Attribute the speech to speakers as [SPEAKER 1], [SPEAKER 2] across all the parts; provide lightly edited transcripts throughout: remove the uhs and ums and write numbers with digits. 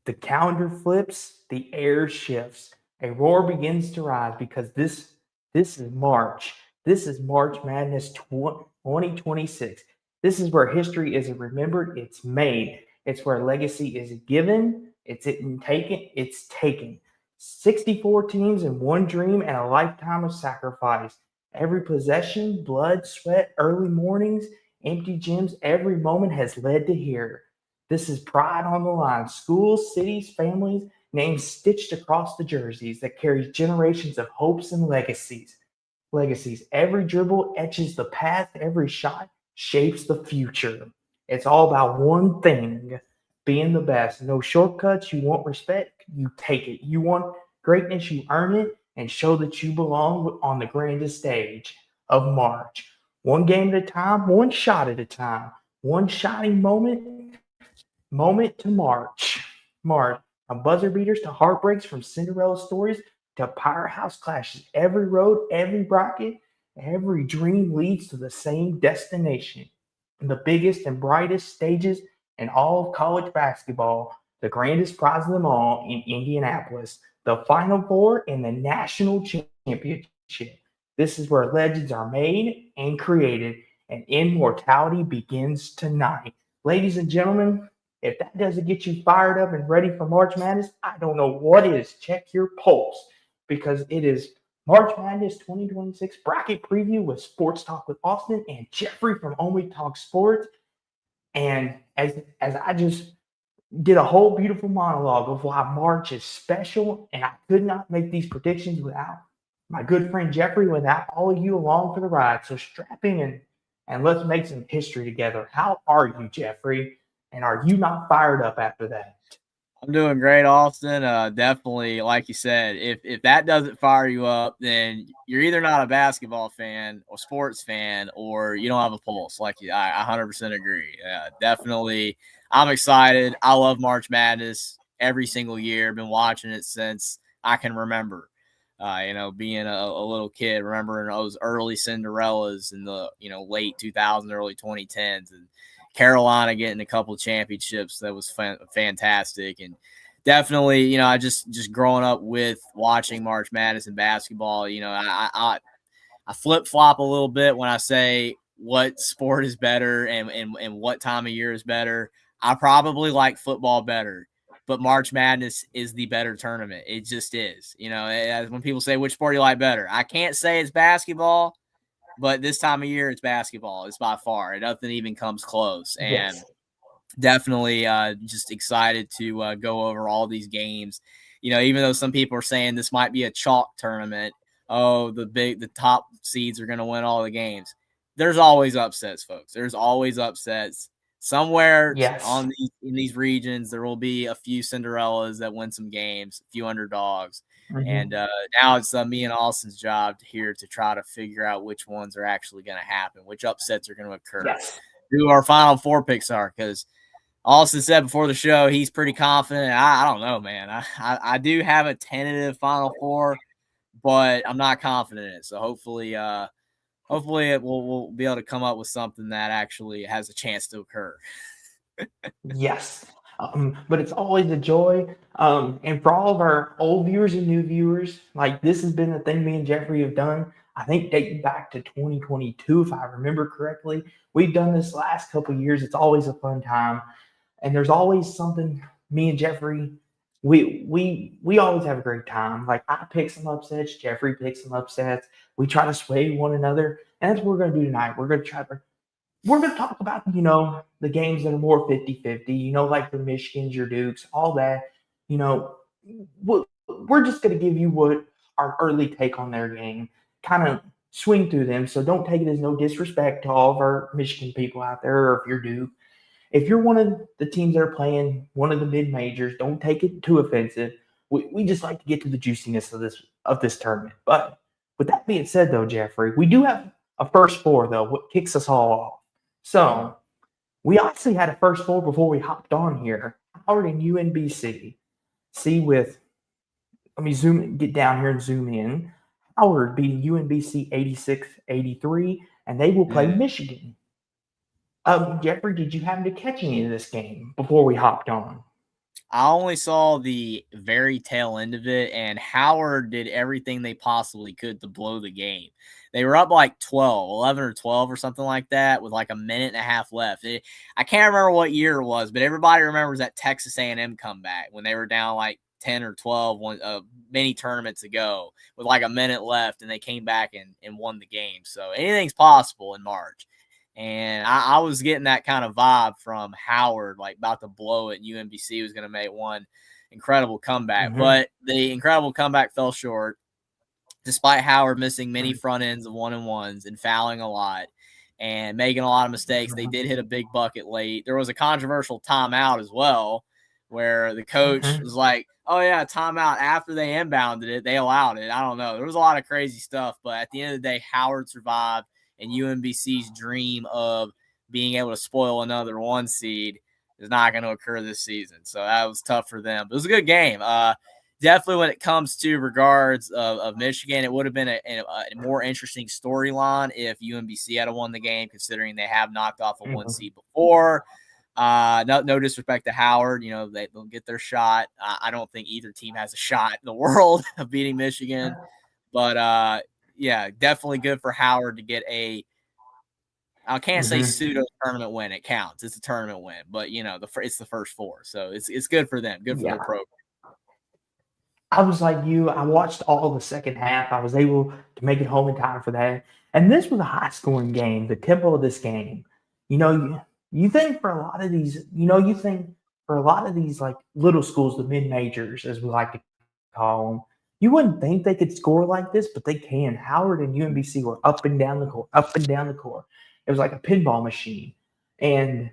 [SPEAKER 1] The calendar flips, the air shifts, a roar begins to rise because this is March. This is March Madness 2026. This is where history isn't remembered, it's made. It's where legacy is given, it's taken, it's taken. 64 teams in one dream and a lifetime of sacrifice. Every possession, blood, sweat, early mornings, empty gyms, every moment has led to here. This is pride on the line. Schools, cities, families, names stitched across the jerseys that carries generations of hopes and legacies. Legacies. Every dribble etches the past, every shot shapes the future. It's all about one thing, being the best. No shortcuts. You want respect, you take it. You want greatness, you earn it, and show that you belong on the grandest stage of March. One game at a time, one shot at a time, one shining moment to March. March. From buzzer beaters to heartbreaks, from Cinderella stories to powerhouse clashes. Every road, every bracket, every dream leads to the same destination. The biggest and brightest stages in all of college basketball, the grandest prize of them all in Indianapolis, the Final Four and the national championship. This is where legends are made and created, and immortality begins tonight. Ladies and gentlemen, if that doesn't get you fired up and ready for March Madness, I don't know what is. Check your pulse because it is March Madness 2026 bracket preview with Sports Talk with Austin and Jeffrey from Only Talk Sports. And as I just did a whole beautiful monologue of why March is special, and I could not make these predictions without my good friend Jeffrey, without all of you along for the ride. So strap in and let's make some history together. How are you, Jeffrey? And are you not fired up after that?
[SPEAKER 2] I'm doing great, Austin. Definitely, like you said, if that doesn't fire you up, then you're either not a basketball fan or sports fan, or you don't have a pulse. I 100% agree. Definitely, I'm excited. I love March Madness every single year. Been watching it since I can remember. Being a little kid, remembering those early Cinderellas in the late 2000s, early 2010s, and Carolina getting a couple of championships. That was fantastic. And definitely, I just growing up with watching March Madness and basketball, I flip flop a little bit when I say what sport is better and what time of year is better. I probably like football better, but March Madness is the better tournament. It just is. When people say which sport you like better, I can't say it's basketball, but this time of year, it's basketball. It's by far. Nothing even comes close. And
[SPEAKER 1] Yes.
[SPEAKER 2] definitely just excited to go over all these games. Even though some people are saying this might be a chalk tournament, the top seeds are going to win all the games. There's always upsets, folks. There's always upsets. Somewhere
[SPEAKER 1] Yes.
[SPEAKER 2] in these regions, there will be a few Cinderellas that win some games, a few underdogs. And
[SPEAKER 1] Mm-hmm.
[SPEAKER 2] now it's me and Austin's job here to try to figure out which ones are actually going to happen, which upsets are going to occur,
[SPEAKER 1] Yes.
[SPEAKER 2] who our Final Four picks are. Because Austin said before the show he's pretty confident. I don't know, man. I do have a tentative Final Four, but I'm not confident in it. So hopefully we'll be able to come up with something that actually has a chance to occur.
[SPEAKER 1] Yes. But it's always a joy. And for all of our old viewers and new viewers, like this has been the thing me and Jeffrey have done. I think dating back to 2022, if I remember correctly. We've done this last couple of years. It's always a fun time. And there's always something me and Jeffrey, we always have a great time. Like I pick some upsets, Jeffrey picks some upsets. We try to sway one another. And that's what we're gonna do tonight. We're going to talk about, the games that are more 50-50, like the Michigans, your Dukes, all that. You know, we're just going to give you what our early take on their game, kind of swing through them. So don't take it as no disrespect to all of our Michigan people out there, or if you're Duke. If you're one of the teams that are playing one of the mid majors, don't take it too offensive. We just like to get to the juiciness of this tournament. But with that being said, though, Jeffrey, we do have a first four though. What kicks us all off? So we actually had a first four before we hopped on here. Howard and UNBC. See with let me get down here and zoom in. Howard beating UNBC 86-83, and they will play Michigan. Jeffrey, did you happen to catch any of this game before we hopped on?
[SPEAKER 2] I only saw the very tail end of it, and Howard did everything they possibly could to blow the game. They were up like 11 or 12 or something like that with like a minute and a half left. I can't remember what year it was, but everybody remembers that Texas A&M comeback when they were down like 10 or 12 many tournaments ago with like a minute left, and they came back and won the game. So anything's possible in March. And I was getting that kind of vibe from Howard, like about to blow it. UMBC was going to make one incredible comeback, but the incredible comeback fell short, despite Howard missing many front ends of 1-and-1s and fouling a lot and making a lot of mistakes. They did hit a big bucket late. There was a controversial timeout as well, where the coach was like, "Oh yeah, timeout." After they inbounded it, they allowed it. I don't know. There was a lot of crazy stuff, but at the end of the day, Howard survived. And UMBC's dream of being able to spoil another 1 seed is not going to occur this season. So that was tough for them. But it was a good game. Definitely when it comes to regards of Michigan, it would have been a more interesting storyline if UMBC had won the game, considering they have knocked off a 1 seed before. No disrespect to Howard. They'll get their shot. I don't think either team has a shot in the world of beating Michigan. But yeah, definitely good for Howard to get I can't say pseudo tournament win. It counts. It's a tournament win, but it's the first 4. So it's good for them. Good for their program.
[SPEAKER 1] I was like you. I watched all the second half. I was able to make it home in time for that. And this was a high scoring game. The tempo of this game, you think for a lot of these, like little schools, the mid majors, as we like to call them, you wouldn't think they could score like this, but they can. Howard and UMBC were up and down the court, up and down the court. It was like a pinball machine. And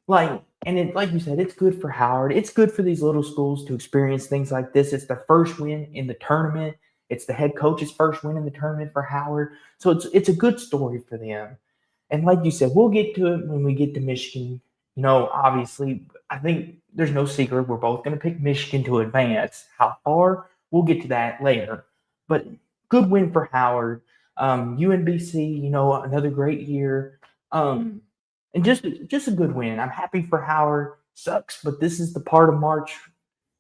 [SPEAKER 1] like you said, it's good for Howard. It's good for these little schools to experience things like this. It's their first win in the tournament. It's the head coach's first win in the tournament for Howard. So it's a good story for them. And like you said, we'll get to it when we get to Michigan. Obviously, I think there's no secret. We're both going to pick Michigan to advance. How far? We'll get to that later. But good win for Howard. UNBC, another great year. And just a good win. I'm happy for Howard. Sucks, but this is the part of March.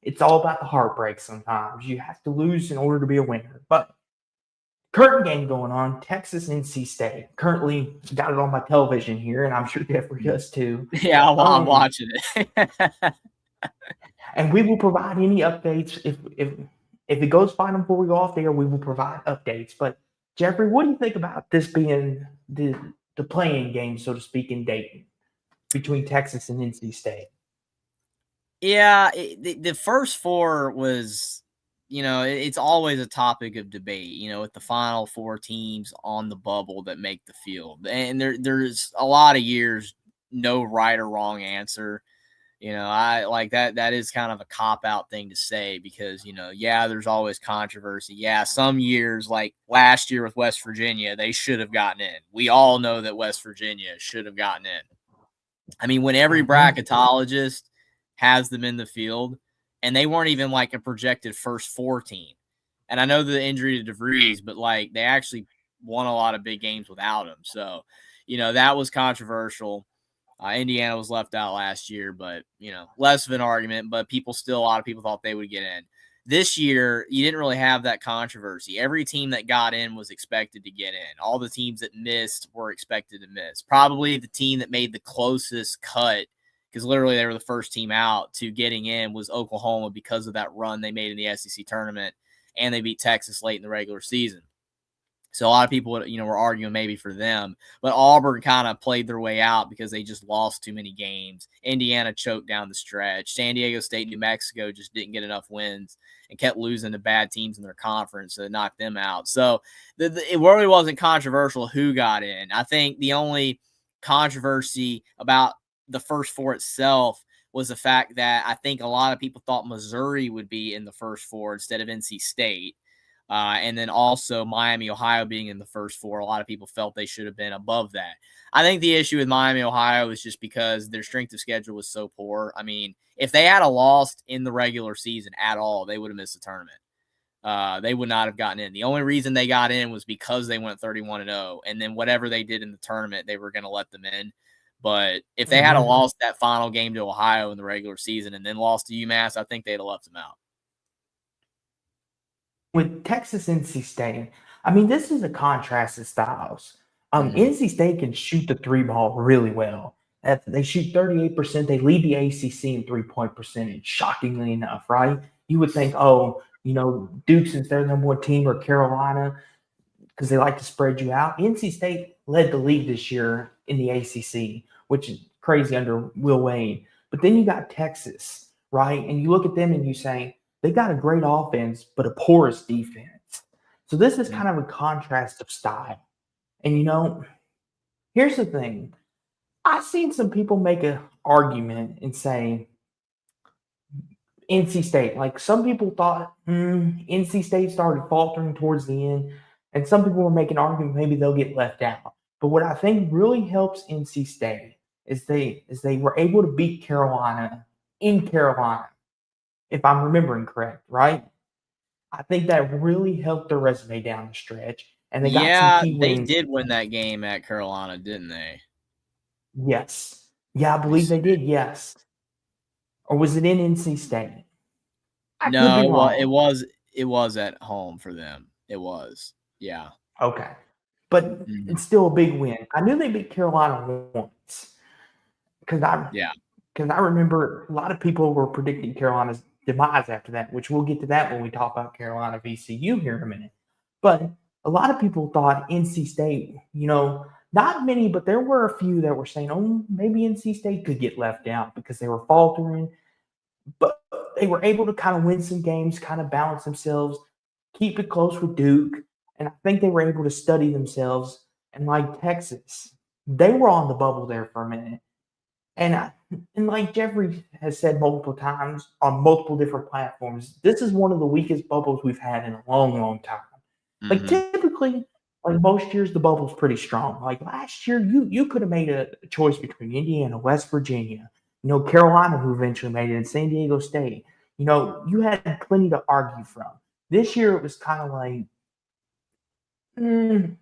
[SPEAKER 1] It's all about the heartbreak sometimes. You have to lose in order to be a winner. But current game going on, Texas NC State. Currently got it on my television here, and I'm sure Jeffrey does too.
[SPEAKER 2] Yeah, I'm watching it.
[SPEAKER 1] And we will provide any updates. If it goes fine before we go off there, we will provide updates. But Jeffrey, what do you think about this being the playing game, so to speak, in Dayton between Texas and NC State?
[SPEAKER 2] Yeah, the first 4 was, it's always a topic of debate, with the final 4 teams on the bubble that make the field. And there's a lot of years, no right or wrong answer. I like that is kind of a cop-out thing to say because, there's always controversy. Yeah, some years, like last year with West Virginia, they should have gotten in. We all know that West Virginia should have gotten in. I mean, when every bracketologist has them in the field, and they weren't even like a projected first 4 team. And I know the injury to DeVries, but like they actually won a lot of big games without him. So, that was controversial. Indiana was left out last year, but, less of an argument, but a lot of people thought they would get in. This year, you didn't really have that controversy. Every team that got in was expected to get in. All the teams that missed were expected to miss. Probably the team that made the closest cut, because literally they were the first team out to getting in, was Oklahoma because of that run they made in the SEC tournament, and they beat Texas late in the regular season. So a lot of people, were arguing maybe for them, but Auburn kind of played their way out because they just lost too many games. Indiana choked down the stretch. San Diego State, New Mexico just didn't get enough wins and kept losing to bad teams in their conference, so it knocked them out. So it really wasn't controversial who got in. I think the only controversy about the first 4 itself was the fact that I think a lot of people thought Missouri would be in the first 4 instead of NC State. And then also Miami, Ohio being in the first 4. A lot of people felt they should have been above that. I think the issue with Miami, Ohio is just because their strength of schedule was so poor. I mean, if they had lost in the regular season at all, they would have missed the tournament. They would not have gotten in. The only reason they got in was because they went 31-0. And then whatever they did in the tournament, they were going to let them in. But if they had lost that final game to Ohio in the regular season and then lost to UMass, I think they'd have left them out.
[SPEAKER 1] With Texas NC State, I mean, this is a contrast of styles. NC State can shoot the three ball really well. They shoot 38%. They lead the ACC in 3-point percentage, shockingly enough, right? You would think, oh, Duke, since they're the number one team, or Carolina, because they like to spread you out. NC State led the league this year in the ACC, which is crazy under Will Wade. But then you got Texas, right? And you look at them and you say, they got a great offense, but a porous defense. So this is kind of a contrast of style. And, here's the thing. I've seen some people make an argument and say NC State. Like, some people thought NC State started faltering towards the end, and some people were making an argument maybe they'll get left out. But what I think really helps NC State is they were able to beat Carolina in Carolina, if I'm remembering correct, right? I think that really helped their resume down the stretch. And they got some key wins.
[SPEAKER 2] They did win that game at Carolina, didn't they?
[SPEAKER 1] Yes. Yeah, I believe they did, yes. Or was it in NC State?
[SPEAKER 2] No, it was at home for them. It was. Yeah.
[SPEAKER 1] Okay. But it's still a big win. I knew they beat Carolina once. Because I remember a lot of people were predicting Carolina's demise after that, which we'll get to that when we talk about Carolina VCU here in a minute. But a lot of people thought NC State, not many, but there were a few that were saying, oh, maybe NC State could get left out because they were faltering. But they were able to kind of win some games, kind of balance themselves, keep it close with Duke. And I think they were able to study themselves. And like Texas, they were on the bubble there for a minute. And like Jeffrey has said multiple times on multiple different platforms, this is one of the weakest bubbles we've had in a long, long time. Like typically, like most years, the bubble's pretty strong. Like last year, you could have made a choice between Indiana, West Virginia, Carolina, who eventually made it, and San Diego State. You had plenty to argue from. This year, it was kind of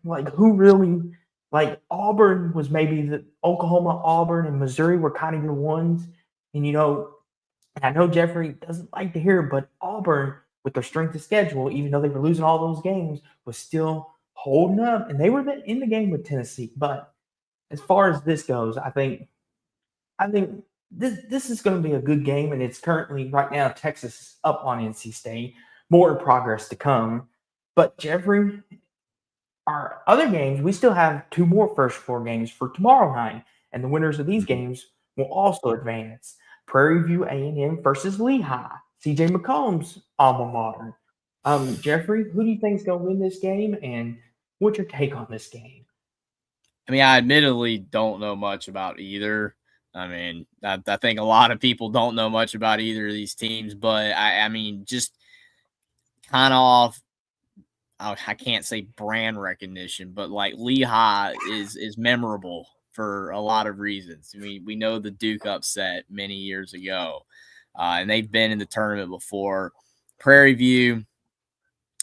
[SPEAKER 1] like who really, like Auburn was maybe the Oklahoma, Auburn, and Missouri were kind of your ones. And, I know Jeffrey doesn't like to hear it, but Auburn, with their strength of schedule, even though they were losing all those games, was still holding up. And they were in the game with Tennessee. But as far as this goes, I think this is going to be a good game. And it's currently, right now, Texas is up on NC State. More progress to come. But Jeffrey, our other games, we still have two more first four games for tomorrow night. And the winners of these games will also advance. Prairie View A&M versus Lehigh, CJ McCollum's alma mater. Jeffrey, who do you think is going to win this game, and what's your take on this game?
[SPEAKER 2] I mean, I admittedly don't know much about either. I mean, I think a lot of people don't know much about either of these teams, but I mean, just kind of off, I can't say brand recognition, but like Lehigh is memorable for a lot of reasons. I mean, we know the Duke upset many years ago, and they've been in the tournament before. Prairie View,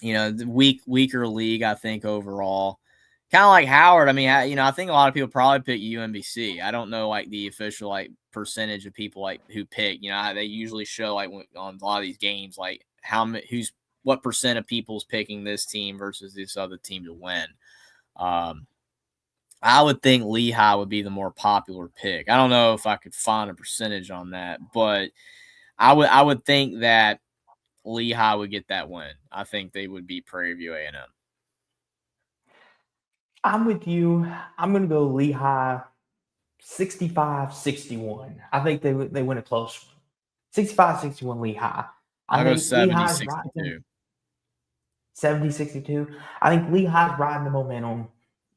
[SPEAKER 2] the weaker league, I think, overall. Kind of like Howard. I mean, I think a lot of people probably pick UMBC. I don't know like the official percentage of people who pick. They usually show on a lot of these games like what percent of people's picking this team versus this other team to win. I would think Lehigh would be the more popular pick. I don't know if I could find a percentage on that, but I would think that Lehigh would get that win. I think they would beat Prairie View A&M.
[SPEAKER 1] I'm with you. I'm going to go Lehigh 65-61. I think they win a close one. 65-61 Lehigh.
[SPEAKER 2] I'll go 70-62.
[SPEAKER 1] 70-62. I think Lehigh's riding the momentum.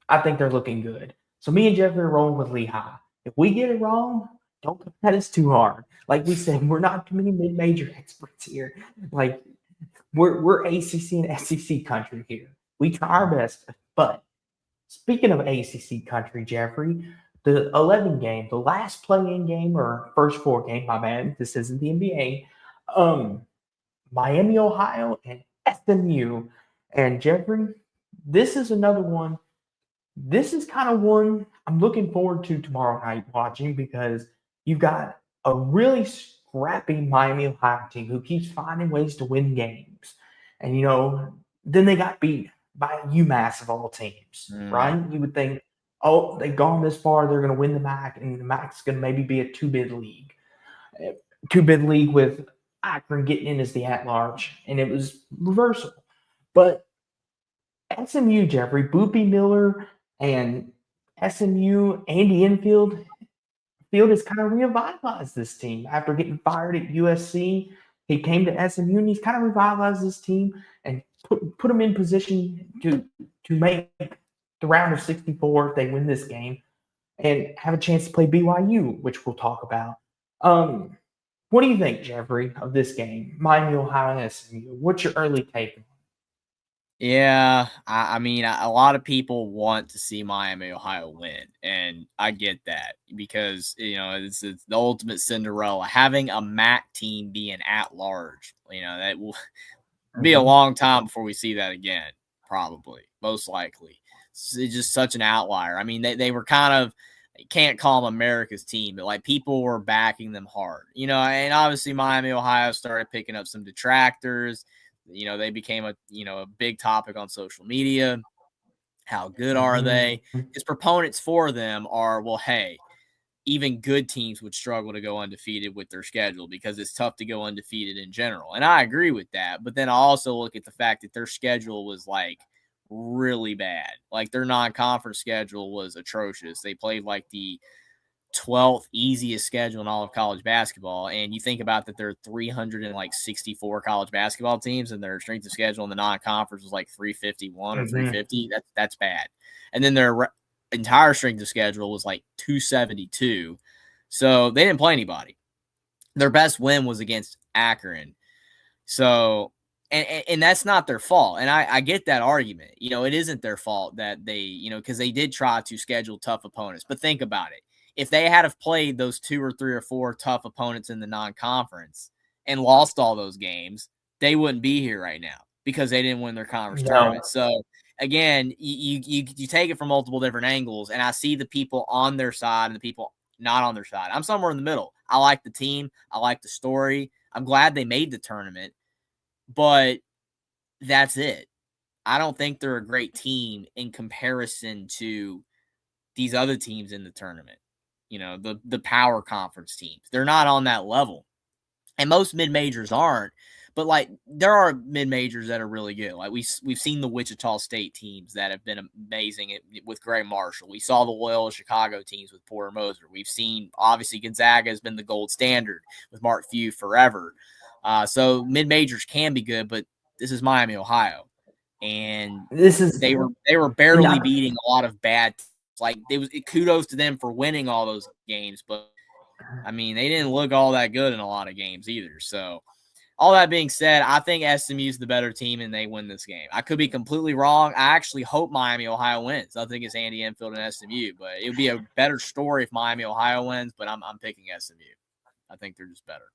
[SPEAKER 1] I think they're looking good. So me and Jeffrey are rolling with Lehigh. If we get it wrong, don't come at us too hard. Like we said, we're not too many mid-major experts here. Like we're ACC and SEC country here. We try our best. But speaking of ACC country, Jeffrey, the 11 game, the last play-in game or first four game, my bad, this isn't the NBA, Miami, Ohio, and SMU. And Jeffrey, this is another one. This is kind of one I'm looking forward to tomorrow night watching because you've got a really scrappy Miami Ohio team who keeps finding ways to win games. And, then they got beat by UMass of all teams,
[SPEAKER 2] Mm.
[SPEAKER 1] right? You would think, oh, they've gone this far, they're going to win the MAC, and the MAC's going to maybe be a two-bid league. Two-bid league with Akron getting in as the at-large, and it was reversible. But SMU, Jeffrey, Boopy Miller, and SMU, Andy Enfield, Field has kind of revitalized this team after getting fired at USC. He came to SMU and he's kind of revitalized this team and put them in position to make the round of 64 if they win this game and have a chance to play BYU, which we'll talk about. What do you think, Jeffrey, of this game, Miami, Ohio, and SMU? What's your early take?
[SPEAKER 2] Yeah, I mean, a lot of people want to see Miami, Ohio win, and I get that because it's the ultimate Cinderella. Having a MAC team be an at-large, that will be a long time before we see that again. Probably, most likely, it's just such an outlier. I mean, they were kind of. You can't call them America's team, but like people were backing them hard, and obviously Miami, Ohio started picking up some detractors. They became a big topic on social media. How good are they? His proponents for them are, well, hey, even good teams would struggle to go undefeated with their schedule because it's tough to go undefeated in general. And I agree with that. But then I also look at the fact that their schedule was like really bad. Like their non-conference schedule was atrocious. They played like the 12th easiest schedule in all of college basketball. And you think about that there are 364 college basketball teams and their strength of schedule in the non-conference was like 351 or 350. That's bad. And then their entire strength of schedule was like 272. So they didn't play anybody. Their best win was against Akron. So, and that's not their fault. And I get that argument. It isn't their fault that they, because they did try to schedule tough opponents. But think about it. If they had have played those 2 or 3 or 4 tough opponents in the non-conference and lost all those games, they wouldn't be here right now because they didn't win their conference tournament. So again, you take it from multiple different angles, and I see the people on their side and the people not on their side. I'm somewhere in the middle. I like the team. I like the story. I'm glad they made the tournament, but that's it. I don't think they're a great team in comparison to these other teams in the tournament. The power conference teams. They're not on that level. And most mid-majors aren't. But, like, there are mid-majors that are really good. Like, we've seen the Wichita State teams that have been amazing with Gray Marshall. We saw the Loyola Chicago teams with Porter Moser. We've seen, obviously, Gonzaga has been the gold standard with Mark Few forever. So mid-majors can be good, but this is Miami, Ohio. And they were barely beating a lot of bad teams. Like, kudos to them for winning all those games, but I mean, they didn't look all that good in a lot of games either. So, all that being said, I think SMU's the better team and they win this game. I could be completely wrong. I actually hope Miami, Ohio wins. I think it's Andy Enfield and SMU, but it would be a better story if Miami, Ohio wins, but I'm picking SMU. I think they're just better.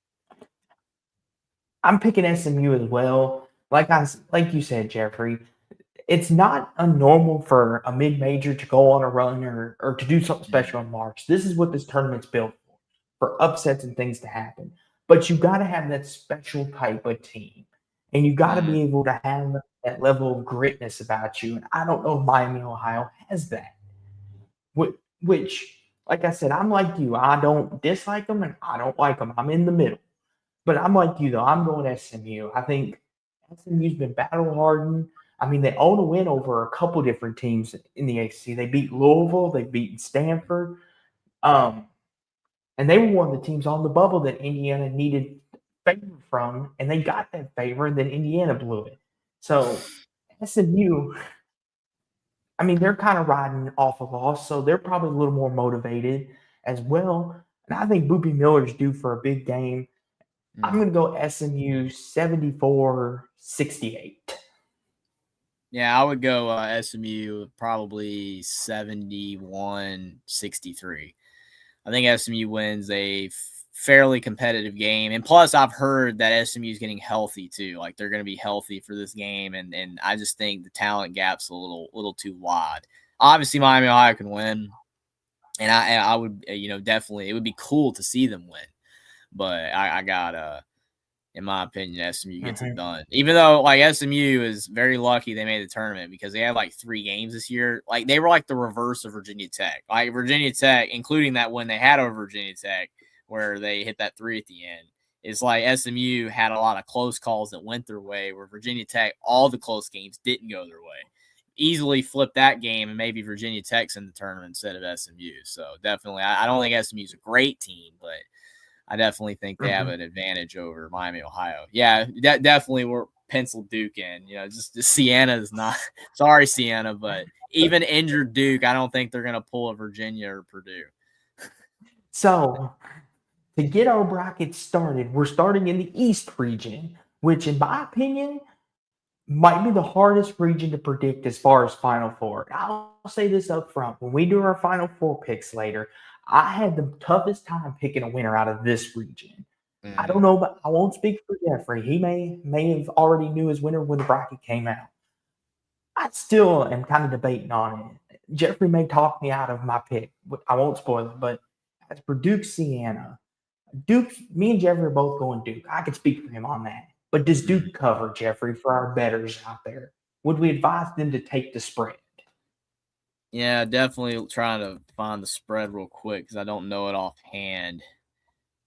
[SPEAKER 1] I'm picking SMU as well. Like you said, Jeffrey, it's not normal for a mid-major to go on a run or to do something special in March. This is what this tournament's built for upsets and things to happen. But you got to have that special type of team, and you got to be able to have that level of gritness about you. And I don't know if Miami, Ohio has that. Which, like I said, I'm like you. I don't dislike them and I don't like them. I'm in the middle. But I'm like you, though. I'm going SMU. I think SMU's been battle hardened. I mean, they own a win over a couple different teams in the ACC. They beat Louisville. They beat Stanford. And they were one of the teams on the bubble that Indiana needed favor from, and they got that favor, and then Indiana blew it. So SMU, I mean, they're kind of riding off a loss, so they're probably a little more motivated as well. And I think Boopy Miller's due for a big game. I'm going to go SMU 74-68.
[SPEAKER 2] Yeah, I would go SMU probably 71-63. I think SMU wins a fairly competitive game. And plus, I've heard that SMU is getting healthy too. Like they're going to be healthy for this game. And I just think the talent gap's a little too wide. obviously Miami Ohio can win, and I would definitely it would be cool to see them win, but I got in my opinion SMU gets it done. Even though like SMU is very lucky they made the tournament because they had like 3 games this year. Like they were like the reverse of Virginia Tech. Like Virginia Tech, including that win they had over Virginia Tech where they hit that 3 at the end. It's like SMU had a lot of close calls that went their way, where Virginia Tech, all the close games didn't go their way. Easily flip that game, and maybe Virginia Tech's in the tournament instead of SMU. So definitely, I don't think SMU is a great team, but I definitely think they have an advantage over Miami, Ohio. Yeah, definitely we're pencil Duke in. Just Siena is not – sorry, Siena, but even injured Duke, I don't think they're going to pull a Virginia or Purdue.
[SPEAKER 1] So – to get our bracket started, we're starting in the East region, which in my opinion might be the hardest region to predict as far as Final Four. I'll say this up front. When we do our Final Four picks later, I had the toughest time picking a winner out of this region. I don't know, but I won't speak for Jeffrey. He may have already knew his winner when the bracket came out. I still am kind of debating on it. Jeffrey may talk me out of my pick. I won't spoil it, but as for Duke Siena, Duke, me and Jeffrey are both going Duke. I could speak for him on that. But does Duke cover, Jeffrey, for our bettors out there? Would we advise them to take the spread?
[SPEAKER 2] Yeah, definitely trying to find the spread real quick because I don't know it offhand.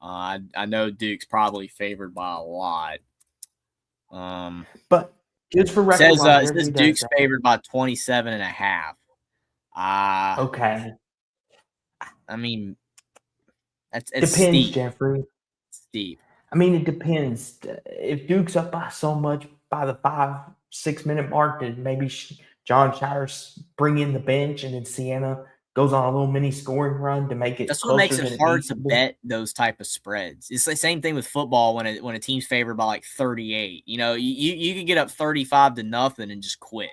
[SPEAKER 2] I know Duke's probably favored by a lot.
[SPEAKER 1] But just for record,
[SPEAKER 2] it says Duke's favored by 27.5.
[SPEAKER 1] Okay.
[SPEAKER 2] I mean, it's
[SPEAKER 1] depends,
[SPEAKER 2] steep.
[SPEAKER 1] Jeffrey.
[SPEAKER 2] Steep.
[SPEAKER 1] I mean, it depends. If Duke's up by so much by the 5-6 minute mark, then maybe John Shires bring in the bench and then Siena goes on a little mini scoring run to make it.
[SPEAKER 2] That's what makes it hard to bet those type of spreads. It's the same thing with football when a team's favored by like 38. You can get up 35-0 and just quit.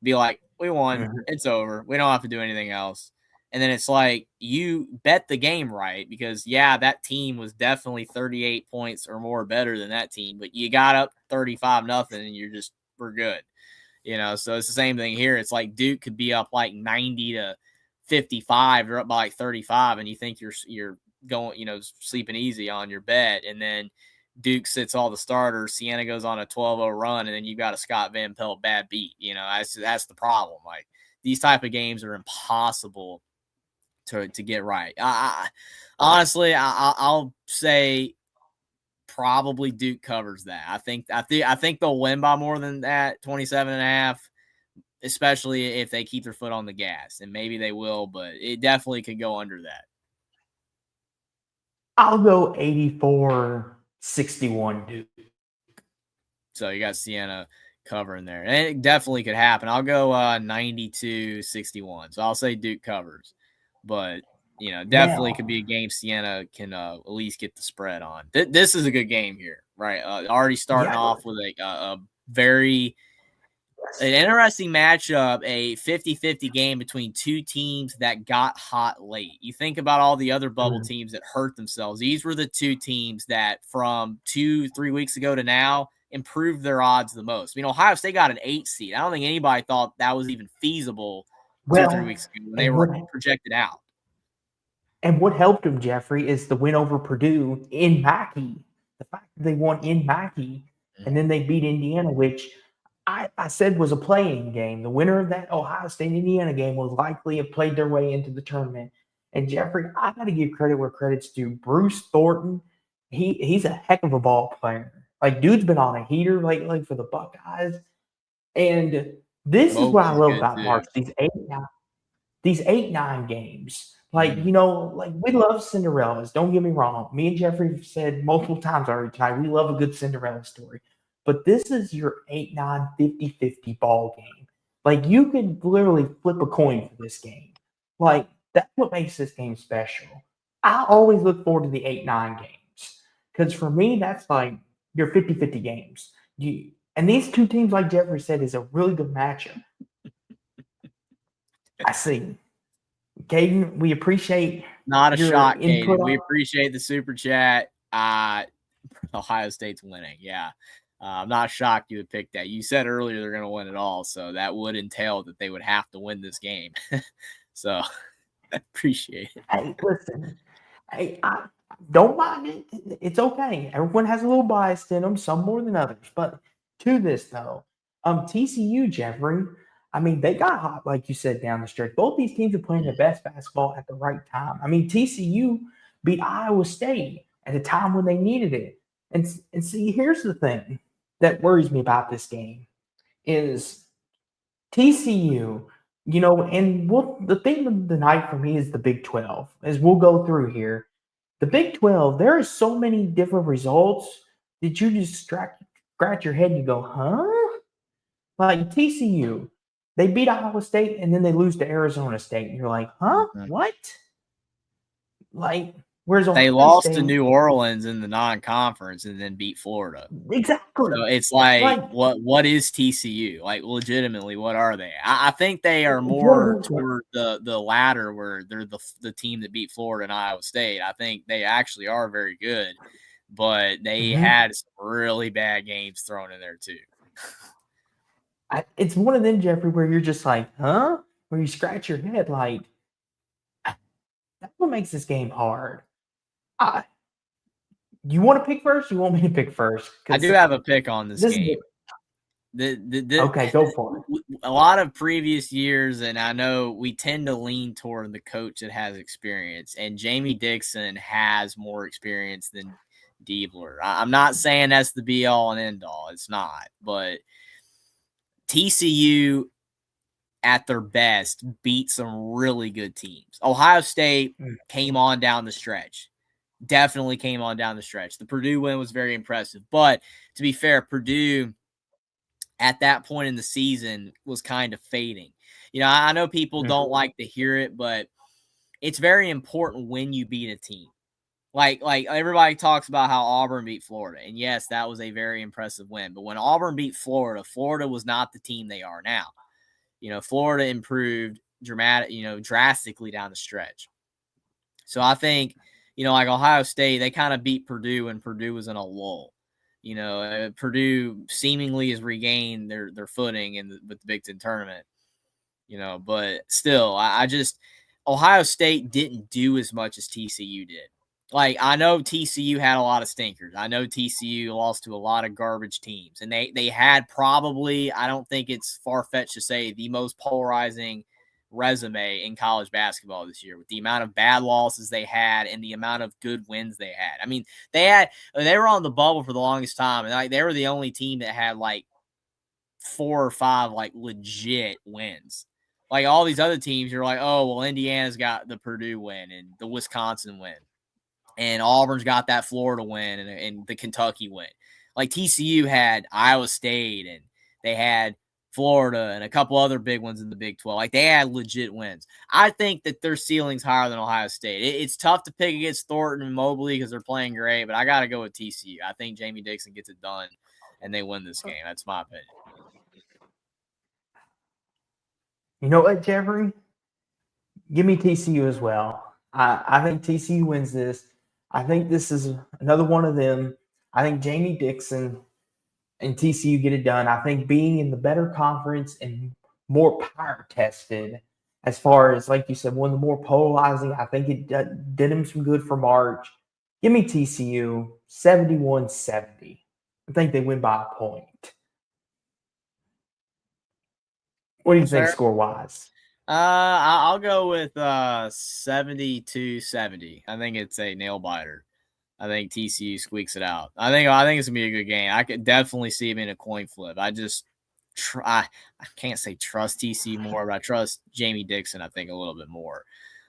[SPEAKER 2] Be like, we won. It's over. We don't have to do anything else. And then it's like you bet the game right because, that team was definitely 38 points or more better than that team, but you got up 35-0 and we're good. So it's the same thing here. It's like Duke could be up like 90-55 or up by like 35 and you think you're going, sleeping easy on your bet. And then Duke sits all the starters. Siena goes on a 12-0 run and then you got a Scott Van Pelt bad beat. That's the problem. Like these type of games are impossible to get right. Honestly, I'll say probably Duke covers that. I think they'll win by more than that, 27.5, especially if they keep their foot on the gas, and maybe they will, but it definitely could go under that.
[SPEAKER 1] I'll go 84-61 Duke.
[SPEAKER 2] So you got Siena covering there, and it definitely could happen. I'll go 92-61. So I'll say Duke covers. But, definitely could be a game Siena can at least get the spread on. This is a good game here, right? Already starting off with a very an interesting matchup, a 50-50 game between two teams that got hot late. You think about all the other bubble teams that hurt themselves. These were the two teams that from 2-3 weeks ago to now improved their odds the most. Ohio State got an 8 seed. I don't think anybody thought that was even feasible 2-3 weeks ago when they were projected out.
[SPEAKER 1] And what helped them, Jeffrey, is the win over Purdue in Mackey. The fact that they won in Mackey and then they beat Indiana, which I said was a playing game. The winner of that Ohio State-Indiana game will likely have played their way into the tournament. And Jeffrey, I got to give credit where credit's due. Bruce Thornton, he's a heck of a ball player. Like, dude's been on a heater lately for the Buckeyes. And this is what I love about March. These 8-9 games. Like, we love Cinderellas. Don't get me wrong. Me and Jeffrey have said multiple times already tonight, we love a good Cinderella story. But this is your 8-9, 50-50 ball game. Like, you could literally flip a coin for this game. Like, that's what makes this game special. I always look forward to the 8-9 games. Because for me, that's like your 50-50 games. And these two teams, like Jeffrey said, is a really good matchup. I see. Caden, we appreciate
[SPEAKER 2] not a shot, Caden. We appreciate the super chat. Ohio State's winning. Yeah. I'm not shocked you would pick that. You said earlier they're going to win it all, so that would entail that they would have to win this game. So I appreciate it.
[SPEAKER 1] Hey, listen, hey, I don't mind it. It's okay. Everyone has a little bias in them, some more than others. But to this though, TCU, Jeffrey, I mean, they got hot, like you said, down the stretch. Both these teams are playing their best basketball at the right time. I mean, TCU beat Iowa State at a time when they needed it. And see, here's the thing that worries me about this game is TCU, and the theme of the night for me is the Big 12, as we'll go through here. The Big 12, there are so many different results that you just scratch your head and you go, huh? Like TCU, they beat Iowa State and then they lose to Arizona State. And you're like, huh? What? Like, where's
[SPEAKER 2] They
[SPEAKER 1] Ohio
[SPEAKER 2] lost
[SPEAKER 1] State?
[SPEAKER 2] to New Orleans in the non-conference and then beat Florida.
[SPEAKER 1] Exactly.
[SPEAKER 2] So it's like what is TCU? Like, legitimately, what are they? I think they are more toward the latter, where they're the team that beat Florida and Iowa State. I think they actually are very good, but they had some really bad games thrown in there too.
[SPEAKER 1] It's one of them, Jeffrey, where you're just like, huh? Where you scratch your head like, that's what makes this game hard. You want to pick first? You want me to pick first?
[SPEAKER 2] I do have a pick on this game.
[SPEAKER 1] Okay, go for it.
[SPEAKER 2] A lot of previous years, and I know we tend to lean toward the coach that has experience, and Jamie Dixon has more experience than Diebler. I'm not saying that's the be-all and end-all. It's not. But TCU, at their best, beat some really good teams. Ohio State came on down the stretch. Definitely came on down the stretch. The Purdue win was very impressive. But to be fair, Purdue at that point in the season was kind of fading. I know people don't like to hear it, but it's very important when you beat a team. Like everybody talks about how Auburn beat Florida. And yes, that was a very impressive win. But when Auburn beat Florida, Florida was not the team they are now. Florida improved drastically down the stretch. So I think, like Ohio State, they kind of beat Purdue and Purdue was in a lull. Purdue seemingly has regained their footing with the Big Ten tournament. But still, I just Ohio State didn't do as much as TCU did. Like, I know TCU had a lot of stinkers. I know TCU lost to a lot of garbage teams. And they had probably, I don't think it's far-fetched to say, the most polarizing resume in college basketball this year, with the amount of bad losses they had and the amount of good wins they had. I mean, they were on the bubble for the longest time, and they were the only team that had like 4 or 5 like legit wins. Like all these other teams, you're like, oh, well, Indiana's got the Purdue win and the Wisconsin win, and Auburn's got that Florida win and the Kentucky win. Like TCU had Iowa State, and they had Florida and a couple other big ones in the Big 12. Like, they had legit wins. I think that their ceiling's higher than Ohio State. It's tough to pick against Thornton and Mobley because they're playing great, but I got to go with TCU. I think Jamie Dixon gets it done, and they win this game. That's my opinion.
[SPEAKER 1] You know what, Jeffrey? Give me TCU as well. I think TCU wins this. I think this is another one of them. I think Jamie Dixon and TCU get it done. I think being in the better conference and more power tested, as far as, like you said, one of the more polarizing, I think it did him some good for March. Give me TCU 71-70. I think they win by a point. What do you think score-wise?
[SPEAKER 2] I'll go with 72-70. I think it's a nail biter. I think TCU squeaks it out. I think it's gonna be a good game. I could definitely see it being a coin flip. I just I can't say trust TCU more, but I trust Jamie Dixon, I think, a little bit more.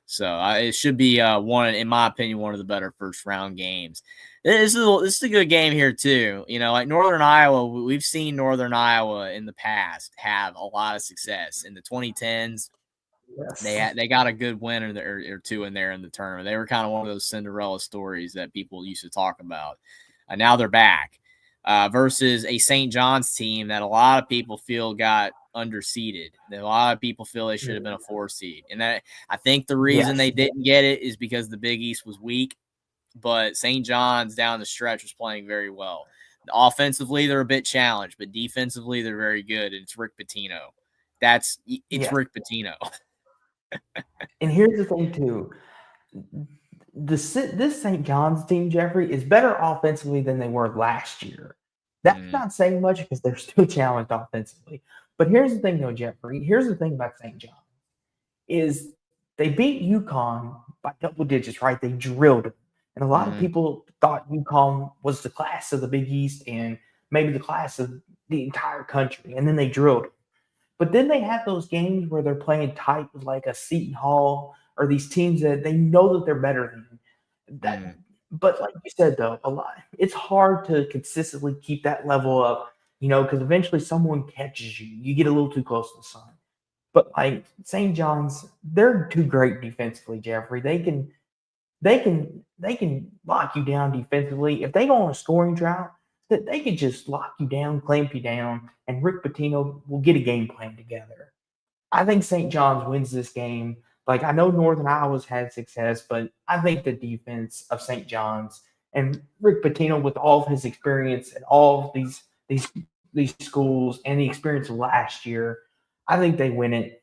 [SPEAKER 2] So it should be one, in my opinion, one of the better first round games. This is a good game here too. Like Northern Iowa, we've seen Northern Iowa in the past have a lot of success in the 2010s. Yes. They got a good win or two in there in the tournament. They were kind of one of those Cinderella stories that people used to talk about. Now they're back versus a St. John's team that a lot of people feel got underseeded. A lot of people feel they should have been a 4 seed. And that, I think the reason they didn't get it is because the Big East was weak, but St. John's down the stretch was playing very well. Offensively, they're a bit challenged, but defensively, they're very good. And it's Rick Pitino. It's
[SPEAKER 1] Yes.
[SPEAKER 2] Rick Pitino.
[SPEAKER 1] And here's the thing too. This St. John's team, Jeffrey, is better offensively than they were last year. That's not saying much because they're still challenged offensively. But here's the thing, though, Jeffrey. Here's the thing about St. John is they beat UConn by double digits, right? They drilled them. And a lot of people thought UConn was the class of the Big East and maybe the class of the entire country. And then they drilled them. But then they have those games where they're playing tight with like a Seton Hall or these teams that they know that they're better than. That, But like you said, though, it's hard to consistently keep that level up, because eventually someone catches you. You get a little too close to the sun. But like St. John's, they're too great defensively, Jeffrey. They can lock you down defensively. If they go on a scoring drought, that they could just lock you down, clamp you down, and Rick Pitino will get a game plan together. I think St. John's wins this game. Like, I know Northern Iowa's had success, but I think the defense of St. John's and Rick Pitino, with all of his experience at all of these schools and the experience of last year, I think they win it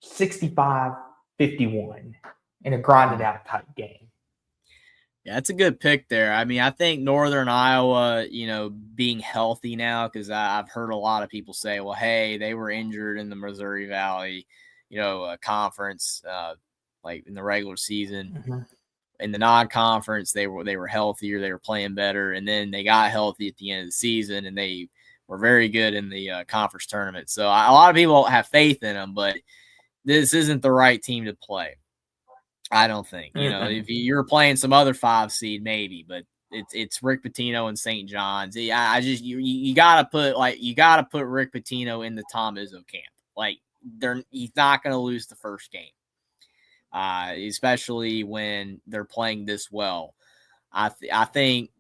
[SPEAKER 1] 65-51 in a grinded out type game.
[SPEAKER 2] Yeah, that's a good pick there. I mean, I think Northern Iowa, being healthy now, because I've heard a lot of people say, well, hey, they were injured in the Missouri Valley, conference, like in the regular season. In the non-conference, they were healthier, they were playing better, and then they got healthy at the end of the season, and they were very good in the conference tournament. So a lot of people have faith in them, but this isn't the right team to play. I don't think. If you're playing some other 5 seed, maybe, but it's Rick Pitino and St. John's. I just you gotta put Rick Pitino in the Tom Izzo camp. Like, he's not gonna lose the first game, especially when they're playing this well. I think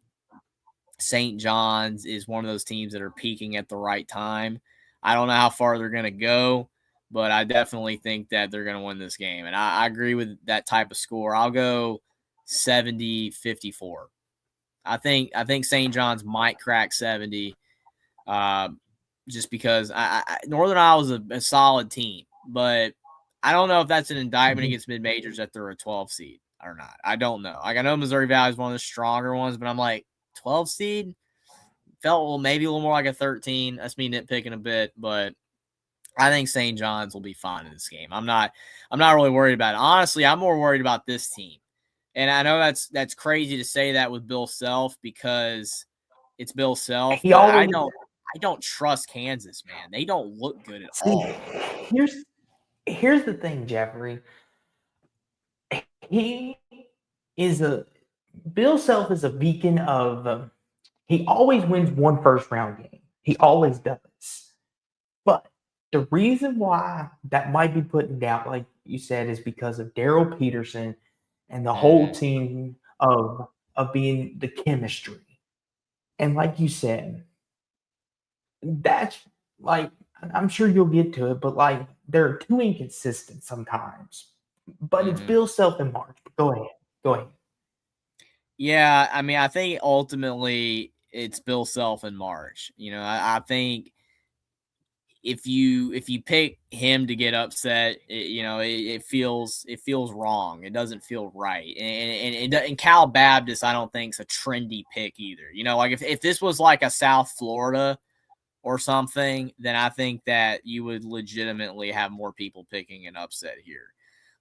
[SPEAKER 2] St. John's is one of those teams that are peaking at the right time. I don't know how far they're gonna go, but I definitely think that they're going to win this game. And I agree with that type of score. I'll go 70-54. I think St. John's might crack 70 just because Northern Iowa is a solid team. But I don't know if that's an indictment against mid-majors that they're a 12 seed or not. I don't know. Like, I know Missouri Valley is one of the stronger ones, but I'm like, 12 seed? Felt maybe a little more like a 13. That's me nitpicking a bit, but I think St. John's will be fine in this game. I'm not really worried about it. Honestly, I'm more worried about this team. And I know that's crazy to say that with Bill Self because it's Bill Self. I don't trust Kansas, man. They don't look good at all.
[SPEAKER 1] Here's the thing, Jeffrey. Bill Self is a beacon of he always wins one first round game. He always does. But the reason why that might be put in doubt, like you said, is because of Daryl Peterson and the whole team of being the chemistry. And like you said, that's like, I'm sure you'll get to it, but like they're too inconsistent sometimes. But it's Bill Self in March. Go ahead.
[SPEAKER 2] Yeah, I mean, I think ultimately it's Bill Self in March. I think if you pick him to get upset, it feels wrong. It doesn't feel right. And Cal Baptist, I don't think is a trendy pick either. Like if this was like a South Florida or something, then I think that you would legitimately have more people picking an upset here.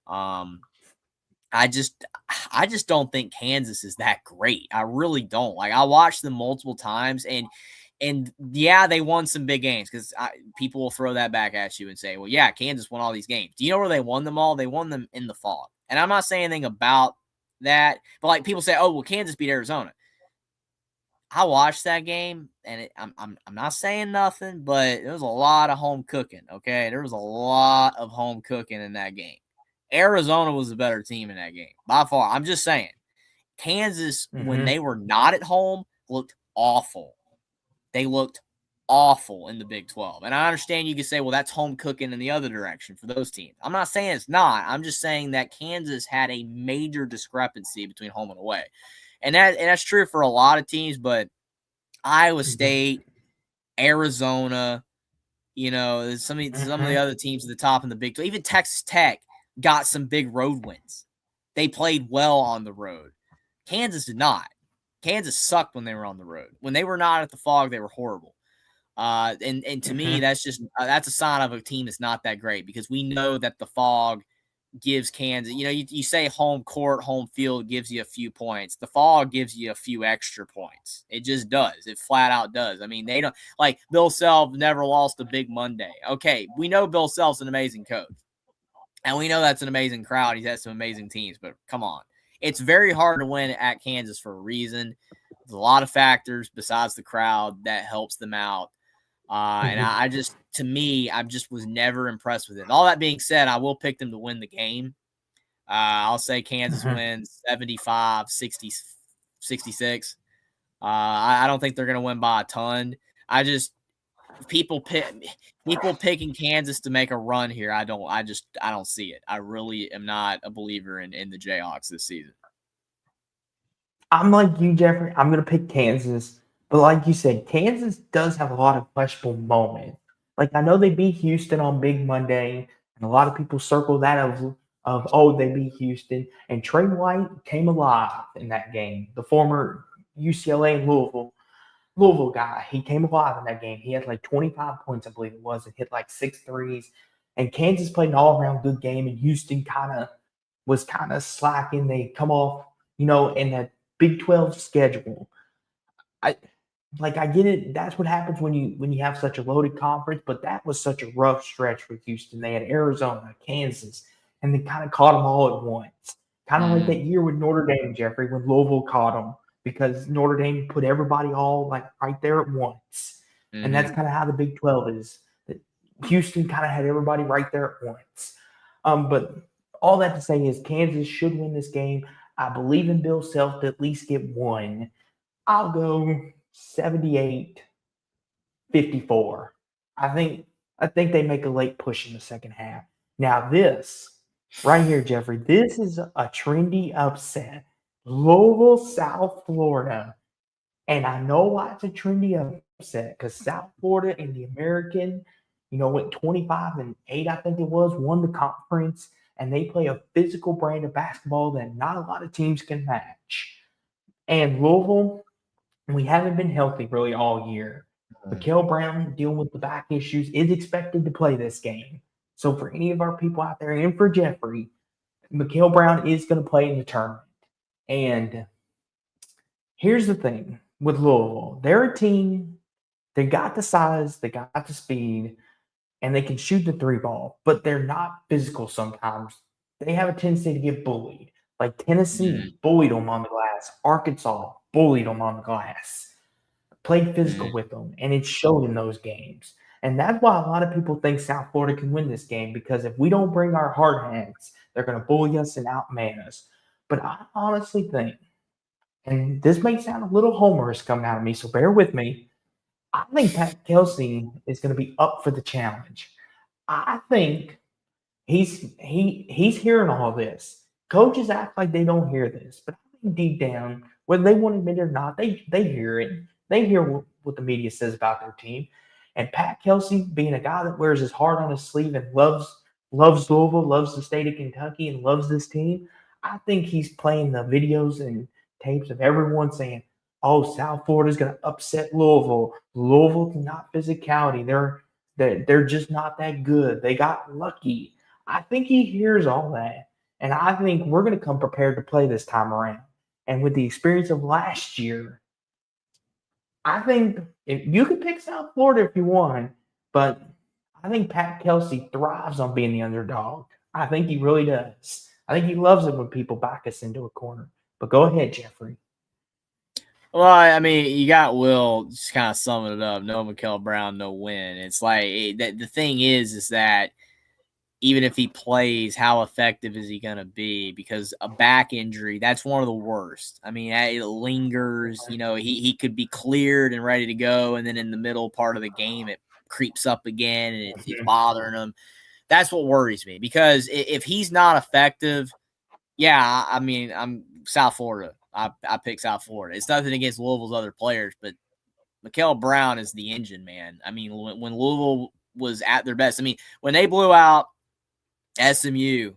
[SPEAKER 2] I just don't think Kansas is that great. I really don't. Like, I watched them multiple times, and yeah, they won some big games because people will throw that back at you and say, well, yeah, Kansas won all these games. Do you know where they won them all? They won them in the fall. And I'm not saying anything about that, but like people say, oh, well, Kansas beat Arizona. I watched that game, and I'm not saying nothing, but there was a lot of home cooking, okay? There was a lot of home cooking in that game. Arizona was a better team in that game, by far. I'm just saying. Kansas, when they were not at home, looked awful. They looked awful in the Big 12. And I understand you could say, well, that's home cooking in the other direction for those teams. I'm not saying it's not. I'm just saying that Kansas had a major discrepancy between home and away. And that's true for a lot of teams, but Iowa State, Arizona, some of the other teams at the top in the Big 12, even Texas Tech got some big road wins. They played well on the road. Kansas did not. Kansas sucked when they were on the road. When they were not at the Phog, they were horrible. And to me, that's a sign of a team that's not that great, because we know that the Phog gives Kansas, you say home court, home field gives you a few points. The Phog gives you a few extra points. It just does. It flat out does. I mean, they don't, like, Bill Self never lost a Big Monday. Okay, we know Bill Self's an amazing coach, and we know that's an amazing crowd. He's had some amazing teams, but come on. It's very hard to win at Kansas for a reason. There's a lot of factors besides the crowd that helps them out. And I just was never impressed with it. All that being said, I will pick them to win the game. I'll say Kansas wins 75, 60, 66. I don't think they're going to win by a ton. People picking Kansas to make a run here. I don't see it. I really am not a believer in the Jayhawks this season.
[SPEAKER 1] I'm like you, Jeffrey. I'm going to pick Kansas. But like you said, Kansas does have a lot of questionable moments. Like, I know they beat Houston on Big Monday, and a lot of people circle that of they beat Houston. And Trey White came alive in that game. The former UCLA and Louisville guy, he came alive in that game. He had like 25 points, I believe it was, and hit like 6 threes. And Kansas played an all-around good game, and Houston was slacking. They come off, in that Big 12 schedule. I get it. That's what happens when you have such a loaded conference, but that was such a rough stretch for Houston. They had Arizona, Kansas, and they kind of caught them all at once. Kind of like that year with Notre Dame, Jeffrey, when Louisville caught them, because Notre Dame put everybody all like right there at once. And that's kind of how the Big 12 is. Houston kind of had everybody right there at once. But all that to say is Kansas should win this game. I believe in Bill Self to at least get one. I'll go 78-54. I think they make a late push in the second half. Now this right here, Jeffrey, this is a trendy upset. Louisville, South Florida. And I know why it's a trendy upset, because South Florida in the American, went 25-8, I think it was, won the conference, and they play a physical brand of basketball that not a lot of teams can match. And Louisville, we haven't been healthy really all year. Mikael Brown, dealing with the back issues, is expected to play this game. So for any of our people out there, and for Jeffrey, Mikael Brown is going to play in the tournament. And here's the thing with Louisville. They're a team, they got the size, they got the speed, and they can shoot the three ball, but they're not physical sometimes. They have a tendency to get bullied. Like Tennessee bullied them on the glass. Arkansas bullied them on the glass. Played physical with them, and it showed in those games. And that's why a lot of people think South Florida can win this game, because if we don't bring our hard hands, they're going to bully us and outman us. But I honestly think, and this may sound a little homerish coming out of me, so bear with me, I think Pat Kelsey is going to be up for the challenge. I think he's hearing all this. Coaches act like they don't hear this, but I think deep down, whether they want to admit it or not, they hear it. They hear what the media says about their team. And Pat Kelsey, being a guy that wears his heart on his sleeve and loves Louisville, loves the state of Kentucky, and loves this team, I think he's playing the videos and tapes of everyone saying, "Oh, South Florida's going to upset Louisville. Louisville not physicality. They're just not that good. They got lucky." I think he hears all that, and I think we're going to come prepared to play this time around. And with the experience of last year, I think if you can pick South Florida if you want, but I think Pat Kelsey thrives on being the underdog. I think he really does. I think he loves it when people back us into a corner. But go ahead, Jeffrey.
[SPEAKER 2] Well, I mean, you got Will just kind of summing it up. No Mikael Brown, no win. It's like the thing is that even if he plays, how effective is he going to be? Because a back injury, that's one of the worst. I mean, it lingers. He could be cleared and ready to go, and then in the middle part of the game, it creeps up again, and it's bothering him. That's what worries me, because if he's not effective, yeah, I mean, I'm South Florida. I pick South Florida. It's nothing against Louisville's other players, but Mikael Brown is the engine, man. I mean, when Louisville was at their best, I mean, when they blew out SMU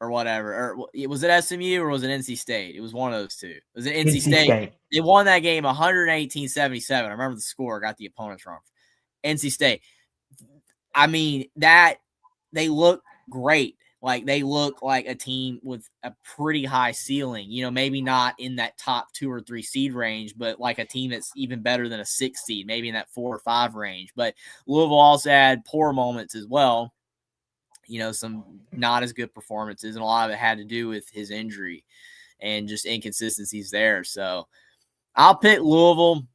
[SPEAKER 2] or whatever, or was it SMU or was it NC State? It was one of those two. It was an NC State. They won that game 118-77. I remember the score. Got the opponents wrong. NC State. I mean, that they look great. Like, they look like a team with a pretty high ceiling. You know, maybe not in that top 2 or 3 seed range, but like a team that's even better than a 6 seed, maybe in that 4 or 5 range. But Louisville also had poor moments as well. You know, some not as good performances, and a lot of it had to do with his injury and just inconsistencies there. So I'll pick Louisville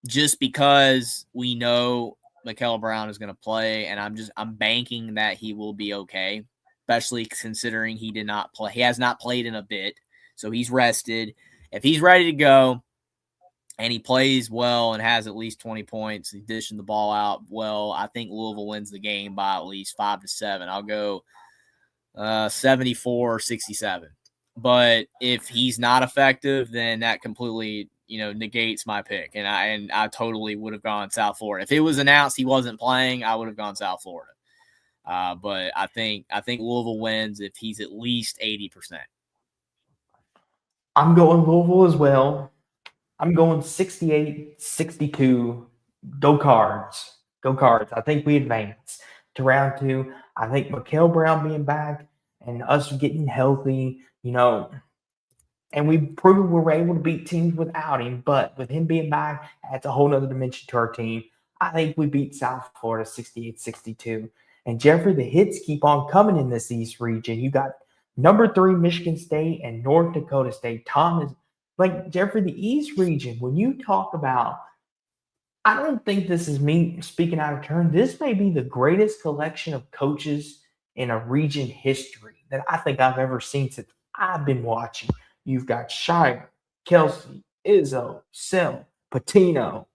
[SPEAKER 2] just because we know Mikael Brown is going to play, and I'm banking that he will be okay, especially considering he did not play. He has not played in a bit, so he's rested. If he's ready to go and he plays well and has at least 20 points, he's dishing the ball out well, I think Louisville wins the game by at least 5-7. I'll go 74-67. But if he's not effective, then that completely, negates my pick. And I totally would have gone South Florida. If it was announced he wasn't playing, I would have gone South Florida. But I think Louisville wins if he's at least 80%.
[SPEAKER 1] I'm going Louisville as well. I'm going 68-62. Go Cards. Go Cards. I think we advance to round 2. I think Mikael Brown being back and us getting healthy, and we've proven we're able to beat teams without him, but with him being back, adds a whole nother dimension to our team. I think we beat South Florida 68-62. And Jeffrey, the hits keep on coming in this East region. You got number 3 Michigan State and North Dakota State. Jeffrey, the East region, when you talk about, I don't think this is me speaking out of turn. This may be the greatest collection of coaches in a region history that I think I've ever seen since I've been watching. You've got Shire, Kelsey, Izzo, Sil, Patino,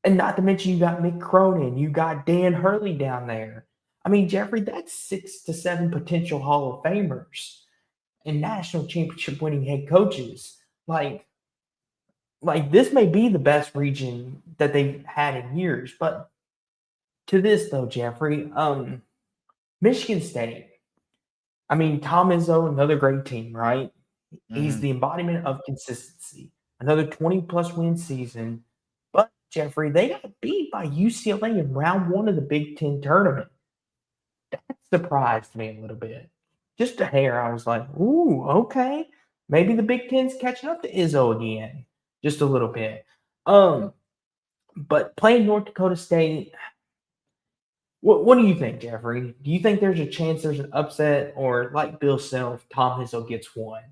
[SPEAKER 1] and not to mention you got Mick Cronin, you got Dan Hurley down there. I mean, Jeffrey, that's 6 to 7 potential Hall of Famers and national championship winning head coaches. Like this may be the best region that they've had in years. But to this though, Jeffrey, Michigan State. I mean, Tom Izzo, another great team, right? Mm-hmm. He's the embodiment of consistency. Another 20-plus win season. But, Jeffrey, they got beat by UCLA in round 1 of the Big Ten tournament. That surprised me a little bit. Just a hair. I was like, ooh, okay. Maybe the Big Ten's catching up to Izzo again. Just a little bit. But playing North Dakota State, what do you think, Jeffrey? Do you think there's a chance there's an upset, or like Bill Self, Tom Izzo gets one?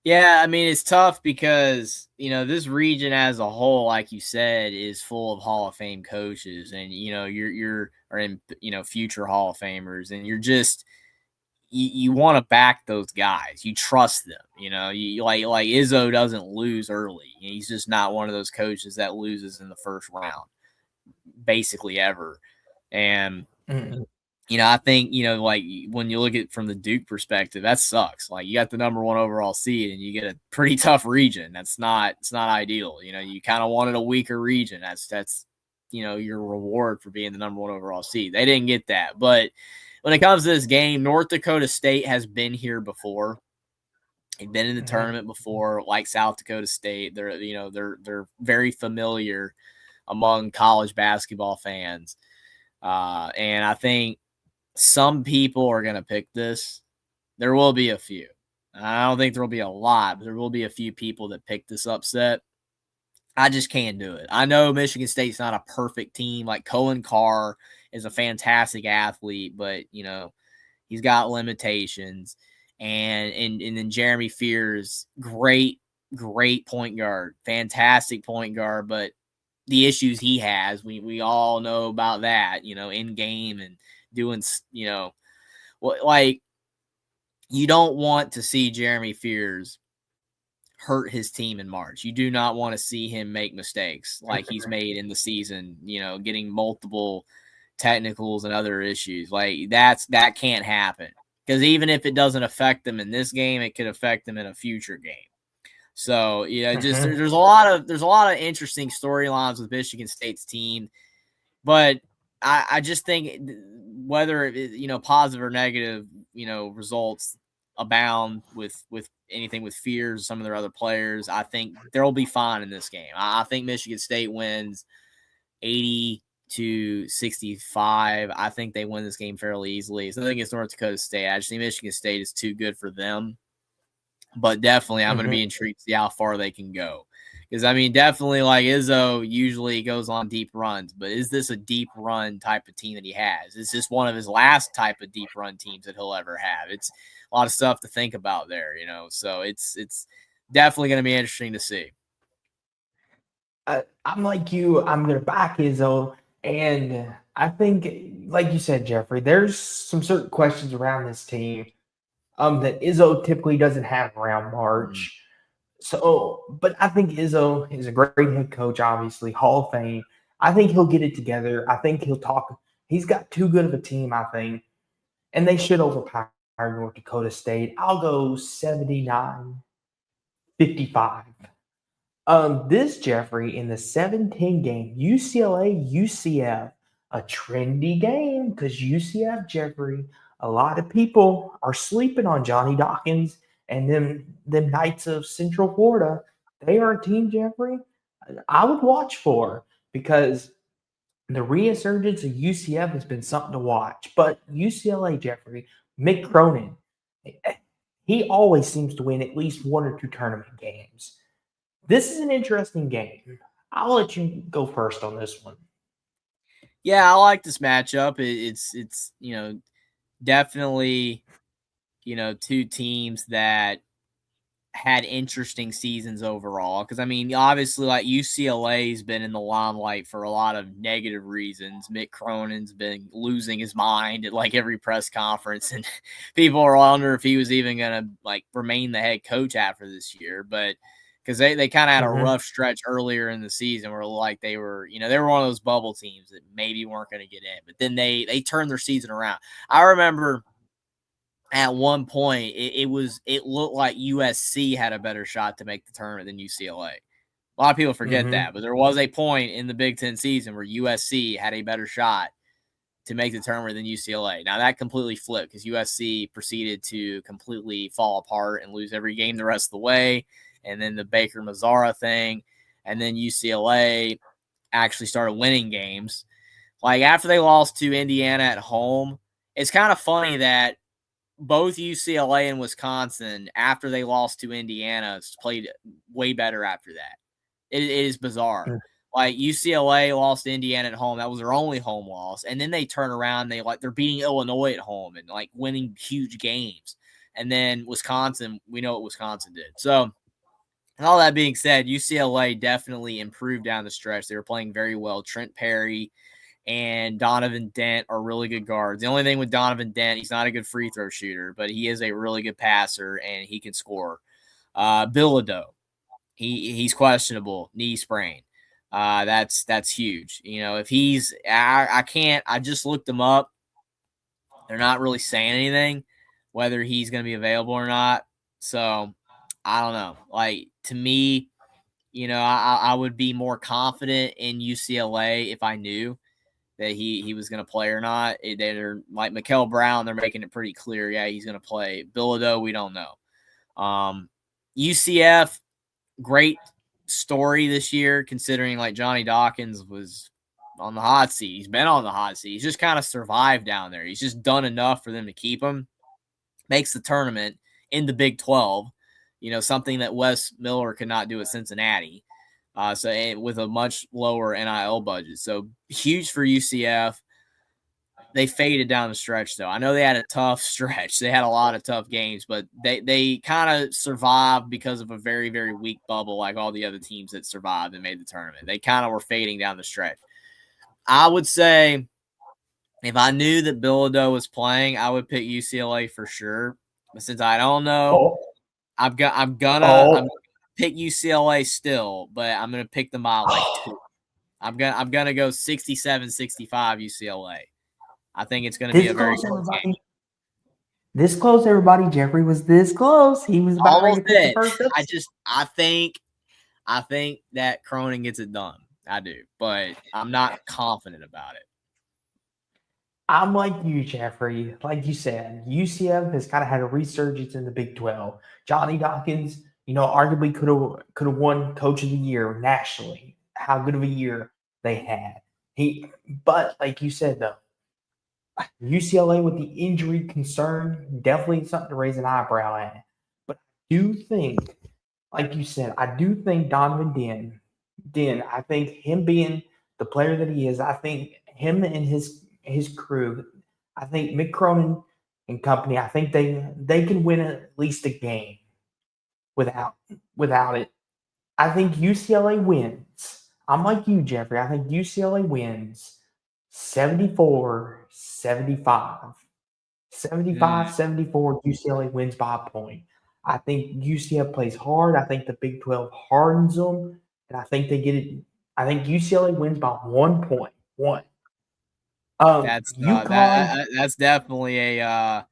[SPEAKER 2] Yeah, I mean, it's tough because, this region as a whole, like you said, is full of Hall of Fame coaches, and, you're in, future Hall of Famers, and you're just, you want to back those guys. You trust them, you like Izzo doesn't lose early. He's just not one of those coaches that loses in the first round, basically ever. And, I think, when you look at it from the Duke perspective, that sucks. Like, you got the number 1 overall seed and you get a pretty tough region. It's not ideal. You kind of wanted a weaker region. That's your reward for being the number 1 overall seed. They didn't get that. But when it comes to this game, North Dakota State has been here before. They've been in the tournament before, like South Dakota State. They're very familiar among college basketball fans. And I think some people are going to pick this. There will be a few. I don't think there will be a lot, but there will be a few people that pick this upset. I just can't do it. I know Michigan State's not a perfect team. Like, Cohen Carr is a fantastic athlete, but, he's got limitations. And then Jeremy Fears, great point guard, fantastic point guard, but the issues he has, we all know about that, in game and doing, you don't want to see Jeremy Fears hurt his team in March. You do not want to see him make mistakes like he's made in the season, getting multiple technicals and other issues. Like, that can't happen, because even if it doesn't affect them in this game, it could affect them in a future game. So yeah, just
[SPEAKER 1] Mhm.
[SPEAKER 2] there's a lot of interesting storylines with Michigan State's team, but I just think whether positive or negative, results abound with anything with fears, some of their other players. I think they'll be fine in this game. I think Michigan State wins 80-65. I think they win this game fairly easily. It's nothing against North Dakota State. I just think Michigan State is too good for them. But definitely, I'm going to
[SPEAKER 1] Mhm.
[SPEAKER 2] be intrigued to see how far they can go. Because, I mean, definitely, like Izzo usually goes on deep runs, but is this a deep run type of team that he has? Is this one of his last type of deep run teams that he'll ever have? It's a lot of stuff to think about there, So it's definitely going to be interesting to see.
[SPEAKER 1] I'm like you. I'm gonna back Izzo, and I think, like you said, Jeffrey, there's some certain questions around this team that Izzo typically doesn't have around
[SPEAKER 2] Mhm.
[SPEAKER 1] March. So, but I think Izzo is a great head coach, obviously, Hall of Fame. I think he'll get it together. I think he'll talk. He's got too good of a team, I think, and they should overpower North Dakota State. I'll go 79-55. This Jeffrey in the 7-10 game, UCLA UCF, a trendy game because UCF Jeffrey, a lot of people are sleeping on Johnny Dawkins and them Knights of Central Florida. They are a team, Jeffrey, I would watch for because the resurgence of UCF has been something to watch. But UCLA Jeffrey, Mick Cronin, he always seems to win at least one or two tournament games. This is an interesting game. I'll let you go first on this one.
[SPEAKER 2] Yeah, I like this matchup. It's definitely two teams that had interesting seasons overall. Because I mean, obviously, like UCLA's been in the limelight for a lot of negative reasons. Mick Cronin's been losing his mind at like every press conference, and people are wondering if he was even gonna like remain the head coach after this year. But because they kind of had a
[SPEAKER 1] Mhm.
[SPEAKER 2] rough stretch earlier in the season where like they were one of those bubble teams that maybe weren't going to get in, but then they turned their season around. I remember at one point it looked like USC had a better shot to make the tournament than UCLA. A lot of people forget
[SPEAKER 1] Mhm.
[SPEAKER 2] that, but there was a point in the Big Ten season where USC had a better shot to make the tournament than UCLA. Now that completely flipped because USC proceeded to completely fall apart and lose every game the rest of the way, and then the Baker Mazzara thing, and then UCLA actually started winning games. Like after they lost to Indiana at home, it's kind of funny that both UCLA and Wisconsin, after they lost to Indiana, played way better after that. It is bizarre.
[SPEAKER 1] Mm.
[SPEAKER 2] Like UCLA lost to Indiana at home. That was their only home loss. And then they turn around, they're beating Illinois at home and like winning huge games. And then Wisconsin, we know what Wisconsin did. So, and all that being said, UCLA definitely improved down the stretch. They were playing very well. Trent Perry and Donovan Dent are really good guards. The only thing with Donovan Dent, he's not a good free throw shooter, but he is a really good passer and he can score. Bilodeau, he's questionable, knee sprain. That's huge. If I can't. I just looked him up. They're not really saying anything whether he's going to be available or not. So I don't know. Like to me, I would be more confident in UCLA if I knew that he was going to play or not. They're like Mikael Brown. They're making it pretty clear. Yeah, he's going to play. Bilodeau, we don't know. UCF, great story this year considering like Johnny Dawkins was on the hot seat. He's been on the hot seat. He's just kind of survived down there. He's just done enough for them to keep him. Makes the tournament in the Big 12. Something that Wes Miller could not do at Cincinnati. With a much lower NIL budget. So huge for UCF. They faded down the stretch, though. I know they had a tough stretch. They had a lot of tough games, but they kind of survived because of a very, very weak bubble like all the other teams that survived and made the tournament. They kind of were fading down the stretch. I would say if I knew that Bilodeau was playing, I would pick UCLA for sure. But since I don't know,
[SPEAKER 1] Oh,
[SPEAKER 2] I'm gonna
[SPEAKER 1] oh,
[SPEAKER 2] pick UCLA still, but I'm gonna pick them by like 2. I'm gonna go 67-65 UCLA. I think it's gonna be
[SPEAKER 1] this
[SPEAKER 2] a very
[SPEAKER 1] goes
[SPEAKER 2] close game.
[SPEAKER 1] everybody. This close, everybody. Jeffrey was this close. He was about ready
[SPEAKER 2] Almost
[SPEAKER 1] to pick the
[SPEAKER 2] did.
[SPEAKER 1] first upset.
[SPEAKER 2] I think that Cronin gets it done. I do, but I'm not confident about it.
[SPEAKER 1] I'm like you, Jeffrey. Like you said, UCF has kind of had a resurgence in the Big 12. Johnny Dawkins, arguably could have won Coach of the Year nationally. How good of a year they had. But like you said though, UCLA with the injury concern definitely something to raise an eyebrow at. But I do think, like you said, I do think Donovan Den, I think him being the player that he is, I think him and his crew, I think Mick Cronin and company, I think they can win at least a game without it. I think UCLA wins. I'm like you, Jeffrey. I think UCLA wins 74-75. 75-74, UCLA wins by a point. I think UCF plays hard. I think the Big 12 hardens them, and I think they get it. I think UCLA wins by 1 point. One. UConn.
[SPEAKER 2] That's definitely a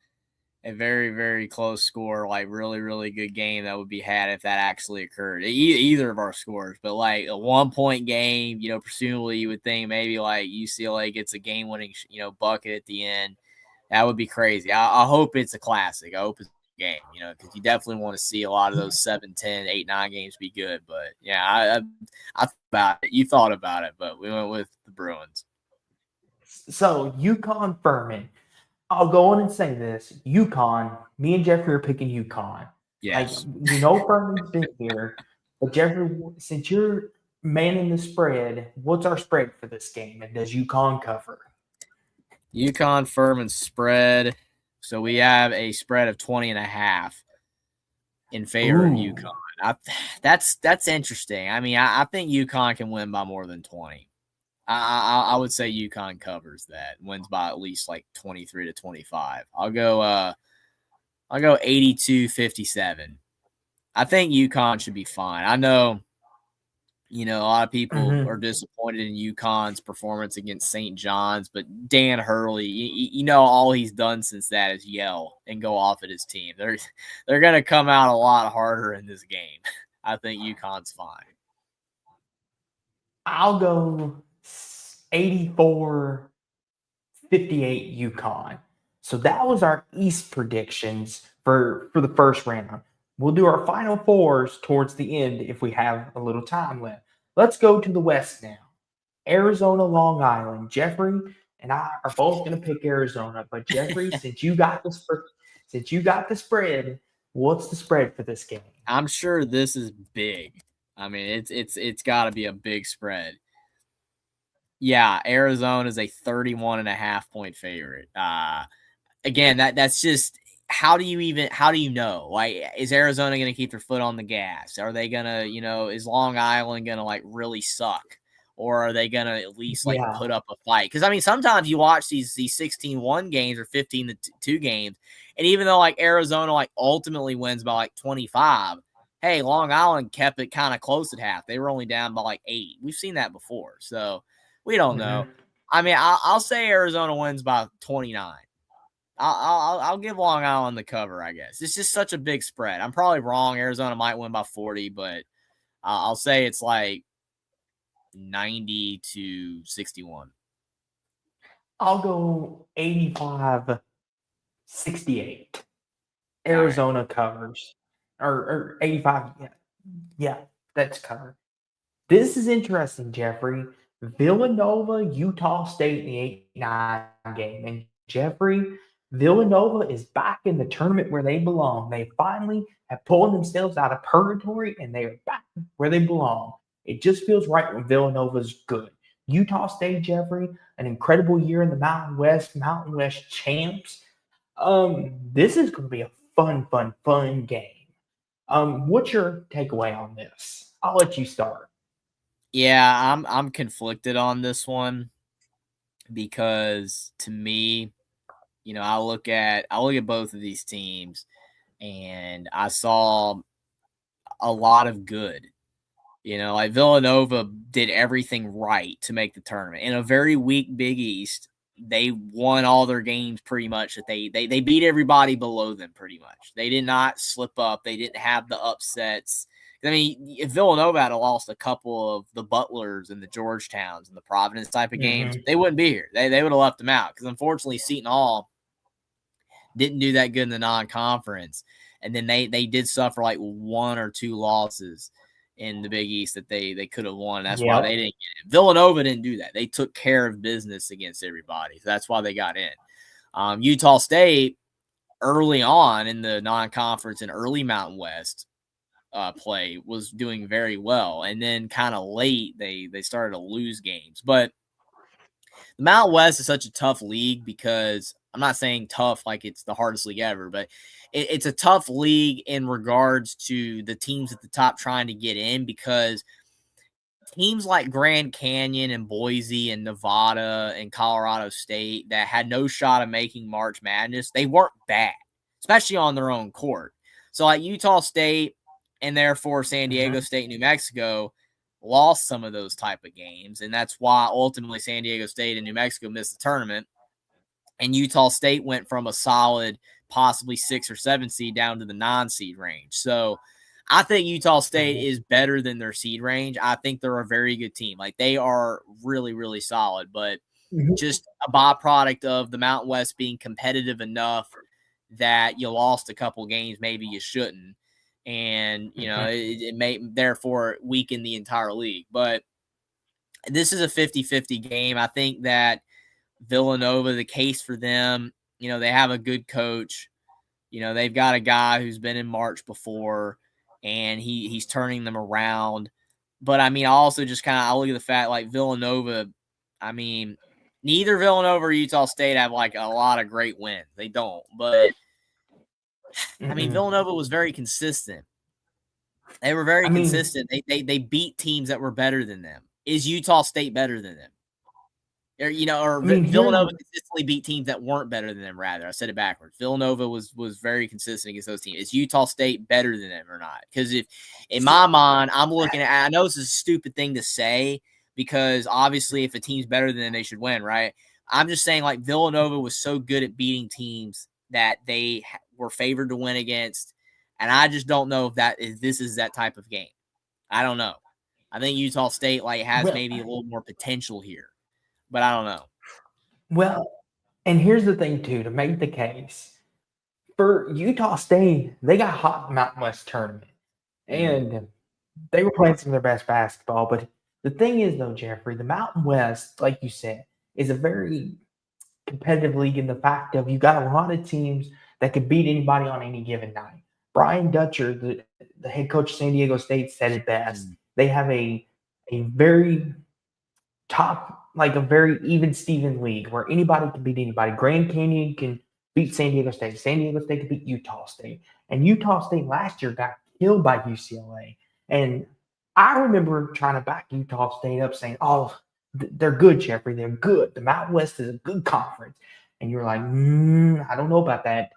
[SPEAKER 2] very, very close score, like really, really good game that would be had if that actually occurred. Either of our scores, but like a 1 point game, presumably you would think maybe like UCLA gets a game winning, bucket at the end. That would be crazy. I hope it's a classic. I hope it's a game, because you definitely want to see a lot of those 7, 10, 8, 9 games be good. But yeah, I thought about it. You thought about it, but we went with the Bruins.
[SPEAKER 1] So UConn Furman. I'll go on and say this: UConn. Me and Jeffrey are picking UConn.
[SPEAKER 2] Yes.
[SPEAKER 1] Furman's been here, but Jeffrey, since you're manning the spread, what's our spread for this game? And does UConn cover?
[SPEAKER 2] UConn Furman spread. So we have a spread of 20.5 in favor of UConn. That's interesting. I mean, I think UConn can win by more than 20. I would say UConn covers that, wins by at least like 23-25. I'll go 82-57. I think UConn should be fine. I know, a lot of people are disappointed in UConn's performance against St. John's, but Dan Hurley, all he's done since that is yell and go off at his team. They're going to come out a lot harder in this game. I think UConn's fine.
[SPEAKER 1] I'll go 84-58 UConn. So that was our East predictions for the first round. We'll do our final fours towards the end if we have a little time left. Let's go to the West now. Arizona, Long Island. Jeffrey and I are both going to pick Arizona, but Jeffrey, since you got the spread, what's the spread for this game?
[SPEAKER 2] I'm sure this is big. I mean, it's got to be a big spread. Yeah, Arizona is a 31.5 point favorite. Again, that's just how do you know? Like, is Arizona going to keep their foot on the gas? Are they going to, is Long Island going to like really suck? Or are they going to at least like put up a fight? Because I mean, sometimes you watch these 16-1 games or 15-2 games, and even though like Arizona like ultimately wins by like 25, hey, Long Island kept it kind of close at half. They were only down by like 8. We've seen that before, so we don't know. I mean, I'll say Arizona wins by 29. I'll give Long Island the cover, I guess. It's just such a big spread. I'm probably wrong. Arizona might win by 40, but I'll say it's like 90-61.
[SPEAKER 1] I'll go 85-68. Arizona covers. Or 85. Yeah, that's covered. This is interesting, Jeffrey. Villanova, Utah State in the 8-9 game. And Jeffrey, Villanova is back in the tournament where they belong. They finally have pulled themselves out of purgatory, and they are back where they belong. It just feels right when Villanova's good. Utah State, Jeffrey, an incredible year in the Mountain West champs. This is going to be a fun game. What's your takeaway on this? I'll let you start.
[SPEAKER 2] Yeah, I'm conflicted on this one because to me, I look at both of these teams and I saw a lot of good. Like Villanova did everything right to make the tournament in a very weak Big East. they won all their games pretty much. That they beat everybody below them pretty much. They did not slip up. They didn't have the upsets. I mean, if Villanova had lost a couple of the Butlers and the Georgetowns and the Providence type of games, they wouldn't be here. They would have left them out because unfortunately Seton Hall didn't do that good in the non-conference, and then they did suffer like 1 or 2 losses in the Big East that they could have won. That's why they didn't get it. Villanova didn't do that. They took care of business against everybody. So that's why they got in. Utah State early on in the non-conference and early Mountain West play was doing very well, and then kind of late they started to lose games. But the Mountain West is such a tough league because I'm not saying tough like it's the hardest league ever, but it's a tough league in regards to the teams at the top trying to get in, because teams like Grand Canyon and Boise and Nevada and Colorado State that had no shot of making March Madness, they weren't bad, especially on their own court. So like Utah State and therefore San Diego State, New Mexico lost some of those type of games. And that's why ultimately San Diego State and New Mexico missed the tournament. And Utah State went from a solid, possibly 6 or 7 seed down to the 9 seed range. So I think Utah State is better than their seed range. I think they're a very good team. Like they are really, really solid, but just a byproduct of the Mountain West being competitive enough that you lost a couple games maybe you shouldn't. And, you know, it may therefore weaken the entire league. But this is a 50-50 game. I think that Villanova, the case for them, you know, they have a good coach. You know, they've got a guy who's been in March before, and he's turning them around. But, I mean, I also just I look at the fact, like, Villanova, I mean, neither Villanova or Utah State have, like, a lot of great wins. They don't. But, I mean, Villanova was very consistent. They were very consistent. They beat teams that were better than them. Is Utah State better than them? Villanova consistently beat teams that weren't better than them, rather. I said it backwards. Villanova was very consistent against those teams. Is Utah State better than them or not? Because if, in my mind, I'm looking at – I know this is a stupid thing to say because, obviously, if a team's better than them, they should win, right? I'm just saying, like, Villanova was so good at beating teams that they were favored to win against, and I just don't know if this is that type of game. I don't know. I think Utah State, like, has maybe a little more potential here. But I don't know.
[SPEAKER 1] Well, and here's the thing, too, to make the case. For Utah State, they got hot in the Mountain West tournament. And they were playing some of their best basketball. But the thing is, though, Jeffrey, the Mountain West, like you said, is a very competitive league in the fact of you got a lot of teams that could beat anybody on any given night. Brian Dutcher, the head coach of San Diego State, said it best. They have a very top – like a very even-Steven league where anybody can beat anybody. Grand Canyon can beat San Diego State. San Diego State can beat Utah State. And Utah State last year got killed by UCLA. And I remember trying to back Utah State up saying, oh, they're good, Jeffrey. They're good. The Mountain West is a good conference. And you're like, I don't know about that.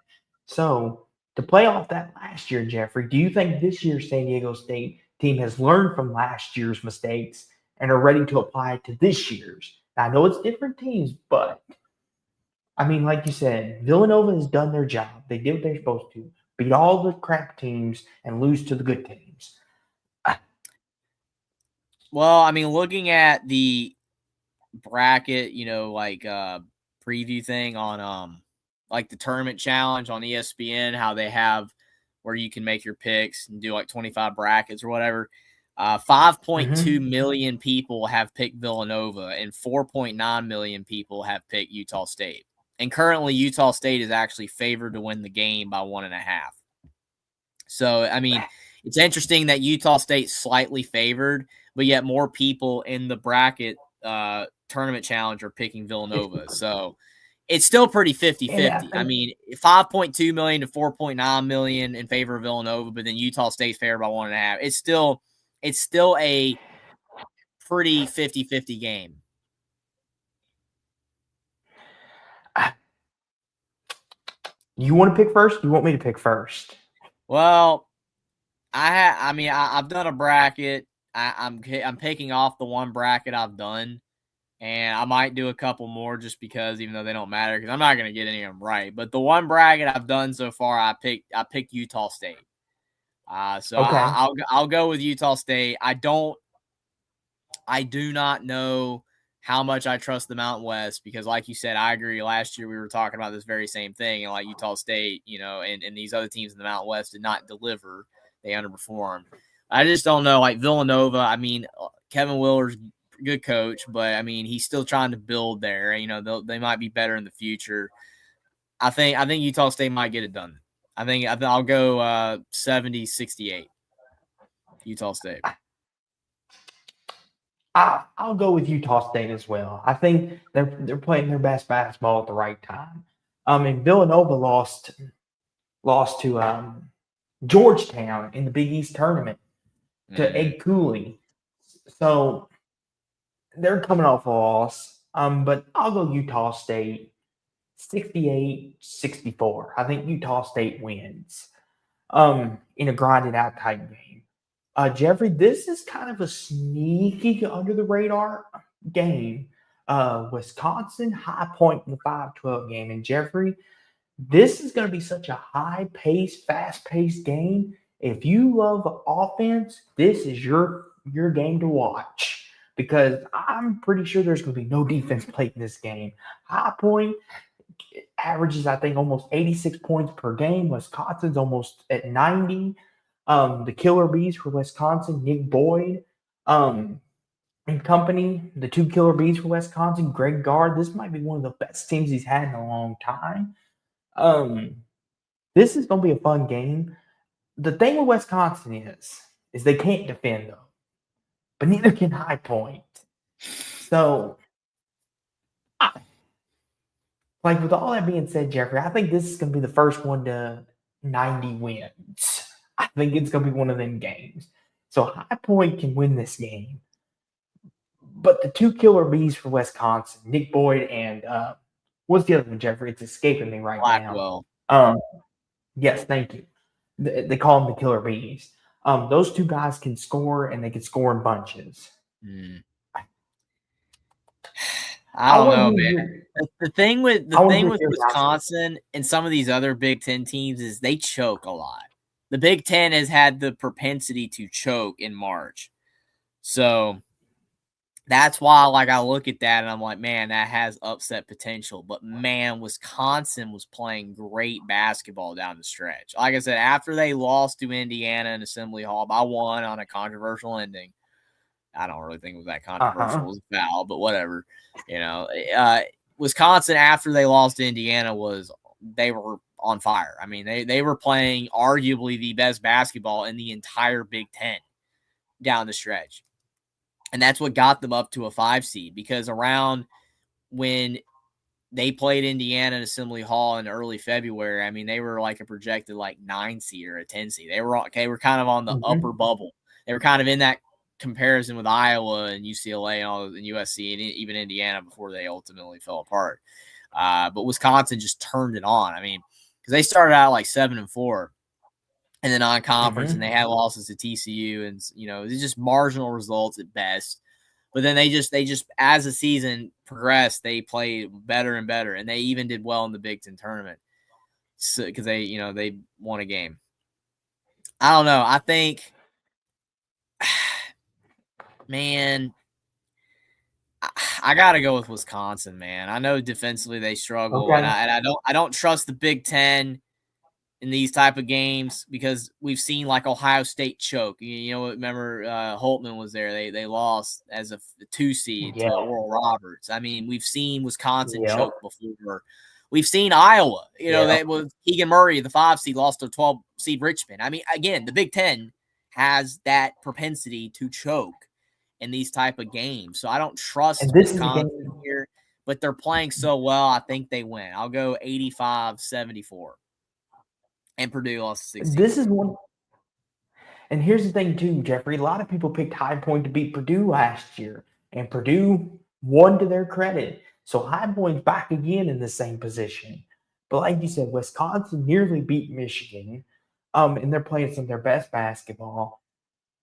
[SPEAKER 1] So to play off that last year, Jeffrey, do you think this year's San Diego State team has learned from last year's mistakes and are ready to apply it to this year's? Now, I know it's different teams, but I mean, like you said, Villanova has done their job. They did what they're supposed to. Beat all the crap teams and lose to the good teams.
[SPEAKER 2] Well, I mean, looking at the bracket, preview thing on like the tournament challenge on ESPN, how they have where you can make your picks and do like 25 brackets or whatever. 5.2 million people have picked Villanova and 4.9 million people have picked Utah State. And currently Utah State is actually favored to win the game by 1.5. So, I mean, it's interesting that Utah State's slightly favored, but yet more people in the bracket tournament challenge are picking Villanova. So it's still pretty 50-50. I mean, 5.2 million to 4.9 million in favor of Villanova, but then Utah State's favored by 1.5. It's still a pretty 50-50 game.
[SPEAKER 1] You want to pick first? You want me to pick first?
[SPEAKER 2] Well, I've done a bracket. I'm picking off the one bracket I've done. And I might do a couple more just because, even though they don't matter, because I'm not going to get any of them right. But the one bracket I've done so far, I picked Utah State. So
[SPEAKER 1] Okay.
[SPEAKER 2] I'll go with Utah State. I do not know how much I trust the Mountain West because, like you said, I agree. Last year we were talking about this very same thing, and like Utah State, and these other teams in the Mountain West did not deliver; they underperformed. I just don't know. Like Villanova, I mean, Kevin Willer's good coach, but I mean he's still trying to build there. They might be better in the future. I think Utah State might get it done. I think I'll go 70-68. Utah State.
[SPEAKER 1] I'll go with Utah State as well. I think they're playing their best basketball at the right time. And Villanova lost to Georgetown in the Big East tournament to Ed Cooley. So they're coming off a loss. But I'll go Utah State 68-64. I think Utah State wins in a grinded out type game. Jeffrey, this is kind of a sneaky under the radar game. Wisconsin High Point in the 5-12 game. And Jeffrey, this is going to be such a high-paced, fast-paced game. If you love offense, this is your game to watch because I'm pretty sure there's going to be no defense played in this game. High Point averages, I think, almost 86 points per game. Wisconsin's almost at 90. The Killer Bees for Wisconsin, Nick Boyd, and company, the two Killer Bees for Wisconsin, Greg Gard. This might be one of the best teams he's had in a long time. This is going to be a fun game. The thing with Wisconsin is they can't defend though, but neither can High Point. So, like with all that being said, Jeffrey, I think this is going to be the first one to 90 wins. I think it's going to be one of them games. So High Point can win this game. But the two Killer Bees for Wisconsin, Nick Boyd and what's the other one, Jeffrey? It's escaping me right
[SPEAKER 2] Blackwell.
[SPEAKER 1] now. Yes, thank you. They call them the Killer Bees. Those two guys can score, and they can score in bunches.
[SPEAKER 2] I don't know, man. The thing with Wisconsin and some of these other Big Ten teams is they choke a lot. The Big Ten has had the propensity to choke in March. So that's why, like, I look at that and I'm like, man, that has upset potential. But, man, Wisconsin was playing great basketball down the stretch. Like I said, after they lost to Indiana in Assembly Hall by 1 on a controversial ending, I don't really think it was that controversial. It was a foul, but whatever. Wisconsin, after they lost to Indiana, they were on fire. I mean, they were playing arguably the best basketball in the entire Big Ten down the stretch. And that's what got them up to a 5 seed because around when they played Indiana in Assembly Hall in early February, I mean, they were like a projected like 9 seed or a 10 seed. They were kind of on the upper bubble. They were kind of in that comparison with Iowa and UCLA and USC and even Indiana before they ultimately fell apart. But Wisconsin just turned it on. I mean, because they started out like 7-4 in the non-conference and they had losses to TCU and, it's just marginal results at best. But then they just as the season progressed, they played better and better. And they even did well in the Big Ten tournament because they won a game. I don't know. I think, man, I gotta go with Wisconsin, man. I know defensively they struggle, and I don't trust the Big Ten in these type of games because we've seen like Ohio State choke. Remember Holtman was there. They lost as a 2 seed to Oral Roberts. I mean, we've seen Wisconsin choke before. We've seen Iowa. That was Keegan Murray, the 5 seed, lost to 12 seed Richmond. I mean, again, the Big Ten has that propensity to choke in these type of games. So I don't trust Wisconsin here, but they're playing so well, I think they win. I'll go 85-74. And Purdue lost 16.
[SPEAKER 1] This is one. And here's the thing, too, Jeffrey. A lot of people picked High Point to beat Purdue last year, and Purdue won to their credit. So High Point's back again in the same position. But like you said, Wisconsin nearly beat Michigan, and they're playing some of their best basketball.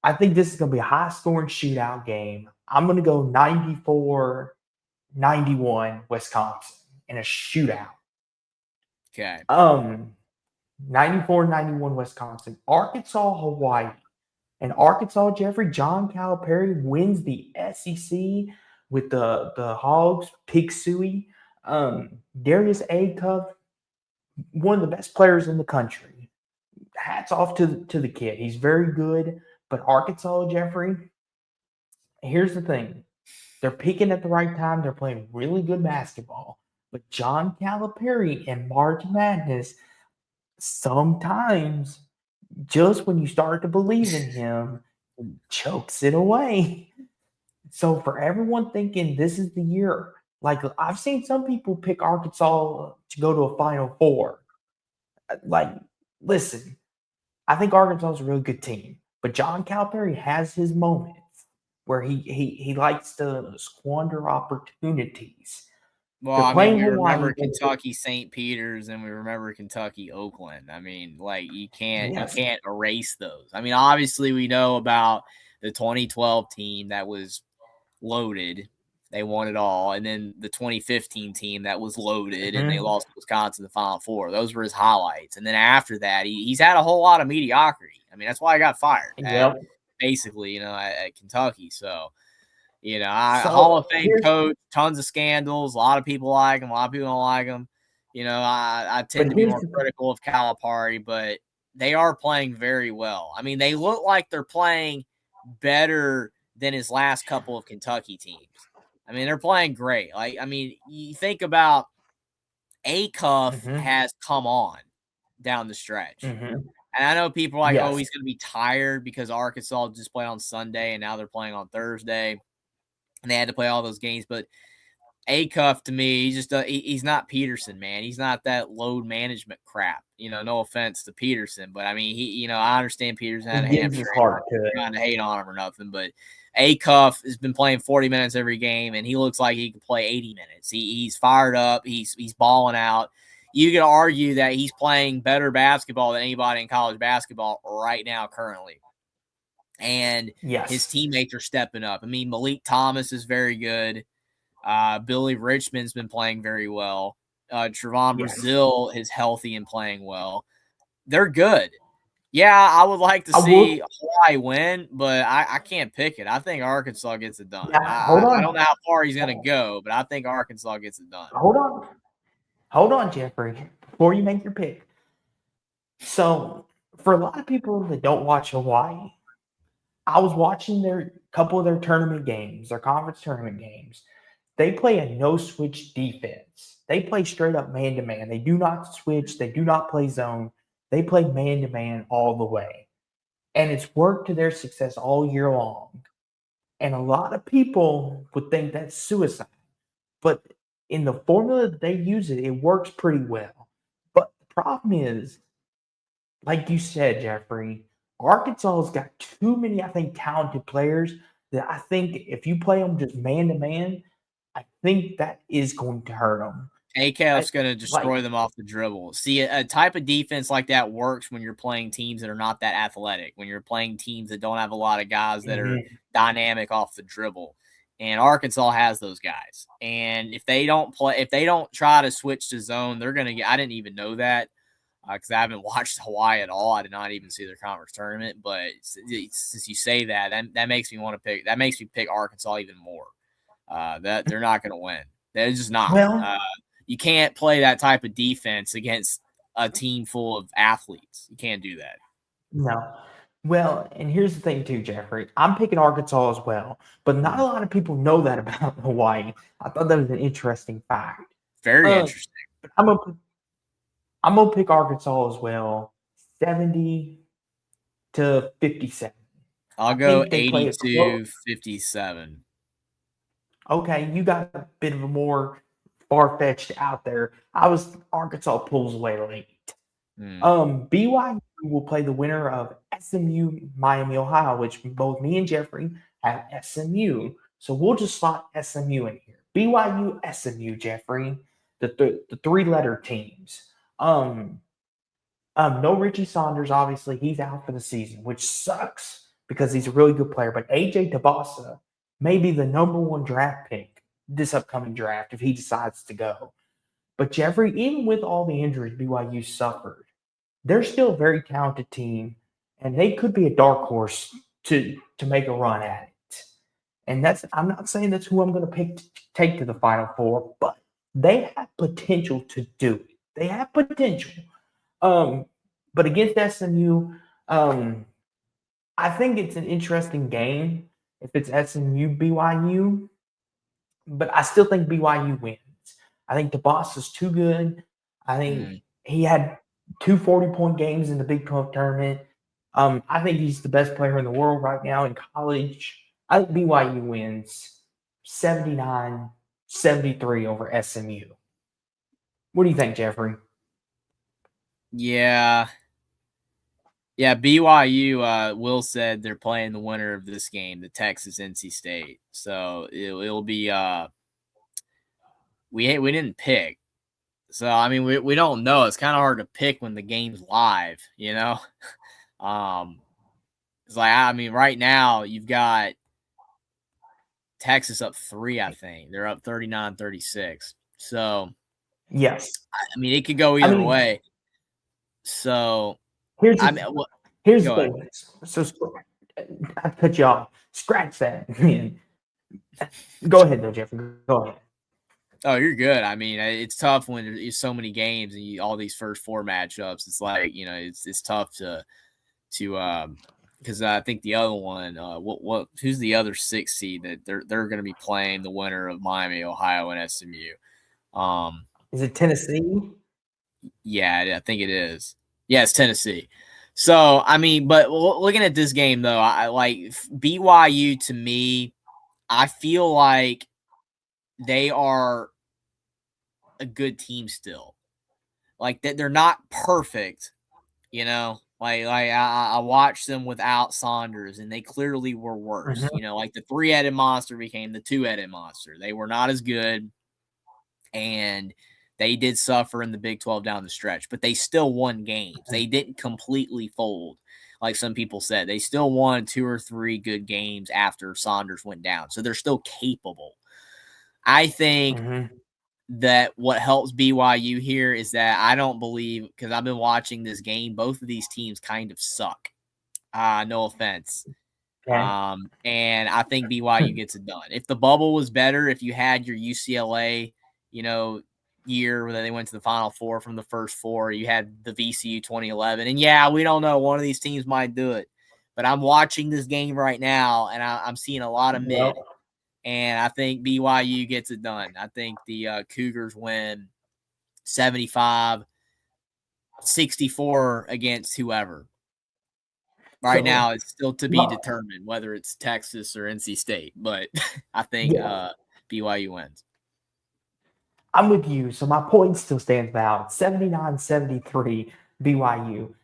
[SPEAKER 1] I think this is going to be a high-scoring shootout game. I'm going to go 94-87. 91 Wisconsin in a shootout.
[SPEAKER 2] Okay.
[SPEAKER 1] 94-91 Wisconsin. Arkansas, Hawaii. And Arkansas, Jeffrey, John Calipari wins the SEC with the Hogs, Pig Suey. Darius Acuff, one of the best players in the country. Hats off to the kid. He's very good. But Arkansas, Jeffrey, here's the thing. They're peaking at the right time. They're playing really good basketball. But John Calipari in March Madness, sometimes just when you start to believe in him, chokes it away. So for everyone thinking this is the year, like I've seen some people pick Arkansas to go to a Final Four. Like, listen, I think Arkansas is a really good team, but John Calipari has his moments where he likes to squander opportunities.
[SPEAKER 2] Well,
[SPEAKER 1] They're
[SPEAKER 2] I mean,
[SPEAKER 1] playing
[SPEAKER 2] we
[SPEAKER 1] Hawaii.
[SPEAKER 2] remember Kentucky St. Peter's and we remember Kentucky Oakland. I mean, like you can't erase those. I mean, obviously we know about the 2012 team that was loaded. They won it all. And then the 2015 team that was loaded and they lost to Wisconsin in the Final Four. Those were his highlights. And then after that, he's had a whole lot of mediocrity. I mean, that's why I got fired. Basically, at Kentucky. So, Hall of Fame coach, tons of scandals. A lot of people like him. A lot of people don't like him. I tend to be more critical of Calipari, but they are playing very well. I mean, they look like they're playing better than his last couple of Kentucky teams. I mean, they're playing great. Like, I mean, you think about Acuff has come on down the stretch. And I know people are like, oh, he's going to be tired because Arkansas just played on Sunday and now they're playing on Thursday. And they had to play all those games. But Acuff, to me, he's not Peterson, man. He's not that load management crap. No offense to Peterson. But, I mean, I understand Peterson had a hamstring. I'm not trying to hate on him or nothing. But Acuff has been playing 40 minutes every game, and he looks like he can play 80 minutes. He's fired up. He's balling out. You could argue that he's playing better basketball than anybody in college basketball right now currently. And his teammates are stepping up. I mean, Malik Thomas is very good. Billy Richmond's been playing very well. Trevon Brazile is healthy and playing well. They're good. Yeah, I would like to see Hawaii win, but I can't pick it. I think Arkansas gets it done. I don't know how far he's going to go, but I think Arkansas gets it done.
[SPEAKER 1] Hold on, Jeffrey, before you make your pick. So, for a lot of people that don't watch Hawaii, I was watching a couple of their tournament games, their conference tournament games. They play a no-switch defense. They play straight up man-to-man. They do not switch. They do not play zone. They play man-to-man all the way. And it's worked to their success all year long. And a lot of people would think that's suicide. But in the formula that they use it works pretty well. But the problem is, like you said, Jeffrey, Arkansas has got too many, I think, talented players that I think if you play them just man-to-man, I think that is going to hurt them.
[SPEAKER 2] Acuff's going to destroy them off the dribble. See, a type of defense like that works when you're playing teams that are not that athletic, when you're playing teams that don't have a lot of guys that are dynamic off the dribble. And Arkansas has those guys. And if they don't try to switch to zone, they're going to get – I didn't even know that because I haven't watched Hawaii at all. I did not even see their conference tournament. But since you say that makes me want to pick – that makes me pick Arkansas even more. That they're not going to win. They're just not.
[SPEAKER 1] Well,
[SPEAKER 2] you can't play that type of defense against a team full of athletes. You can't do that.
[SPEAKER 1] No. Well, and here's the thing too, Jeffrey. I'm picking Arkansas as well, but not a lot of people know that about Hawaii. I thought that was an interesting fact.
[SPEAKER 2] Very interesting.
[SPEAKER 1] I'm gonna pick Arkansas as well. 70-57.
[SPEAKER 2] I'll go 82-57.
[SPEAKER 1] Okay, you got a bit of a more far-fetched out there. Arkansas pulls away late. BYU will play the winner of SMU Miami, Ohio, which both me and Jeffrey have SMU. So we'll just slot SMU in here. BYU, SMU, Jeffrey, the three-letter teams. No Richie Saunders, obviously, he's out for the season, which sucks because he's a really good player. But AJ Tabasa may be the number one draft pick this upcoming draft if he decides to go. But Jeffrey, even with all the injuries BYU suffered, they're still a very talented team, and they could be a dark horse to make a run at it. And I'm not saying that's who I'm going to pick to take to the Final Four, but they have potential to do it. They have potential. But against SMU, I think it's an interesting game if it's SMU BYU, but I still think BYU wins. I think DeBoss is too good. I think he had 2 40-point games in the Big 12 tournament. I think he's the best player in the world right now in college. I think BYU wins 79-73 over SMU. What do you think, Jeffrey?
[SPEAKER 2] Yeah. Yeah, BYU, Will said they're playing the winner of this game, the Texas NC State. So it'll be we didn't pick. So I mean we don't know. It's kind of hard to pick when the game's live, you know. It's like, I mean, right now you've got Texas up 3, I think. They're up 39-36. So
[SPEAKER 1] yes.
[SPEAKER 2] I mean, it could go either way. So
[SPEAKER 1] here's the thing. So I cut you off. Scratch that. Go ahead, though, Jeffrey. Go ahead.
[SPEAKER 2] Oh, you're good. I mean, it's tough when there's so many games and all these first 4 matchups. It's like, you know, it's tough to because I think the other one, who's the other 6 seed that they're going to be playing the winner of Miami, Ohio, and SMU.
[SPEAKER 1] Is it Tennessee?
[SPEAKER 2] Yeah, I think it is. Yeah, it's Tennessee. So, I mean, but looking at this game, though, I like BYU. To me, I feel like they are a good team still. Like, that they're not perfect, you know? Like I watched them without Saunders, and they clearly were worse.
[SPEAKER 1] Mm-hmm.
[SPEAKER 2] You know, like the 3-headed monster became the 2-headed monster. They were not as good, and they did suffer in the Big 12 down the stretch, but they still won games. They didn't completely fold, like some people said. They still won 2 or 3 good games after Saunders went down, so they're still capable. I think that what helps BYU here is that I don't believe, because I've been watching this game, both of these teams kind of suck. No offense.
[SPEAKER 1] Okay.
[SPEAKER 2] And I think BYU gets it done. If the bubble was better, if you had your UCLA, you know, year where they went to the Final Four from the first 4, you had the VCU 2011. And yeah, we don't know. One of these teams might do it. But I'm watching this game right now, and I'm seeing a lot of mid. And I think BYU gets it done. I think the Cougars win 75-64 against whoever. Right now, it's still to be determined whether it's Texas or NC State. But I think BYU wins.
[SPEAKER 1] I'm with you. So my point still stands valid. 79-73 BYU.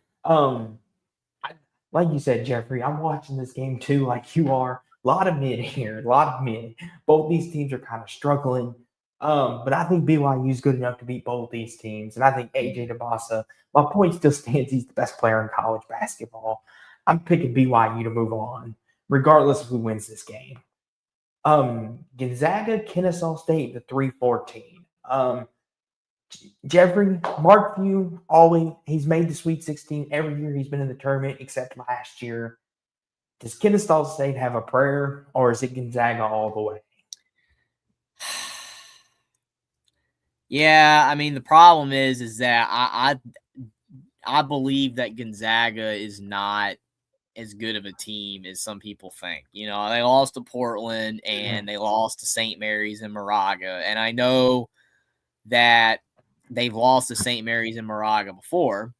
[SPEAKER 1] Like you said, Jeffrey, I'm watching this game too, like you are. A lot of mid here, a lot of mid. Both these teams are kind of struggling. But I think BYU is good enough to beat both these teams. And I think AJ DeBossa, my point still stands. He's the best player in college basketball. I'm picking BYU to move on, regardless of who wins this game. Gonzaga, Kennesaw State, the 3-14. Jeffrey, Mark Few, always he's made the Sweet 16 every year he's been in the tournament except last year. Does Kennesaw State have a prayer, or is it Gonzaga all the way?
[SPEAKER 2] Yeah, I mean, the problem is that I believe that Gonzaga is not as good of a team as some people think. You know, they lost to Portland and they lost to St. Mary's and Moraga. And I know that they've lost to St. Mary's and Moraga before,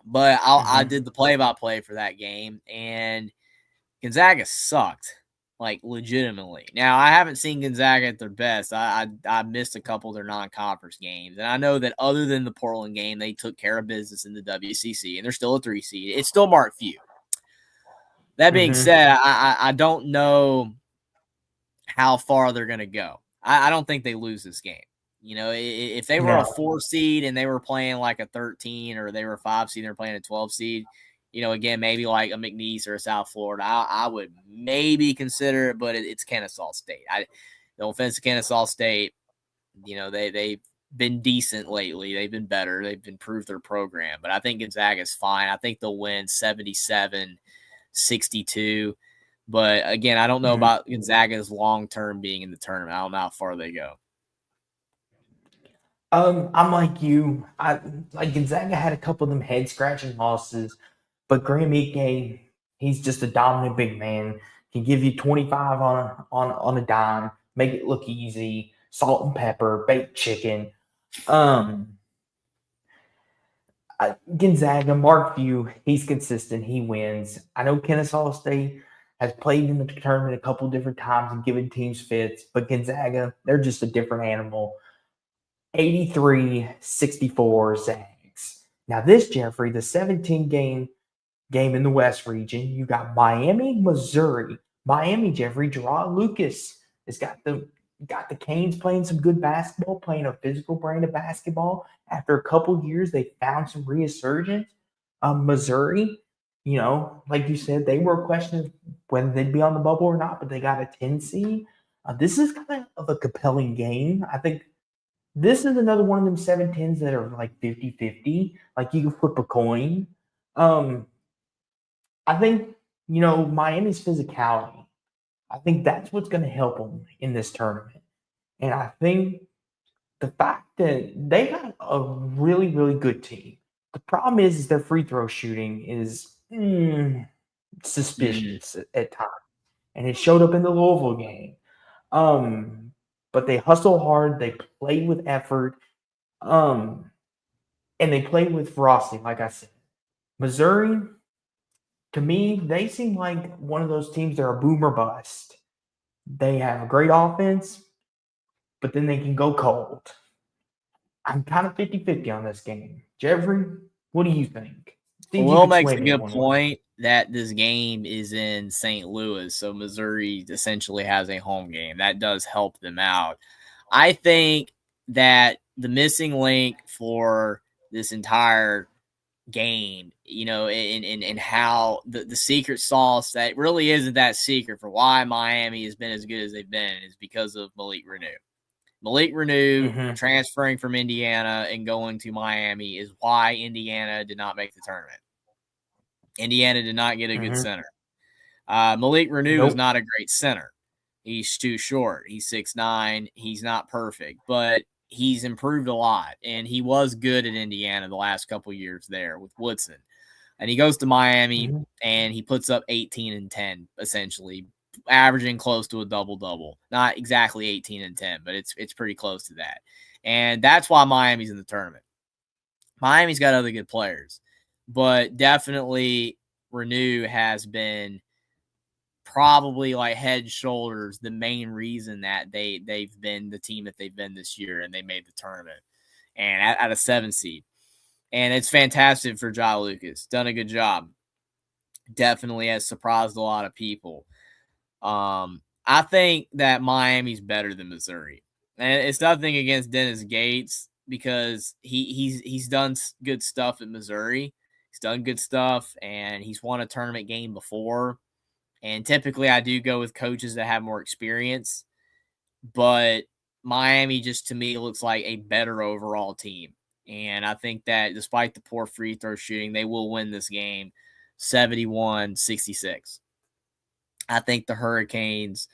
[SPEAKER 2] but I did the play-by-play for that game, and Gonzaga sucked, like legitimately. Now, I haven't seen Gonzaga at their best. I missed a couple of their non-conference games, and I know that other than the Portland game, they took care of business in the WCC, and they're still a 3 seed. It's still Mark Few. That being said, I don't know how far they're going to go. I don't think they lose this game. You know, if they were a 4 seed and they were playing like a 13, or they were a 5 seed and they're playing a 12 seed, you know, again, maybe like a McNeese or a South Florida, I would maybe consider it, but it's Kennesaw State. No offense to Kennesaw State, they've been decent lately. They've been better. They've improved their program. But I think Gonzaga's fine. I think they'll win 77-62. But again, I don't know about Gonzaga's long-term being in the tournament. I don't know how far they go.
[SPEAKER 1] I'm like you. Like Gonzaga had a couple of them head-scratching losses, but Graham Ike, he's just a dominant big man. Can give you 25 on a dime, make it look easy, salt and pepper, baked chicken. Gonzaga, Mark Few, he's consistent. He wins. I know Kennesaw State has played in the tournament a couple different times and given teams fits, but Gonzaga, they're just a different animal. 83-64 Zags. Now this, Jeffrey, the 17-game in the West region, you got Miami, Missouri. Miami, Jeffrey, Gerard Lucas has got the Canes playing some good basketball, playing a physical brand of basketball. After a couple years, they found some resurgence. Missouri, like you said, they were a question of whether they'd be on the bubble or not, but they got a 10 seed. This is kind of a compelling game. I think this is another one of them 7-10s that are like 50-50. Like you can flip a coin. I think, Miami's physicality. I think that's what's going to help them in this tournament. And I think the fact that they got a really, really good team. The problem is their free throw shooting is suspicious at times. And it showed up in the Louisville game. But they hustle hard. They play with effort. And they play with ferocity, like I said. Missouri, to me, they seem like one of those teams that are boom or bust. They have a great offense, but then they can go cold. I'm kind of 50-50 on this game. Jeffrey, what do you think?
[SPEAKER 2] Will makes a good point that this game is in St. Louis, so Missouri essentially has a home game. That does help them out. I think that the missing link for this entire game, and how the secret sauce that really isn't that secret for why Miami has been as good as they've been is because of Malik Reneau. Malik Reneau transferring from Indiana and going to Miami is why Indiana did not make the tournament. Indiana did not get a good center. Malik Reneau is not a great center. He's too short. He's 6'9". He's not perfect, but he's improved a lot, and he was good at Indiana the last couple years there with Woodson. And he goes to Miami, and he puts up 18 and 10, essentially, averaging close to a double-double. Not exactly 18 and 10, but it's pretty close to that. And that's why Miami's in the tournament. Miami's got other good players, but definitely Reneau has been probably like head and shoulders the main reason that they've been the team that they've been this year, and they made the tournament and at a 7 seed. And it's fantastic for Ja Lucas. Done a good job. Definitely has surprised a lot of people. I think that Miami's better than Missouri. And it's nothing against Dennis Gates because he's done good stuff at Missouri. He's done good stuff, and he's won a tournament game before. And typically I do go with coaches that have more experience. But Miami just, to me, looks like a better overall team. And I think that despite the poor free throw shooting, they will win this game 71-66. I think the Hurricanes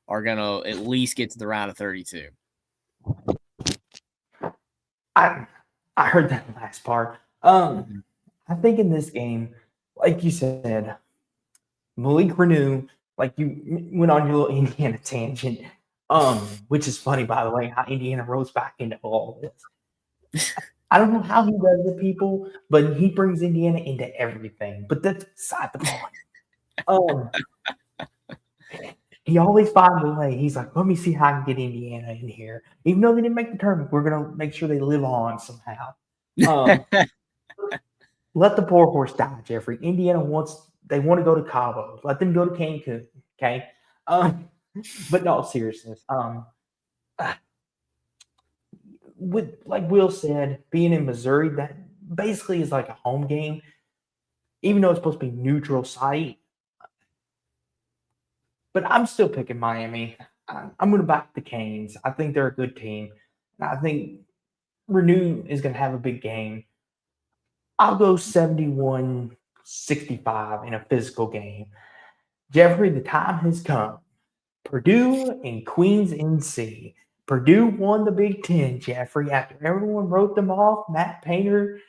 [SPEAKER 2] are going to at least get to the round of 32.
[SPEAKER 1] I heard that last part. I think in this game, like you said, Malik Reneau, like you went on your little Indiana tangent, which is funny, by the way, how Indiana rose back into all this. I don't know how he does it, people, but he brings Indiana into everything. But that's beside the point. He always finds a way. He's like, let me see how I can get Indiana in here. Even though they didn't make the tournament, we're going to make sure they live on somehow. Let the poor horse die, Jeffrey. Indiana they want to go to Cabo. Let them go to Cancun, okay? But no, seriousness. With, like Will said, being in Missouri, that basically is like a home game, even though it's supposed to be neutral site. But I'm still picking Miami. I'm going to back the Canes. I think they're a good team. And I think Renew is going to have a big game. I'll go 71-65 in a physical game. Jeffrey, the time has come. Purdue and Queens NC. Purdue won the Big Ten, Jeffrey. After everyone wrote them off, Matt Painter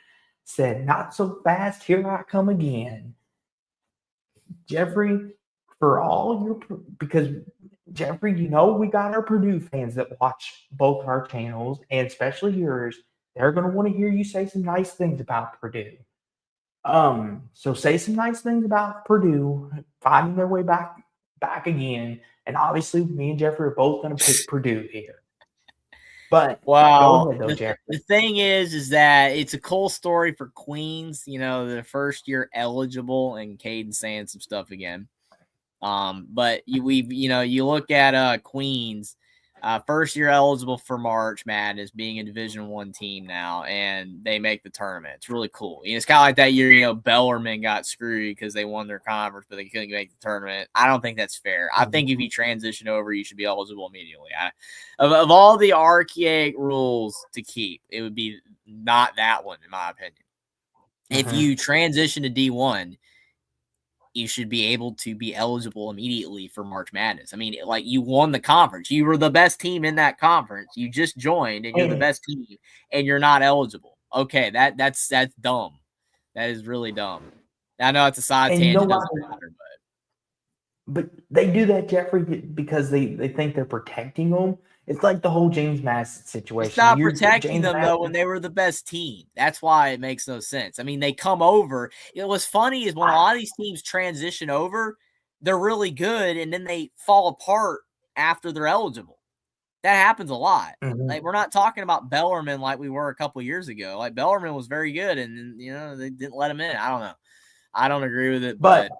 [SPEAKER 1] said, "Not so fast, here I come again." Jeffrey, for all your, because Jeffrey, we got our Purdue fans that watch both our channels and especially yours. They're going to want to hear you say some nice things about Purdue. So say some nice things about Purdue finding their way back again. And obviously, me and Jeffrey are both going to pick Purdue here. But go ahead, though, Jeffrey.
[SPEAKER 2] The thing is that it's a cool story for Queens. The first year eligible, and Caden saying some stuff again. But you look at Queens, first year eligible for March Madness, being a Division I team now, and they make the tournament. It's really cool. It's kind of like that year, Bellarmine got screwed because they won their conference, but they couldn't make the tournament. I don't think that's fair. I think if you transition over, you should be eligible immediately. Of all the archaic rules to keep, it would be not that one, in my opinion. If you transition to D1, you should be able to be eligible immediately for March Madness. I mean, like, you won the conference. You were the best team in that conference. You just joined and you're the best team and you're not eligible. Okay, that's dumb. That is really dumb. I know it's a side tangent. Doesn't matter,
[SPEAKER 1] but they do that, Jeffrey, because they think they're protecting them. It's like the whole James Madison situation.
[SPEAKER 2] It's not protecting them, though, when they were the best team. That's why it makes no sense. I mean, they come over. What's funny is when a lot of these teams transition over, they're really good, and then they fall apart after they're eligible. That happens a lot. Like, we're not talking about Bellarmine like we were a couple years ago. Like, Bellarmine was very good, and, they didn't let him in. I don't know. I don't agree with it, but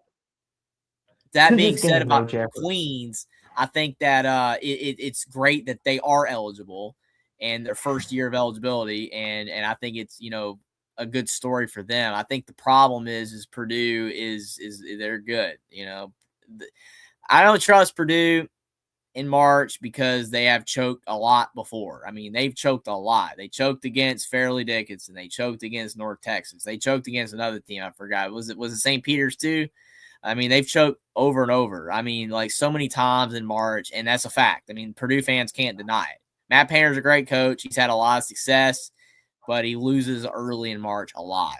[SPEAKER 2] that being said about Queens, I think that it's great that they are eligible and their first year of eligibility, and I think it's a good story for them. I think the problem is Purdue is they're good. I don't trust Purdue in March because they have choked a lot before. I mean, they've choked a lot. They choked against Fairleigh Dickinson. They choked against North Texas. They choked against another team. I forgot. Was it St. Peter's too? I mean, they've choked over and over. I mean, like, so many times in March, and that's a fact. I mean, Purdue fans can't deny it. Matt Painter's a great coach. He's had a lot of success, but he loses early in March a lot.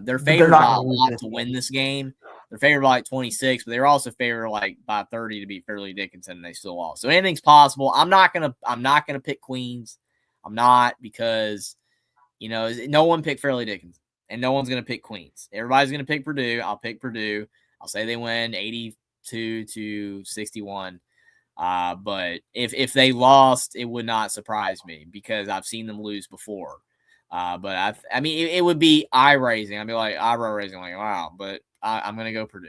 [SPEAKER 2] They're favored by a lot to win this game. They're favored by like 26, but they were also favored like by 30 to beat Fairleigh Dickinson, and they still lost. So anything's possible. I'm not gonna pick Queens. I'm not, because no one picked Fairleigh Dickinson. And no one's going to pick Queens. Everybody's going to pick Purdue. I'll pick Purdue. I'll say they win 82-61. But if they lost, it would not surprise me because I've seen them lose before. But I mean, it would be eye-raising. I'd be like eyebrow-raising, like, wow. But I'm going to go Purdue.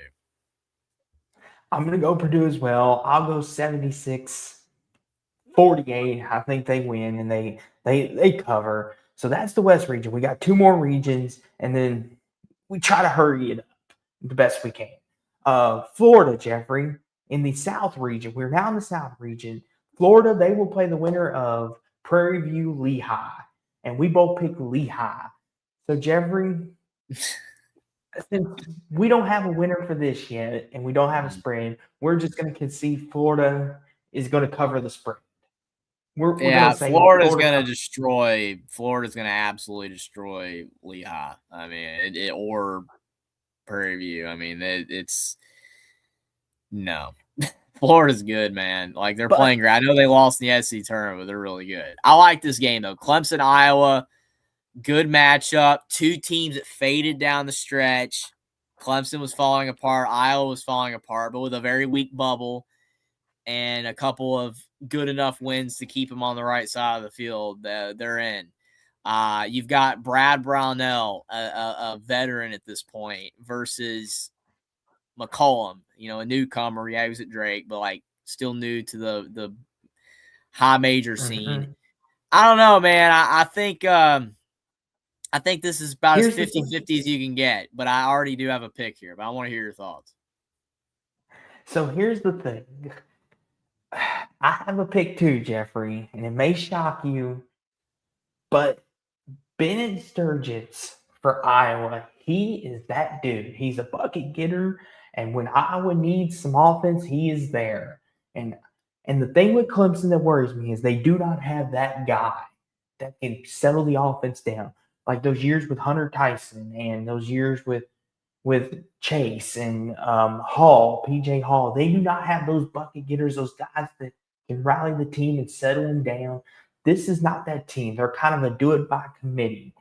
[SPEAKER 1] I'm going to go Purdue as well. I'll go 76-48. I think they win and they cover. So that's the West region. We got two more regions, and then we try to hurry it up the best we can. Florida, Jeffrey, in the South region. We're now in the South region. Florida, they will play the winner of Prairie View Lehigh, and we both picked Lehigh. So, Jeffrey, since we don't have a winner for this yet, and we don't have a spread, we're just going to concede Florida is going to cover the spread.
[SPEAKER 2] Florida's going to absolutely destroy Lehigh. I mean, or Prairie View. I mean, no. Florida's good, man. Like, they're playing great. I know they lost in the SEC tournament, but they're really good. I like this game, though. Clemson, Iowa, good matchup. Two teams that faded down the stretch. Clemson was falling apart. Iowa was falling apart, but with a very weak bubble and a couple of good enough wins to keep them on the right side of the field, they're in. You've got Brad Brownell, a veteran at this point, versus McCollum, a newcomer. Yeah, he was at Drake, but like still new to the high major scene. I don't know, man. I think this is about as 50-50 as you can get, but I already do have a pick here, but I want to hear your thoughts.
[SPEAKER 1] So here's the thing. I have a pick too, Jeffrey, and it may shock you, but Bennett Sturgis for Iowa, he is that dude. He's a bucket getter, and when Iowa needs some offense, he is there. And the thing with Clemson that worries me is they do not have that guy that can settle the offense down. Like those years with Hunter Tyson and those years with Chase and Hall, PJ Hall. They do not have those bucket getters, those guys that can rally the team and settle them down. This is not that team. They're kind of a do it by committee.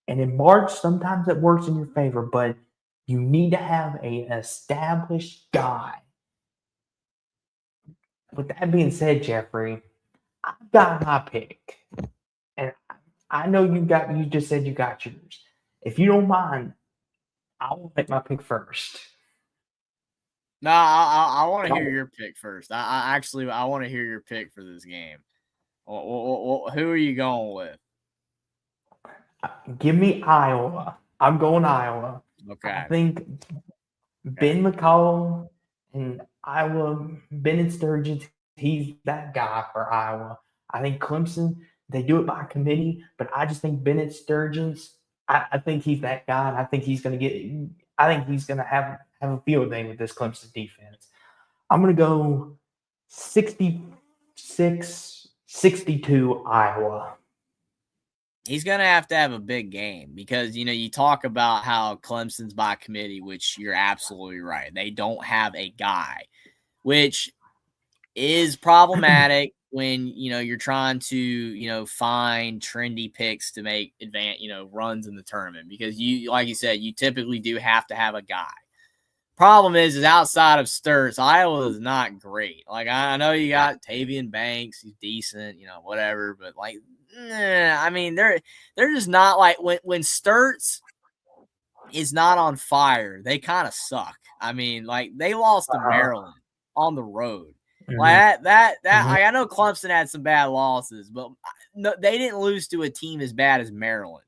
[SPEAKER 1] And in March, sometimes it works in your favor, but you need to have an established guy. With that being said, Jeffrey, I've got my pick. And I know you just said you got yours. If you don't mind, I will make my pick first.
[SPEAKER 2] No, I want to hear your pick first. I actually want to hear your pick for this game. Who are you going with?
[SPEAKER 1] Give me Iowa. I'm going Iowa.
[SPEAKER 2] Okay.
[SPEAKER 1] I think Ben McCollum and Iowa, Bennett Sturgis, he's that guy for Iowa. I think Clemson, they do it by committee, but I just think Bennett Sturgis, I think he's that guy, and I think he's going to have a field day with this Clemson defense. I'm going to go 66-62 Iowa.
[SPEAKER 2] He's going to have a big game because, you talk about how Clemson's by committee, which you're absolutely right. They don't have a guy, which is problematic when, you're trying to, find trendy picks to make runs in the tournament because like you said, you typically do have to have a guy. Problem is outside of Sturts, Iowa is not great. Like, I know you got Tavian Banks, he's decent, whatever, but like, I mean, they're just not like when Sturts is not on fire, they kind of suck. I mean, like they lost to Maryland on the road.
[SPEAKER 1] Mm-hmm.
[SPEAKER 2] Like that I know Clemson had some bad losses, but no, they didn't lose to a team as bad as Maryland.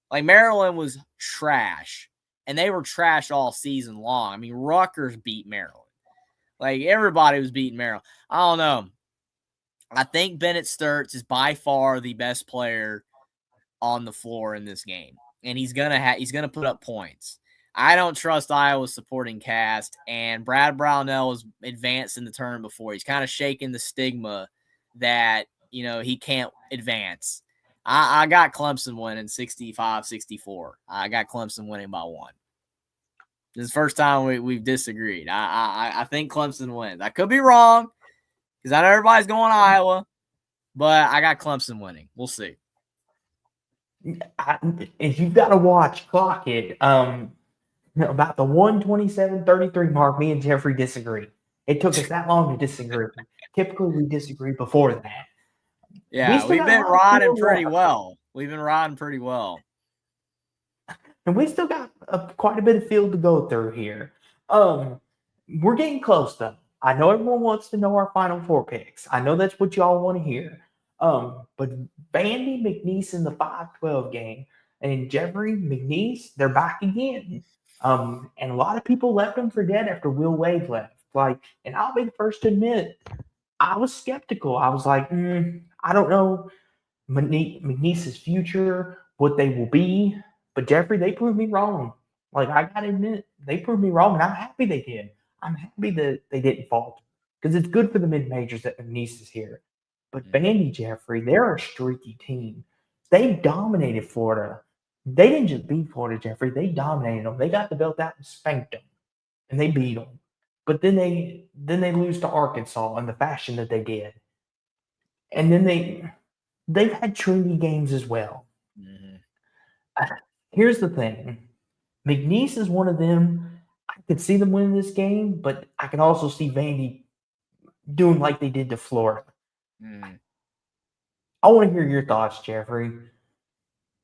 [SPEAKER 2] Like Maryland was trash. And they were trash all season long. I mean, Rutgers beat Maryland. Like, everybody was beating Maryland. I don't know. I think Bennett Sturts is by far the best player on the floor in this game. And he's gonna put up points. I don't trust Iowa's supporting cast. And Brad Brownell has advanced in the tournament before. He's kind of shaking the stigma that, he can't advance. I got Clemson winning 65-64. I got Clemson winning by 1. This is the first time we've disagreed. I think Clemson wins. I could be wrong because I know everybody's going to Iowa, but I got Clemson winning. We'll see.
[SPEAKER 1] If you've got to clock it, about the 127-33 mark, me and Jeffrey disagree. It took us that long to disagree. Typically, we disagree before that.
[SPEAKER 2] Yeah, we've been riding pretty well.
[SPEAKER 1] And we still got quite a bit of field to go through here. We're getting close, though. I know everyone wants to know our Final Four picks. I know that's what y'all want to hear. But Vandy McNeese in the 5-12 game and Jeffrey McNeese, they're back again. And a lot of people left them for dead after Will Wade left. And I'll be the first to admit, I was skeptical. I was like, I don't know McNeese's future, what they will be. But Jeffrey, they proved me wrong. Like, I gotta admit, they proved me wrong, and I'm happy they did. I'm happy that they didn't falter because it's good for the mid-majors that McNeese is here. But Vandy, Jeffrey, they're a streaky team. They dominated Florida. They didn't just beat Florida, Jeffrey. They dominated them. They got the belt out and spanked them, and they beat them. But then they lose to Arkansas in the fashion that they did, and then they've had trendy games as well. Mm-hmm. Here's the thing. McNeese is one of them. I could see them winning this game, but I can also see Vandy doing like they did to Florida. I want to hear your thoughts, Jeffrey.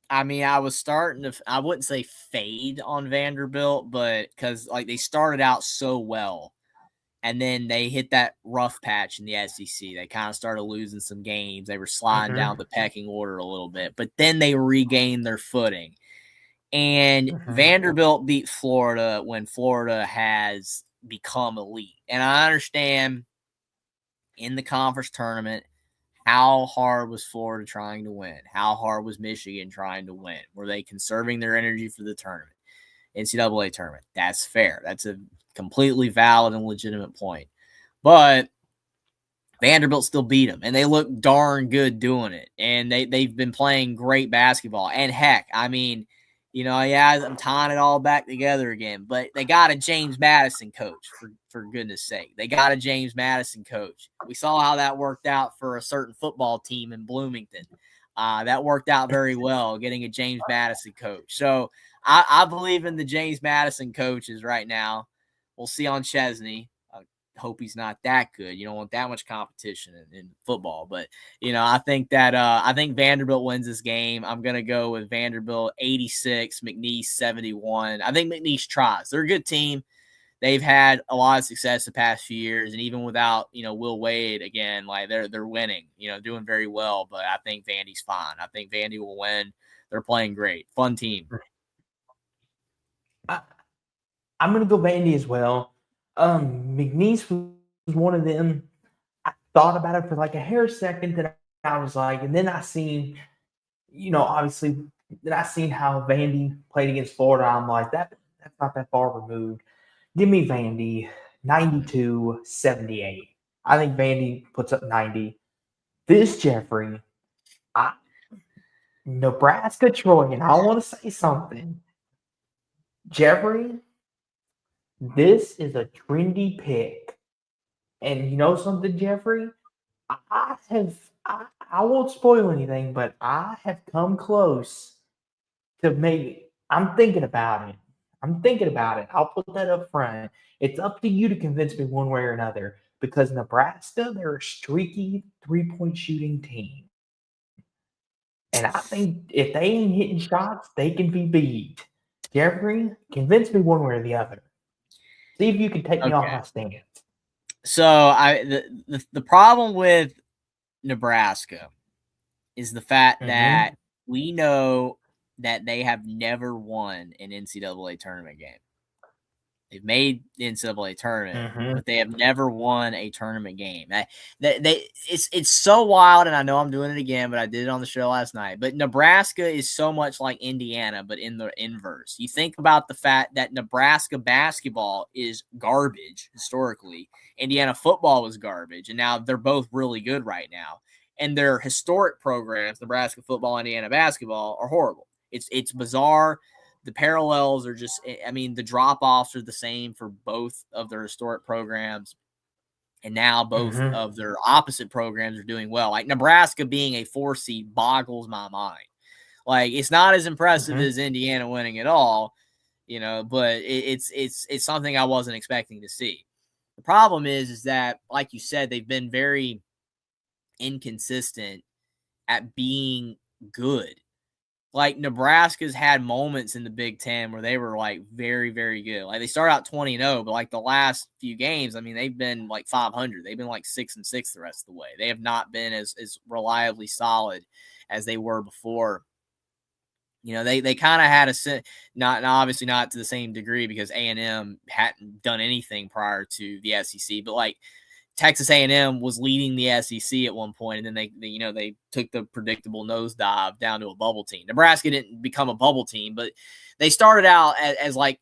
[SPEAKER 2] I mean, I was starting to, I wouldn't say fade on Vanderbilt, but because like they started out so well and then they hit that rough patch in the SEC. They kind of started losing some games. They were sliding down the pecking order a little bit, but then they regained their footing. And Vanderbilt beat Florida when Florida has become elite. And I understand in the conference tournament, how hard was Florida trying to win? How hard was Michigan trying to win? Were they conserving their energy for the tournament, NCAA tournament? That's fair. That's a completely valid and legitimate point. But Vanderbilt still beat them, and they look darn good doing it. And they've been playing great basketball. And heck, I mean, yeah, I'm tying it all back together again. But they got a James Madison coach, for goodness sake. They got a James Madison coach. We saw how that worked out for a certain football team in Bloomington. That worked out very well, getting a James Madison coach. So I believe in the James Madison coaches right now. We'll see on Chesney. Hope he's not that good. You don't want that much competition in football. But, I think that I think Vanderbilt wins this game. I'm going to go with Vanderbilt 86, McNeese 71. I think McNeese tries. They're a good team. They've had a lot of success the past few years. And even without, Will Wade, again, like they're winning, doing very well. But I think Vandy's fine. I think Vandy will win. They're playing great. Fun team.
[SPEAKER 1] I'm going to go Vandy as well. McNeese was one of them. I thought about it for like a hair second, then I was like, and then I seen, obviously, then I seen how Vandy played against Florida. I'm like, that's not that far removed. Give me Vandy 92-78. I think Vandy puts up 90. This Jeffrey, Nebraska Troy, and I want to say something. Jeffrey, this is a trendy pick. And you know something, Jeffrey? I won't spoil anything, but I have come close to maybe. I'm thinking about it. I'll put that up front. It's up to you to convince me one way or another, because Nebraska, they're a streaky 3-point shooting team. And I think if they ain't hitting shots, they can be beat. Jeffrey, convince me one way or the other. See if you can take me off my stance.
[SPEAKER 2] So the problem with Nebraska is the fact that we know that they have never won an NCAA tournament game. They've made the NCAA tournament, but they have never won a tournament game. It's so wild, and I know I'm doing it again, but I did it on the show last night. But Nebraska is so much like Indiana, but in the inverse. You think about the fact that Nebraska basketball is garbage historically. Indiana football was garbage, and now they're both really good right now. And their historic programs, Nebraska football, Indiana basketball, are horrible. It's bizarre. The parallels are just, the drop-offs are the same for both of their historic programs. And now both of their opposite programs are doing well. Like Nebraska being a 4 seed boggles my mind. Like, it's not as impressive as Indiana winning at all, but it's something I wasn't expecting to see. The problem is that, like you said, they've been very inconsistent at being good. Like, Nebraska's had moments in the Big Ten where they were like very, very good. Like, they started out 20-0, but like the last few games, they've been like 500. They've been like 6-6 the rest of the way. They have not been as reliably solid as they were before. They kind of had not obviously not to the same degree, because A&M hadn't done anything prior to the SEC, but like Texas A&M was leading the SEC at one point, and then they took the predictable nosedive down to a bubble team. Nebraska didn't become a bubble team, but they started out as like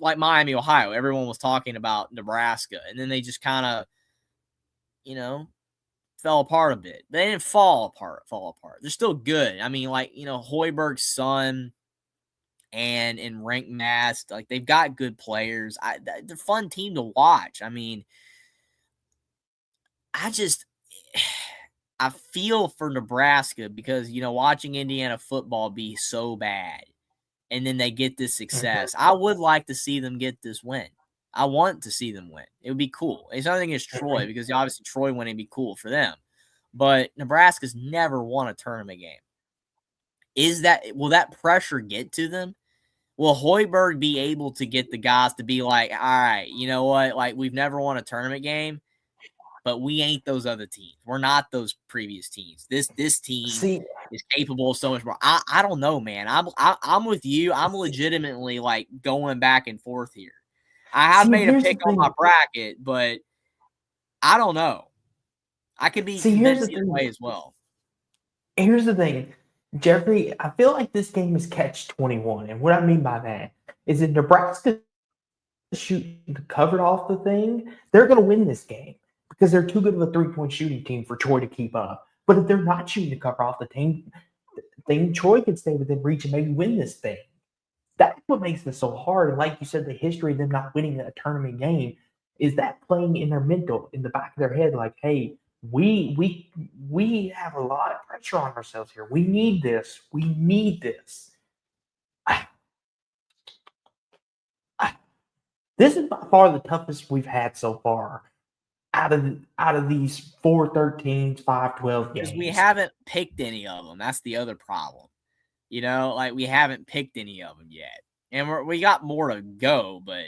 [SPEAKER 2] Miami, Ohio. Everyone was talking about Nebraska, and then they just kind of, fell apart a bit. But they didn't fall apart. They're still good. Hoiberg's son and Rank Mast, like, they've got good players. They're a fun team to watch. I feel for Nebraska because, watching Indiana football be so bad and then they get this success. I would like to see them get this win. I want to see them win. It would be cool. It's nothing against Troy, because obviously Troy winning would be cool for them. But Nebraska's never won a tournament game. Will that pressure get to them? Will Hoiberg be able to get the guys to be like, all right, you know what? Like, we've never won a tournament game, but we ain't those other teams. We're not those previous teams. This team is capable of so much more. I don't know, man. I'm with you. I'm legitimately like going back and forth here. I have made a pick on my bracket, but I don't know. I could be
[SPEAKER 1] See, here's the
[SPEAKER 2] convinced either
[SPEAKER 1] thing.
[SPEAKER 2] way as well.
[SPEAKER 1] Here's the thing, Jeffrey. I feel like this game is catch 21, and what I mean by that is if Nebraska shoot covered off the thing, they're going to win this game because they're too good of a 3-point shooting team for Troy to keep up. But if they're not shooting the cover off the thing, Troy could stay within reach and maybe win this thing. That's what makes this so hard. And like you said, the history of them not winning a tournament game is that playing in their mental, in the back of their head, like, hey, we have a lot of pressure on ourselves here. We need this. We need this. This is by far the toughest we've had so far out of these 4-13s, 5-12
[SPEAKER 2] Because we
[SPEAKER 1] games.
[SPEAKER 2] haven't picked any of them. That's the other problem. You know, like we haven't picked any of them yet. And we got more to go, but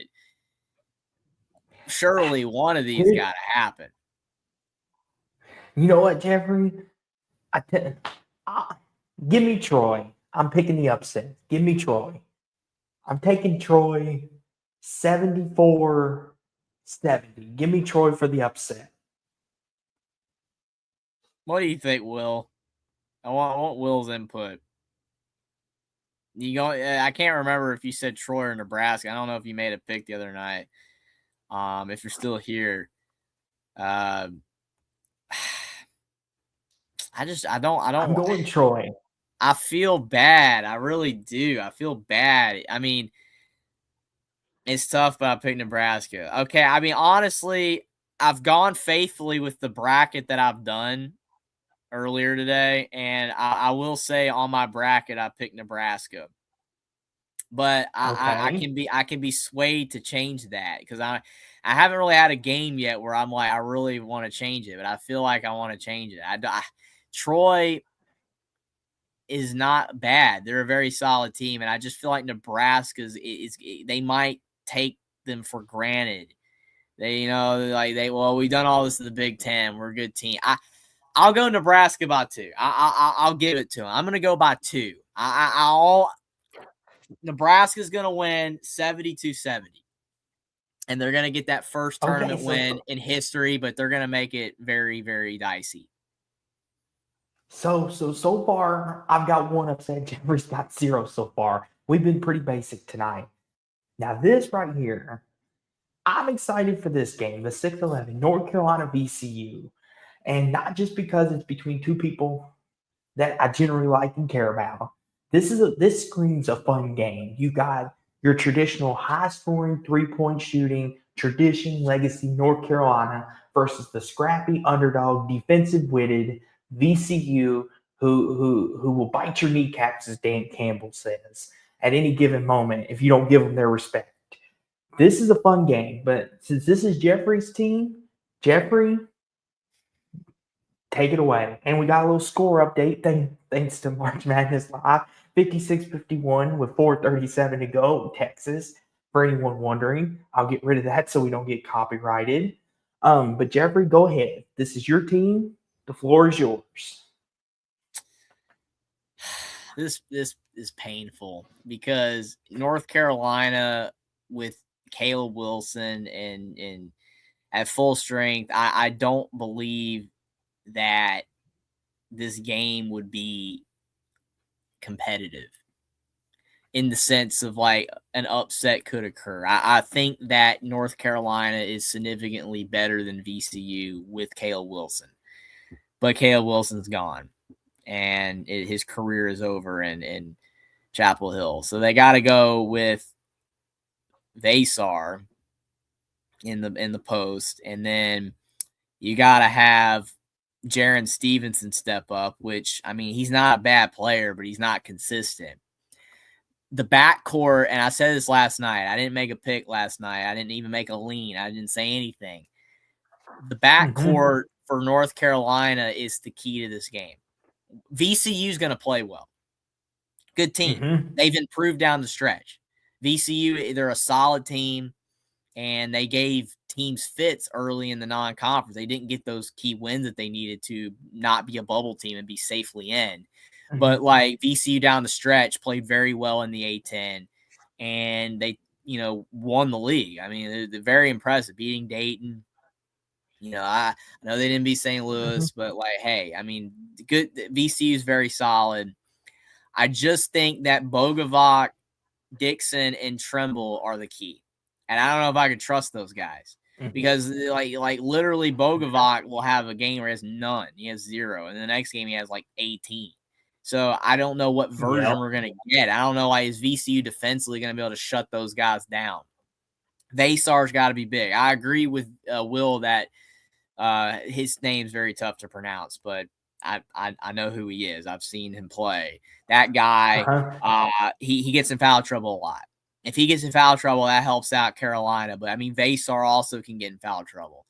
[SPEAKER 2] surely one of these got to happen.
[SPEAKER 1] You know what, Jeffrey? Give me Troy. I'm picking the upset. Give me Troy. I'm taking Troy 74-70. Give me Troy for the upset.
[SPEAKER 2] What do you think, Will? I want Will's input. I can't remember if you said Troy or Nebraska. I don't know if you made a pick the other night. If you're still here, I'm
[SPEAKER 1] going Troy.
[SPEAKER 2] I feel bad. I really do. I feel bad. I mean, it's tough, but I picked Nebraska. Okay. I mean, honestly, I've gone faithfully with the bracket that I've done earlier today. And I will say on my bracket, I picked Nebraska. But I can be swayed to change that because I haven't really had a game yet where I'm like, I really want to change it, but I feel like I want to change it. Troy is not bad. They're a very solid team, and I just feel like Nebraska's they might take them for granted. We've done all this in the Big Ten. We're a good team. I'll go Nebraska by 2. I'll give it to them. I'm going to go by 2. Nebraska's going to win 70-70. And they're going to get that first tournament win in history, but they're going to make it very, very dicey.
[SPEAKER 1] So far, I've got 1 upset. Jeffrey's got 0 so far. We've been pretty basic tonight. Now, this right here, I'm excited for this game, the 6-11, North Carolina VCU. And not just because it's between 2 people that I generally like and care about. This screams a fun game. You got your traditional high-scoring 3-point shooting tradition legacy North Carolina versus the scrappy underdog defensive-witted VCU who will bite your kneecaps, as Dan Campbell says, at any given moment if you don't give them their respect. This is a fun game, but since this is Jeffrey's team, Jeffrey, take it away. And we got a little score update thanks to March Madness Live. 56-51 with 4:37 to go, Texas. For anyone wondering, I'll get rid of that so we don't get copyrighted. But Jeffrey, go ahead. This is your team. The floor is yours.
[SPEAKER 2] This is painful because North Carolina with Caleb Wilson and at full strength, I don't believe that this game would be competitive in the sense of like an upset could occur. I think that North Carolina is significantly better than VCU with Caleb Wilson, but Caleb Wilson's gone and his career is over in Chapel Hill. So they got to go with Vasar in the post. And then you got to have Jaron Stevenson step up, which, I mean, he's not a bad player, but he's not consistent. The backcourt, and I said this last night, I didn't make a pick last night. I didn't even make a lean. I didn't say anything. The backcourt for North Carolina is the key to this game. VCU is going to play well. Good team. They've improved down the stretch. VCU, they're a solid team, and they gave teams fits early in the non-conference. They didn't get those key wins that they needed to not be a bubble team and be safely in. But like VCU down the stretch played very well in the A-10, and they, won the league. I mean, they're very impressive, beating Dayton. I know they didn't beat St. Louis, but like, hey, I mean, good. VCU is very solid. I just think that Bogavac, Dixon, and Tremble are the key, and I don't know if I can trust those guys because like literally Bogavac will have a game where he has none, he has 0, and the next game he has like 18. So I don't know what version we're gonna get. I don't know why is VCU defensively gonna be able to shut those guys down. Vasar's got to be big. I agree with Will that his name's very tough to pronounce, but I know who he is. I've seen him play. That guy, he gets in foul trouble a lot. If he gets in foul trouble, that helps out Carolina. But I mean, Vasar also can get in foul trouble.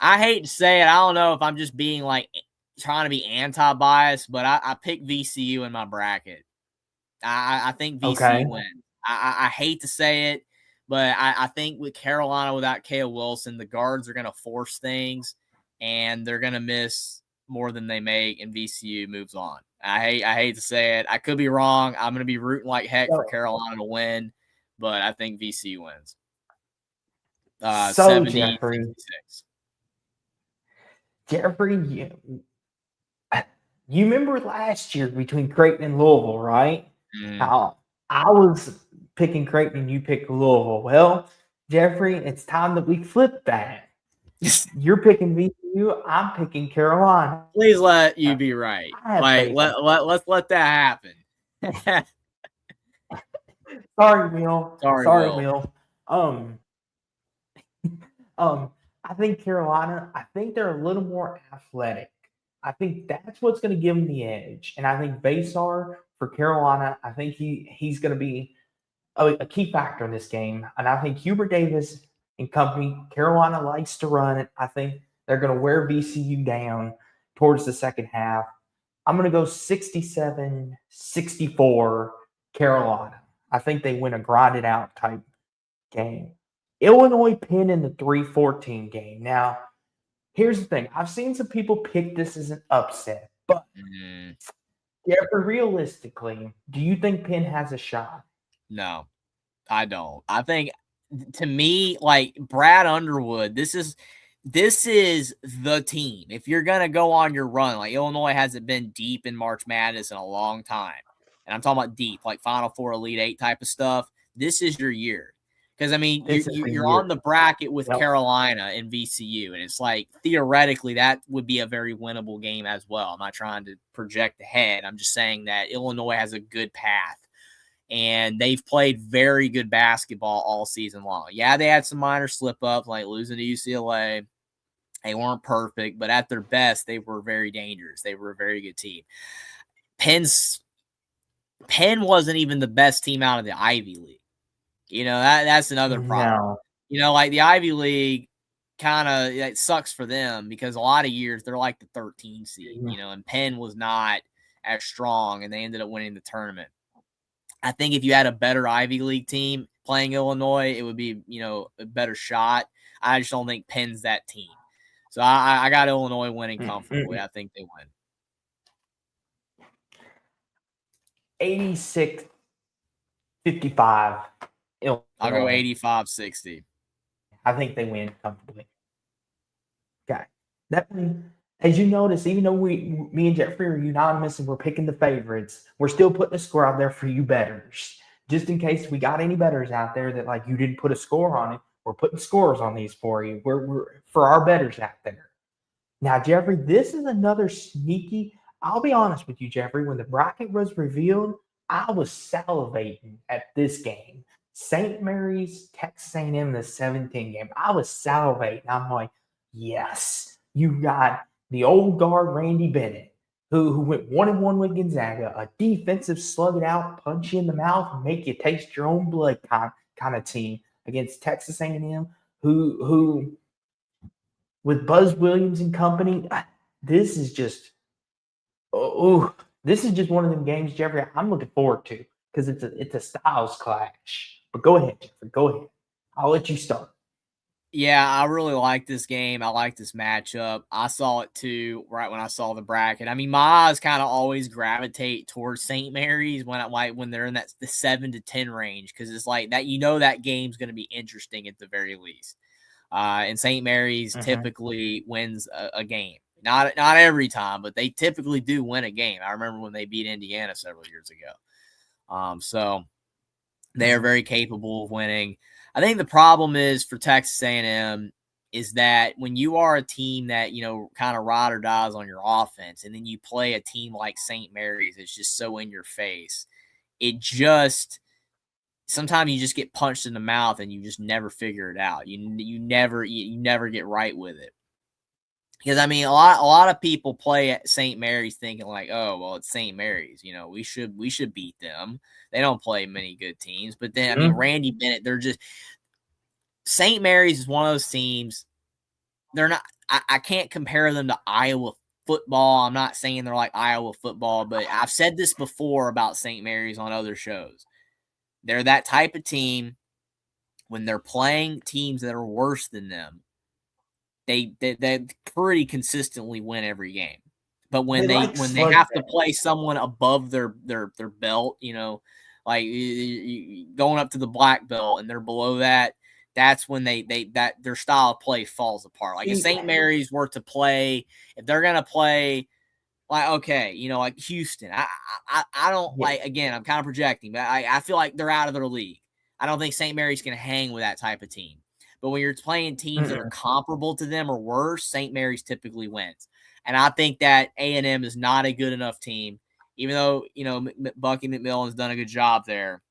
[SPEAKER 2] I hate to say it. I don't know if I'm just being like trying to be anti-biased, but I picked VCU in my bracket. I think VCU wins. I hate to say it, but I think with Carolina without Kale Wilson, the guards are going to force things, and they're going to miss more than they make, and VCU moves on. I hate to say it. I could be wrong. I'm going to be rooting like heck for Carolina to win, but I think VCU wins. 70-66.
[SPEAKER 1] Jeffrey, you remember last year between Creighton and Louisville, right? How I was picking Creighton and you picked Louisville. Well, Jeffrey, it's time that we flip that. You're picking VCU, I'm picking Carolina.
[SPEAKER 2] Please let you be right. Like let's let that happen.
[SPEAKER 1] Sorry, Will.
[SPEAKER 2] Sorry,
[SPEAKER 1] Will. I think Carolina, I think they're a little more athletic. I think that's what's going to give them the edge. And I think Vasar for Carolina, I think he's going to be a key factor in this game. And I think Hubert Davis and company, Carolina likes to run it. I think they're going to wear VCU down towards the second half. I'm going to go 67-64 Carolina. I think they win a grinded out type game. Illinois Penn in the 3-14 game. Now, here's the thing. I've seen some people pick this as an upset, but realistically, do you think Penn has a shot?
[SPEAKER 2] No, I don't. I think, to me, like Brad Underwood, this is the team. If you're going to go on your run, like Illinois hasn't been deep in March Madness in a long time. And I'm talking about deep, like Final Four, Elite Eight type of stuff. This is your year. Because, I mean, you're on the bracket with Carolina and VCU, and it's like, theoretically, that would be a very winnable game as well. I'm not trying to project ahead. I'm just saying that Illinois has a good path, and they've played very good basketball all season long. Yeah, they had some minor slip-ups, like losing to UCLA. They weren't perfect, but at their best, they were very dangerous. They were a very good team. Penn wasn't even the best team out of the Ivy League. That's another problem.
[SPEAKER 1] No.
[SPEAKER 2] Like the Ivy League kind of it sucks for them because a lot of years they're like the 13 seed, and Penn was not as strong and they ended up winning the tournament. I think if you had a better Ivy League team playing Illinois, it would be, a better shot. I just don't think Penn's that team. So I got Illinois winning comfortably. I think they win.
[SPEAKER 1] 86-55.
[SPEAKER 2] Illinois. I'll go 85-60.
[SPEAKER 1] I think they win comfortably. Okay. That one, as you notice, even though me and Jeffrey are unanimous and we're picking the favorites, we're still putting a score out there for you bettors. Just in case we got any bettors out there that like you didn't put a score on it, we're putting scores on these for you. We're for our bettors out there. Now, Jeffrey, this is another sneaky. I'll be honest with you, Jeffrey. When the bracket was revealed, I was salivating at this game. St. Mary's, Texas A&M, the 17 game. I was salivating. I'm like, yes, you got the old guard Randy Bennett, who went 1-1 with Gonzaga, a defensive slug it out, punch you in the mouth, make you taste your own blood kind of team against Texas A&M, who with Buzz Williams and company, this is just this is just one of them games, Jeffrey, I'm looking forward to because it's a styles clash. But go ahead, Jeffrey. Go ahead. I'll let you start.
[SPEAKER 2] Yeah, I really like this game. I like this matchup. I saw it too right when I saw the bracket. I mean, my eyes kind of always gravitate towards St. Mary's when they're in the 7 to 10 range because it's like that. That game's going to be interesting at the very least. And St. Mary's
[SPEAKER 1] Mhm.
[SPEAKER 2] typically wins a game. Not every time, but they typically do win a game. I remember when they beat Indiana several years ago. So they are
[SPEAKER 1] Mhm.
[SPEAKER 2] very capable of winning. I think the problem is for Texas A&M is that when you are a team that, kind of ride or dies on your offense, and then you play a team like St. Mary's, it's just so in your face. Sometimes you just get punched in the mouth and you just never figure it out. You never get right with it. Because I mean, a lot of people play at St. Mary's thinking like, oh, well, it's St. Mary's. We should beat them. They don't play many good teams. But then, I mean,
[SPEAKER 1] Mhm.
[SPEAKER 2] Randy Bennett, St. Mary's is one of those teams. They're not. I can't compare them to Iowa football. I'm not saying they're like Iowa football, but I've said this before about St. Mary's on other shows. They're that type of team when they're playing teams that are worse than them. They pretty consistently win every game. But when
[SPEAKER 1] They like
[SPEAKER 2] they have to
[SPEAKER 1] slugfest.
[SPEAKER 2] play someone above their belt, like going up to the black belt and they're below that, that's when their style of play falls apart. Like if
[SPEAKER 1] See,
[SPEAKER 2] St. Mary's were to play, if they're gonna play like okay, like Houston, I don't
[SPEAKER 1] yeah.
[SPEAKER 2] like again. I'm kind of projecting, but I feel like they're out of their league. I don't think St. Mary's can hang with that type of team. But when you're playing teams that are
[SPEAKER 1] Mm-mm.
[SPEAKER 2] comparable to them or worse, St. Mary's typically wins. And I think that A&M is not a good enough team, even though Bucky McMillan's done a good job there,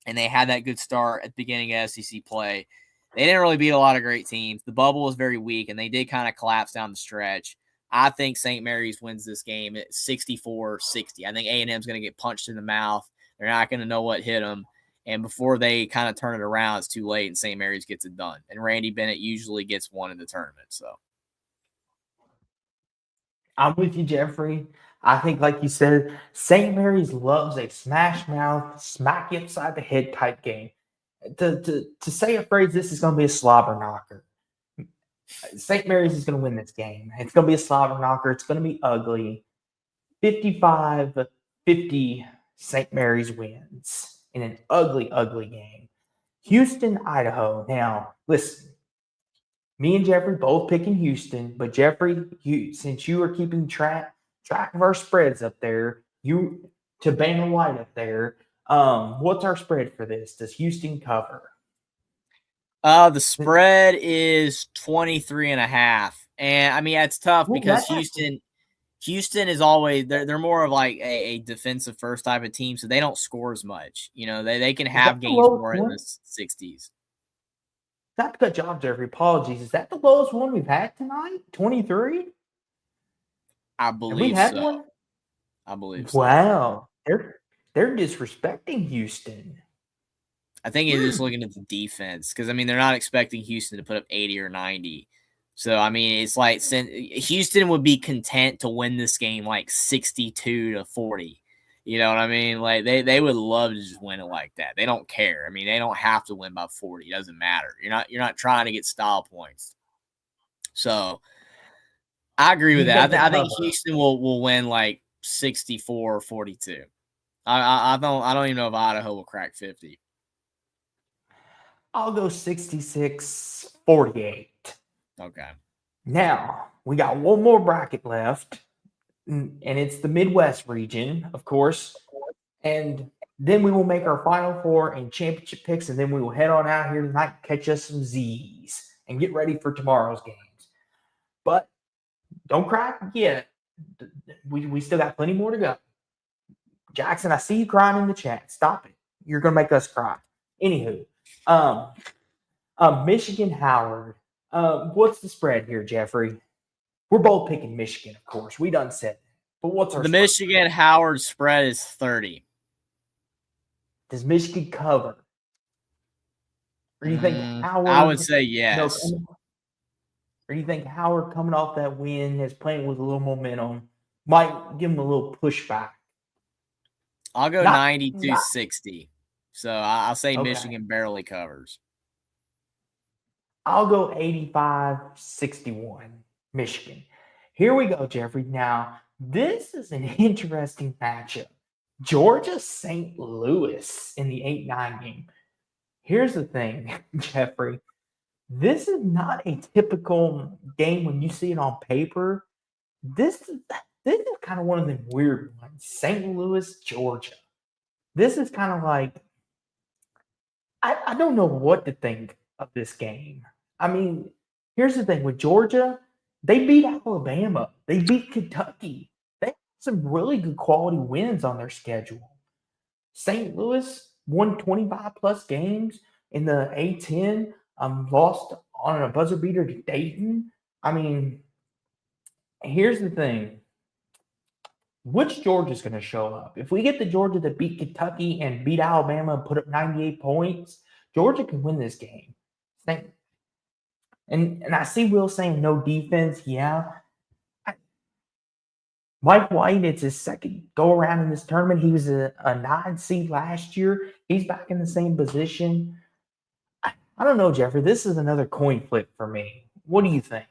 [SPEAKER 2] and they had that good start at the beginning of SEC play. They didn't really beat a lot of great teams. The bubble was very weak, and they did kind of collapse down the stretch. I think St. Mary's wins this game at 64-60. I think A&M is going to get punched in the mouth. They're not going to know what hit them. And before they kind of turn it around, it's too late, and St. Mary's gets it done. And Randy Bennett usually gets one in the tournament. So
[SPEAKER 1] I'm with you, Jeffrey. I think, like you said, St. Mary's loves a smash mouth, smack you upside the head type game. To say a phrase, this is going to be a slobber knocker. St. Mary's is going to win this game. It's going to be a slobber knocker. It's going to be ugly. 55-50 St. Mary's wins in an ugly, ugly game. Houston, Idaho. Now, listen, me and Jeffrey both picking Houston, but Jeffrey, since you are keeping track of our spreads up there, you to Banner White up there. What's our spread for this? Does Houston cover?
[SPEAKER 2] the spread is 23.5. And I mean, it's tough
[SPEAKER 1] Well,
[SPEAKER 2] because
[SPEAKER 1] that's actually
[SPEAKER 2] Houston is always they're more of like a defensive first type of team, so they don't score as much. They can
[SPEAKER 1] is
[SPEAKER 2] have
[SPEAKER 1] that the
[SPEAKER 2] games
[SPEAKER 1] lowest
[SPEAKER 2] more in
[SPEAKER 1] one?
[SPEAKER 2] the 60s.
[SPEAKER 1] Not to cut you off, Jeffrey. Apologies. Is that the lowest one we've had tonight? 23?
[SPEAKER 2] I
[SPEAKER 1] Have we
[SPEAKER 2] believe
[SPEAKER 1] had
[SPEAKER 2] so.
[SPEAKER 1] one?
[SPEAKER 2] I believe so.
[SPEAKER 1] Wow. They're disrespecting Houston.
[SPEAKER 2] I think it's just looking at the defense because I mean they're not expecting Houston to put up 80 or 90. So I mean it's like Houston would be content to win this game like 62-40. You know what I mean? Like they would love to just win it like that. They don't care. I mean they don't have to win by 40. It doesn't matter. You're not trying to get style points. So I agree
[SPEAKER 1] Do
[SPEAKER 2] with
[SPEAKER 1] you
[SPEAKER 2] that.
[SPEAKER 1] think they
[SPEAKER 2] I think
[SPEAKER 1] cover?
[SPEAKER 2] Houston will win like 64-42. I don't even know if Idaho will crack 50.
[SPEAKER 1] I'll go 66-48.
[SPEAKER 2] Okay.
[SPEAKER 1] Now, we got one more bracket left, and it's the Midwest region, of course. And then we will make our Final Four and championship picks, and then we will head on out here tonight, catch us some Z's, and get ready for tomorrow's games. But don't crack yet. We still got plenty more to go. Jackson, I see you crying in the chat. Stop it. You're going to make us cry. Anywho, Michigan Howard. What's the spread here, Jeffrey? We're both picking Michigan, of course. We done said that. But what's our
[SPEAKER 2] The
[SPEAKER 1] spread?
[SPEAKER 2] Michigan Howard spread is 30.
[SPEAKER 1] Does Michigan cover? Or do you think Howard?
[SPEAKER 2] I would say yes.
[SPEAKER 1] Or do you think Howard coming off that win is playing with a little momentum, might give him a little pushback?
[SPEAKER 2] I'll go
[SPEAKER 1] Not
[SPEAKER 2] 92-60. So I'll say
[SPEAKER 1] okay.
[SPEAKER 2] Michigan barely covers.
[SPEAKER 1] I'll go 85-61, Michigan. Here we go, Jeffrey. Now, this is an interesting matchup. Georgia St. Louis in the 8-9 game. Here's the thing, Jeffrey. This is not a typical game when you see it on paper. This is kind of one of the weird ones. St. Louis, Georgia. This is kind of like I don't know what to think of this game. I mean, here's the thing with Georgia, they beat Alabama, they beat Kentucky. They have some really good quality wins on their schedule. St. Louis won 25 plus games in the A10, lost on a buzzer beater to Dayton. I mean, here's the thing. Which Georgia's going to show up? If we get the Georgia that beat Kentucky and beat Alabama and put up 98 points, Georgia can win this game. And I see Will saying no defense. Yeah. Mike White, it's his second go around in this tournament. He was a 9 seed last year. He's back in the same position. I don't know, Jeffrey. This is another coin flip for me. What do you think?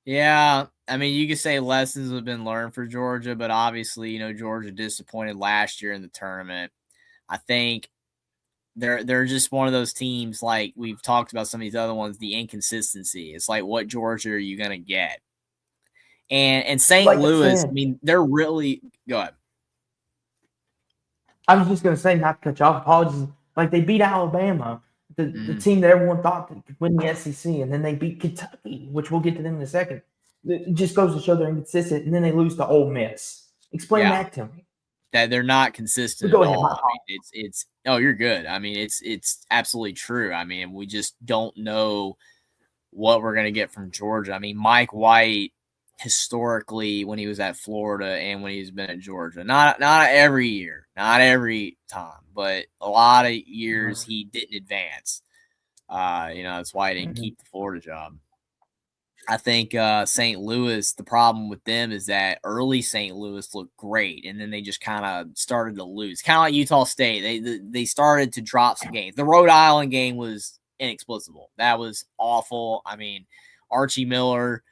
[SPEAKER 2] Yeah, I mean, you could say lessons have been learned for Georgia, but obviously, Georgia disappointed last year in the tournament. I think they're just one of those teams, like we've talked about some of these other ones, the inconsistency. It's like, what Georgia are you gonna get? And St.
[SPEAKER 1] Like I
[SPEAKER 2] Louis, I
[SPEAKER 1] said,
[SPEAKER 2] mean, they're really go ahead.
[SPEAKER 1] I was just going to say, not to cut you off, apologies. Like they beat Alabama, the team that everyone thought could win the SEC, and then they beat Kentucky, which we'll get to them in a second. It just goes to show they're inconsistent, and then they lose to Ole Miss. Explain that to me.
[SPEAKER 2] That they're not consistent
[SPEAKER 1] Go
[SPEAKER 2] at
[SPEAKER 1] ahead,
[SPEAKER 2] all. I mean, it's oh, you're good. I mean, it's absolutely true. I mean, we just don't know what we're gonna get from Georgia. I mean, Mike White historically when he was at Florida and when he's been at Georgia, not every year, not every time, but a lot of years he didn't advance. That's why he didn't keep the Florida job. I think St. Louis, the problem with them is that early St. Louis looked great, and then they just kind of started to lose. Kind of like Utah State. They started to drop some games. The Rhode Island game was inexplicable. That was awful. I mean, Archie Miller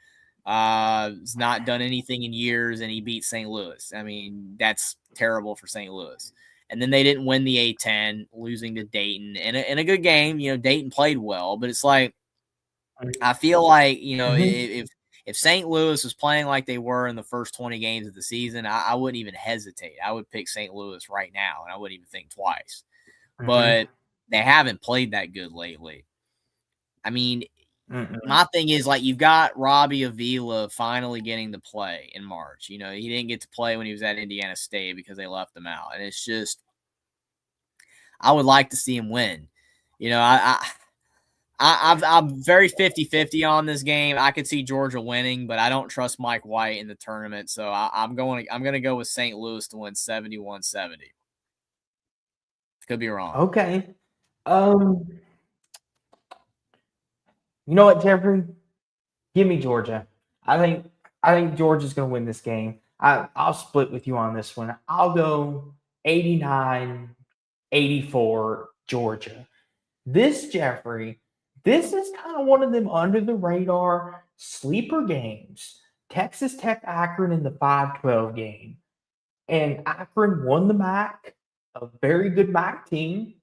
[SPEAKER 2] has not done anything in years, and he beat St. Louis. I mean, that's terrible for St. Louis. And then they didn't win the A10, losing to Dayton. In a good game, Dayton played well, but it's like, I feel like, if St. Louis was playing like they were in the first 20 games of the season, I wouldn't even hesitate. I would pick St. Louis right now, and I wouldn't even think twice. But they haven't played that good lately. I mean, my thing is, like, you've got Robbie Avila finally getting to play in March. He didn't get to play when he was at Indiana State because they left him out. And it's just, I would like to see him win. I'm very 50-50 on this game. I could see Georgia winning, but I don't trust Mike White in the tournament. So I'm going to go with St. Louis to win 71-70. Could be wrong.
[SPEAKER 1] Okay. You know what, Jeffrey? Give me Georgia. I think Georgia's going to win this game. I'll split with you on this one. I'll go 89-84 Georgia. This, Jeffrey, this is kind of one of them under the radar sleeper games. Texas Tech Akron in the 5-12 game. And Akron won the MAC, a very good MAC team.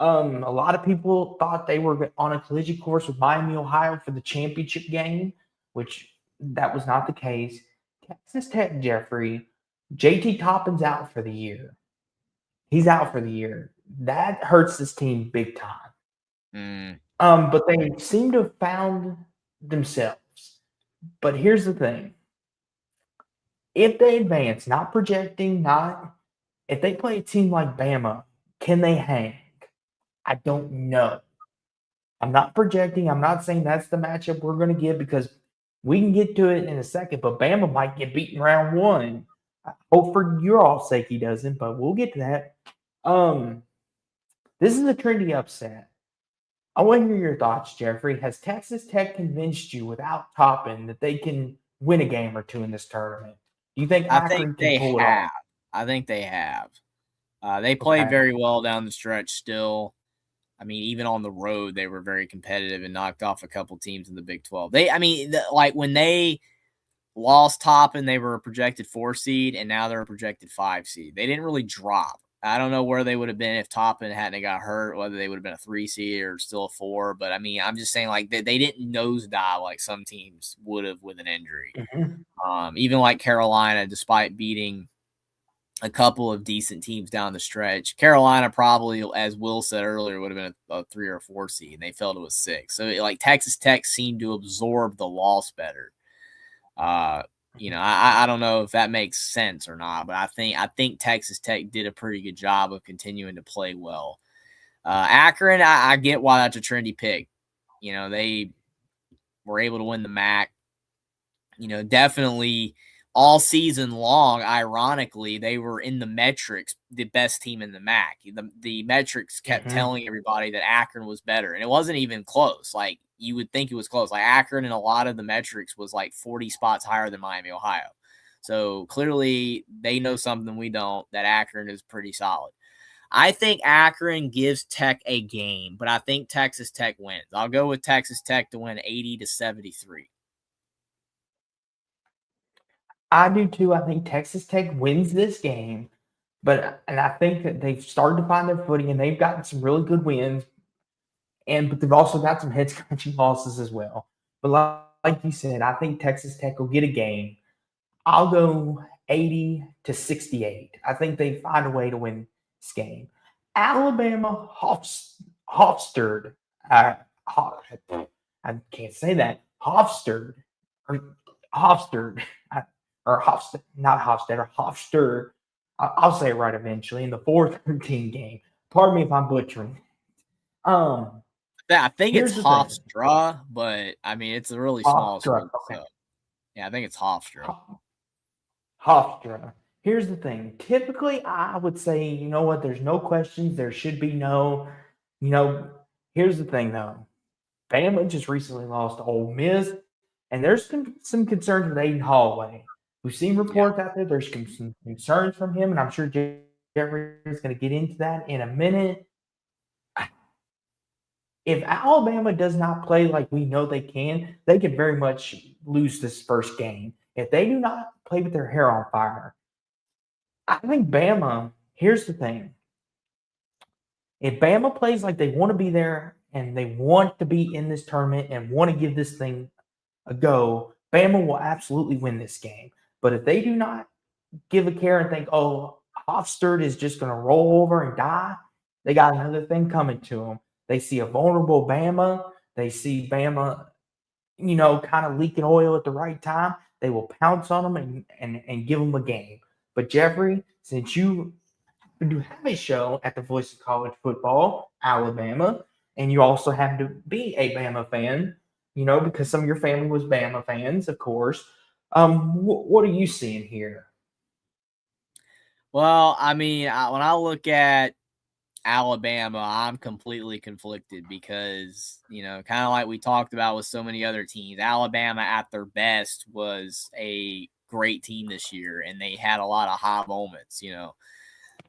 [SPEAKER 1] A lot of people thought they were on a collision course with Miami, Ohio for the championship game, which that was not the case. Texas Tech, Jeffrey, JT Toppin's out for the year. He's out for the year. That hurts this team big time. But they seem to have found themselves. But here's the thing. If they advance, not projecting, if they play a team like Bama, can they hang? I don't know. I'm not projecting. I'm not saying that's the matchup we're going to get because we can get to it in a second, but Bama might get beaten round one. I hope for your all sake he doesn't, but we'll get to that. This is a trendy upset. I want to hear your thoughts, Jeffrey. Has Texas Tech convinced you without Toppin that they can win a game or two in this tournament? Do you think Akron can pull it off?
[SPEAKER 2] I think they have. They played very well down the stretch still. I mean, even on the road, they were very competitive and knocked off a couple teams in the Big 12. When they lost Toppin, they were a projected 4 seed, and now they're a projected 5 seed. They didn't really drop. I don't know where they would have been if Toppin hadn't got hurt, whether they would have been a 3 seed or still a 4. But I mean, I'm just saying, like, they didn't nosedive like some teams would have with an injury. Even like Carolina, despite beating a couple of decent teams down the stretch, Carolina probably, as Will said earlier, would have been a 3 or 4 seed, and they fell to a 6. So like Texas Tech seemed to absorb the loss better. I don't know if that makes sense or not, but I think Texas Tech did a pretty good job of continuing to play well. Akron, I get why that's a trendy pick. They were able to win the MAC. Definitely all season long, ironically, they were in the metrics, the best team in the MAC. The metrics kept telling everybody that Akron was better, and it wasn't even close. Like, you would think it was close. Like, Akron in a lot of the metrics was like 40 spots higher than Miami, Ohio. So clearly they know something we don't, that Akron is pretty solid. I think Akron gives Tech a game, but I think Texas Tech wins. I'll go with Texas Tech to win 80-73.
[SPEAKER 1] I do too. I think Texas Tech wins this game, and I think that they've started to find their footing and they've gotten some really good wins, but they've also got some head scratching losses as well. But like you said, I think Texas Tech will get a game. I'll go 80-68. I think they find a way to win this game. Alabama Hofstra. I can't say that. Hofstra. Hofstra. I'll say it right eventually in the 4-13 game. Pardon me if I'm butchering.
[SPEAKER 2] Yeah, I think it's Hofstra, but I mean it's a really small school. Okay. So. Yeah, I think it's Hofstra.
[SPEAKER 1] Hofstra. Here's the thing. Typically, I would say, you know what? There's no questions. There should be no. Here's the thing though. Bama just recently lost to Ole Miss, and there's some concerns with Aiden Holloway. We've seen reports out there. There's some concerns from him, and I'm sure Jeffrey is going to get into that in a minute. If Alabama does not play like we know they could very much lose this first game. If they do not play with their hair on fire, I think Bama, here's the thing. If Bama plays like they want to be there and they want to be in this tournament and want to give this thing a go, Bama will absolutely win this game. But if they do not give a care and think, oh, Hofstra is just going to roll over and die, they got another thing coming to them. They see a vulnerable Bama. They see Bama, kind of leaking oil at the right time. They will pounce on them and give them a game. But Jeffrey, since you do have a show at the Voice of College Football, Alabama, and you also happen to be a Bama fan, because some of your family was Bama fans, of course. What are you seeing here?
[SPEAKER 2] Well, I mean, when I look at Alabama, I'm completely conflicted because, kind of like we talked about with so many other teams, Alabama at their best was a great team this year, and they had a lot of high moments,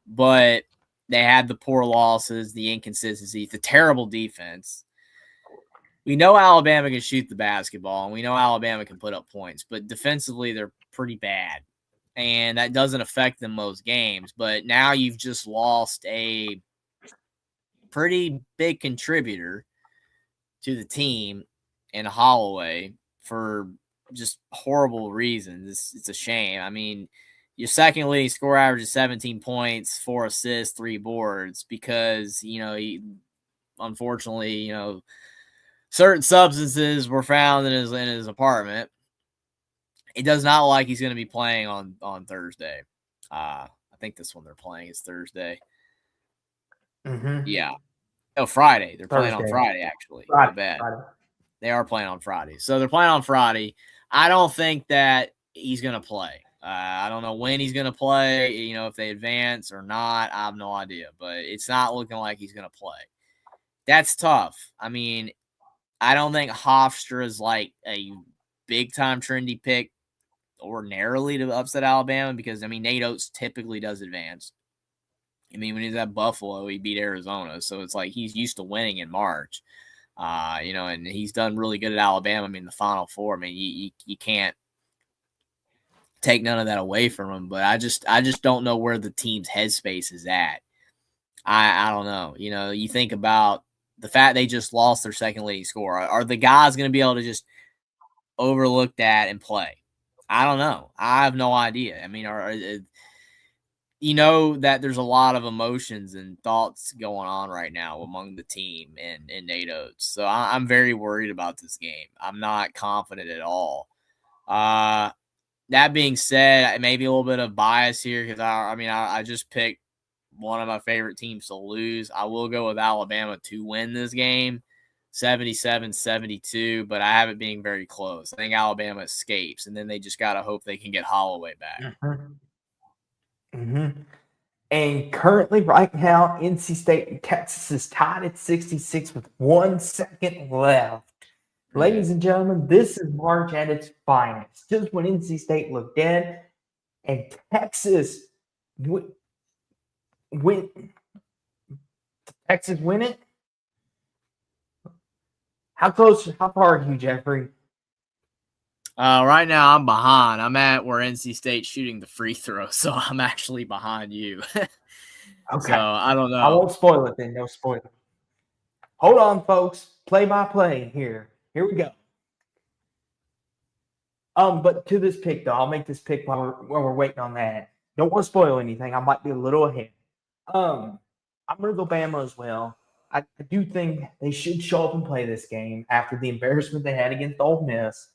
[SPEAKER 2] but they had the poor losses, the inconsistencies, the terrible defense. We know Alabama can shoot the basketball, and we know Alabama can put up points, but defensively they're pretty bad, and that doesn't affect them most games. But now you've just lost a pretty big contributor to the team in Holloway for just horrible reasons. It's a shame. I mean, your second leading score average is 17 points, 4 assists, 3 boards because, he, unfortunately, certain substances were found in his apartment. It does not look like he's going to be playing on Thursday. I think this one they're playing is Thursday.
[SPEAKER 1] Mm-hmm.
[SPEAKER 2] Yeah. Oh, Friday. They're playing on Friday, actually. Not bad. They are playing on Friday. So they're playing on Friday. I don't think that he's going to play. I don't know when he's going to play, if they advance or not. I have no idea. But it's not looking like he's going to play. That's tough. I mean, I don't think Hofstra is like a big-time trendy pick ordinarily to upset Alabama because, Nate Oates typically does advance. When he was at Buffalo, he beat Arizona. So it's like he's used to winning in March, and he's done really good at Alabama. The Final Four. You can't take none of that away from him. But I just don't know where the team's headspace is at. I don't know. You know, you think about the fact they just lost their second leading scorer. Are the guys going to be able to just overlook that and play? I don't know. I have no idea. I mean, you know that there's a lot of emotions and thoughts going on right now among the team and Nate Oates. So I'm very worried about this game. I'm not confident at all. That being said, maybe a little bit of bias here because I just picked one of my favorite teams to lose. I will go with Alabama to win this game, 77-72, but I have it being very close. I think Alabama escapes, and then they just got to hope they can get Holloway back.
[SPEAKER 1] And currently, right now, NC State and Texas is tied at 66 with 1 second left. Ladies and gentlemen, this is March at its finest. Just when NC State looked dead and Texas win it. How far are you, Jeffrey?
[SPEAKER 2] Right now I'm behind. I'm at where NC State's shooting the free throw, so I'm actually behind you.
[SPEAKER 1] Okay.
[SPEAKER 2] So I don't know.
[SPEAKER 1] I won't spoil it then. No spoiler. Hold on, folks. Play by play here. Here we go. But to this pick, though, I'll make this pick while we're waiting on that. Don't want to spoil anything. I might be a little ahead. I'm gonna go Bama as well. I do think they should show up and play this game after the embarrassment they had against Ole Miss.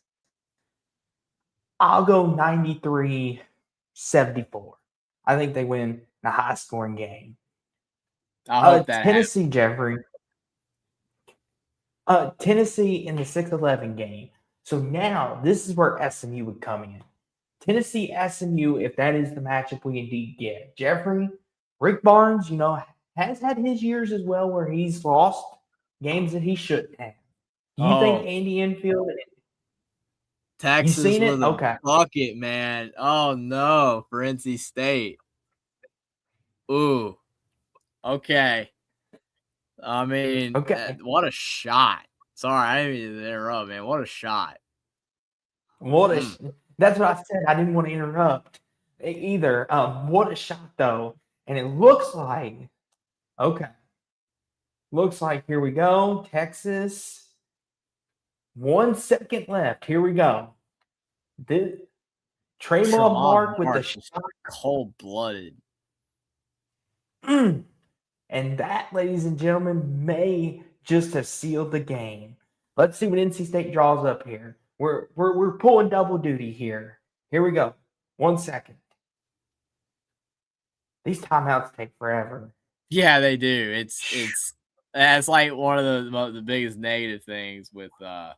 [SPEAKER 1] I'll go 93-74. I think they win a high-scoring game.
[SPEAKER 2] I hope that
[SPEAKER 1] Tennessee,
[SPEAKER 2] happens.
[SPEAKER 1] Jeffrey. Tennessee in the 6-11 game. So now this is where SMU would come in. Tennessee, SMU, if that is the matchup we indeed get. Jeffrey, Rick Barnes, has had his years as well where he's lost games that he shouldn't have. Do you think Andy Enfield?
[SPEAKER 2] Texas
[SPEAKER 1] you seen
[SPEAKER 2] was
[SPEAKER 1] it? Okay.
[SPEAKER 2] Bucket, man. Oh no, for NC State. Ooh. Okay. I mean, what a shot. Sorry, I didn't mean to interrupt, man. What a shot.
[SPEAKER 1] That's what I said. I didn't want to interrupt either. What a shot, though. And it looks like, here we go. Texas. 1 second left. Here we go. Trayvon Mark with the shot.
[SPEAKER 2] Cold-blooded.
[SPEAKER 1] And that, ladies and gentlemen, may just have sealed the game. Let's see what NC State draws up here. We're pulling double duty here. Here we go. 1 second. These timeouts take forever.
[SPEAKER 2] Yeah, they do. That's like one of the biggest negative things with with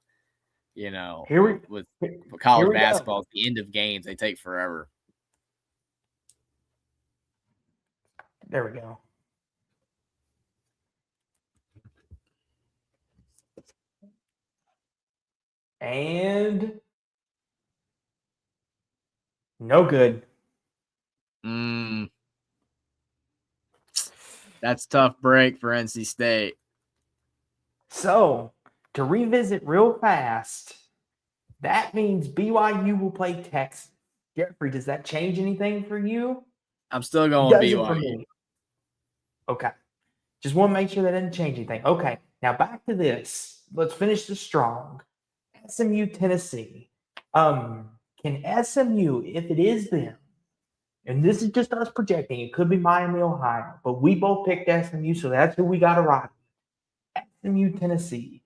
[SPEAKER 2] college basketball. At the end of games, they take forever.
[SPEAKER 1] There we go. And no good.
[SPEAKER 2] That's a tough break for NC State.
[SPEAKER 1] So, to revisit real fast, that means BYU will play Texas. Jeffrey, does that change anything for you?
[SPEAKER 2] I'm still going BYU.
[SPEAKER 1] For me. Okay. Just want to make sure that doesn't change anything. Okay. Now back to this. Let's finish this strong. SMU, Tennessee. Can SMU, if it is them, and this is just us projecting, it could be Miami, Ohio, but we both picked SMU, so that's who we got to rock. SMU, Tennessee.